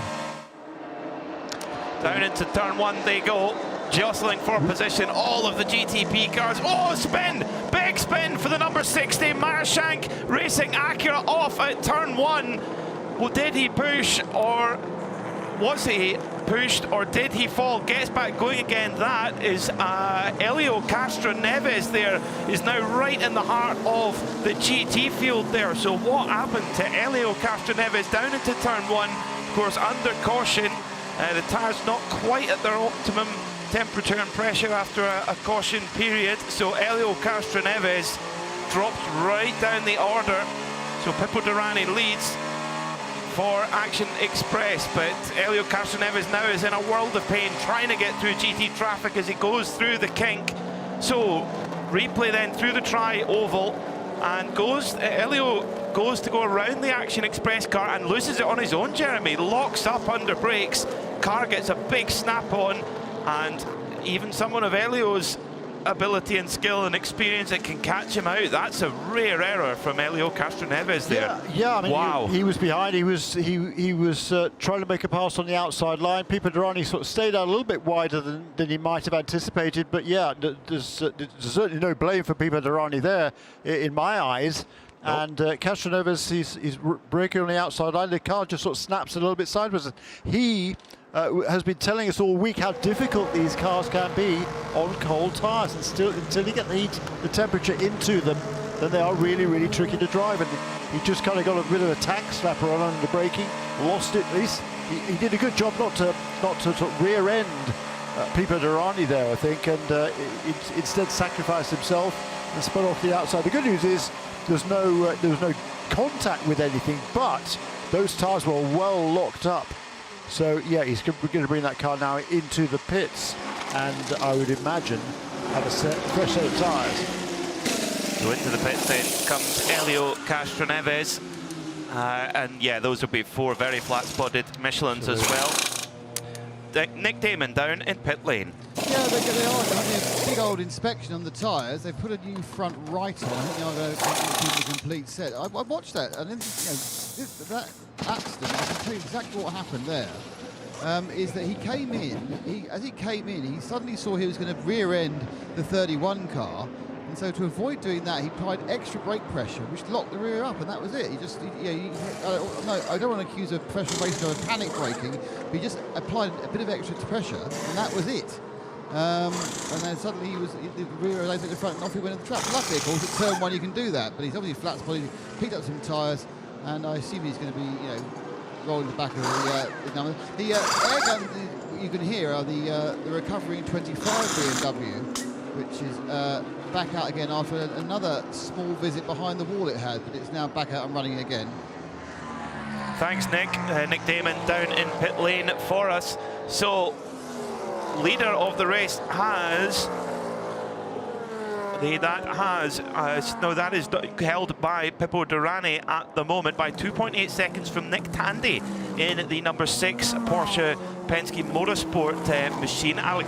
Down into turn 1 they go, jostling for position, all of the GTP cars. Oh, spin! Big spin for the number 60, Meyershank Racing Acura off at turn 1. Well, did he push, or was he pushed, or did he fall? Gets back going again. That is Elio Castroneves there, is now right in the heart of the GT field there. So what happened to Elio Castroneves down into turn 1? Of course, under caution. The tyres not quite at their optimum temperature and pressure after a caution period. So Elio Castroneves drops right down the order. So Pippo Durrani leads for Action Express, but Elio Castroneves now is in a world of pain trying to get through GT traffic as he goes through the kink. So replay then through the tri-oval. and Elio goes to go around the Action Express car and loses it on his own, Jeremy. Locks up under brakes, car gets a big snap on, and even someone of Elio's ability and skill and experience that can catch him out. That's a rare error from Elio Castroneves there. Yeah, I mean, wow. he was behind. He was trying to make a pass on the outside line. Pipo Derani sort of stayed out a little bit wider than he might have anticipated. But yeah, there's certainly no blame for Pipo Derani there, in my eyes. Nope. And Castroneves, he's braking on the outside line. The car just sort of snaps a little bit sideways. He has been telling us all week how difficult these cars can be on cold tyres, and still, until you get the temperature into them, then they are really, really tricky to drive. And he just kind of got a bit of a tank slapper on under braking, lost it. At least he did a good job not to sort of rear end Pipo Derani there, I think, and instead sacrificed himself and spun off the outside. The good news is there was no contact with anything, but those tyres were well locked up. So yeah, he's going to bring that car now into the pits, and I would imagine have a fresh set of tyres. So into the pits then comes Elio Castroneves, and yeah, those will be 4 very flat-spotted Michelins as well. Nick Damon down in pit lane. Yeah, they are having a big old inspection on the tyres. They've put a new front right on. I think they are going to keep the complete set. I watched that, and that accident, I can tell you exactly what happened there. Is that he came in, as he came in, he suddenly saw he was going to rear end the 31 car, and so to avoid doing that, he applied extra brake pressure, which locked the rear up, and that was it. No, I don't want to accuse a professional racer of panic braking, but he just applied a bit of extra pressure, and that was it. And then suddenly the rear laid at the front, and off he went in the trap. Luckily, of course, at turn 1 you can do that, but he's obviously flat spotted, picked up some tyres, and I assume he's going to be, rolling the back of the number. The air gun you can hear are the recovering 25 BMW, which is back out again after another small visit behind the wall it had, but it's now back out and running again. Thanks, Nick. Nick Damon down in pit lane for us. So, leader of the race has... that is held by Pipo Derani at the moment by 2.8 seconds from Nick Tandy in the number 6 Porsche Penske Motorsport machine. Alex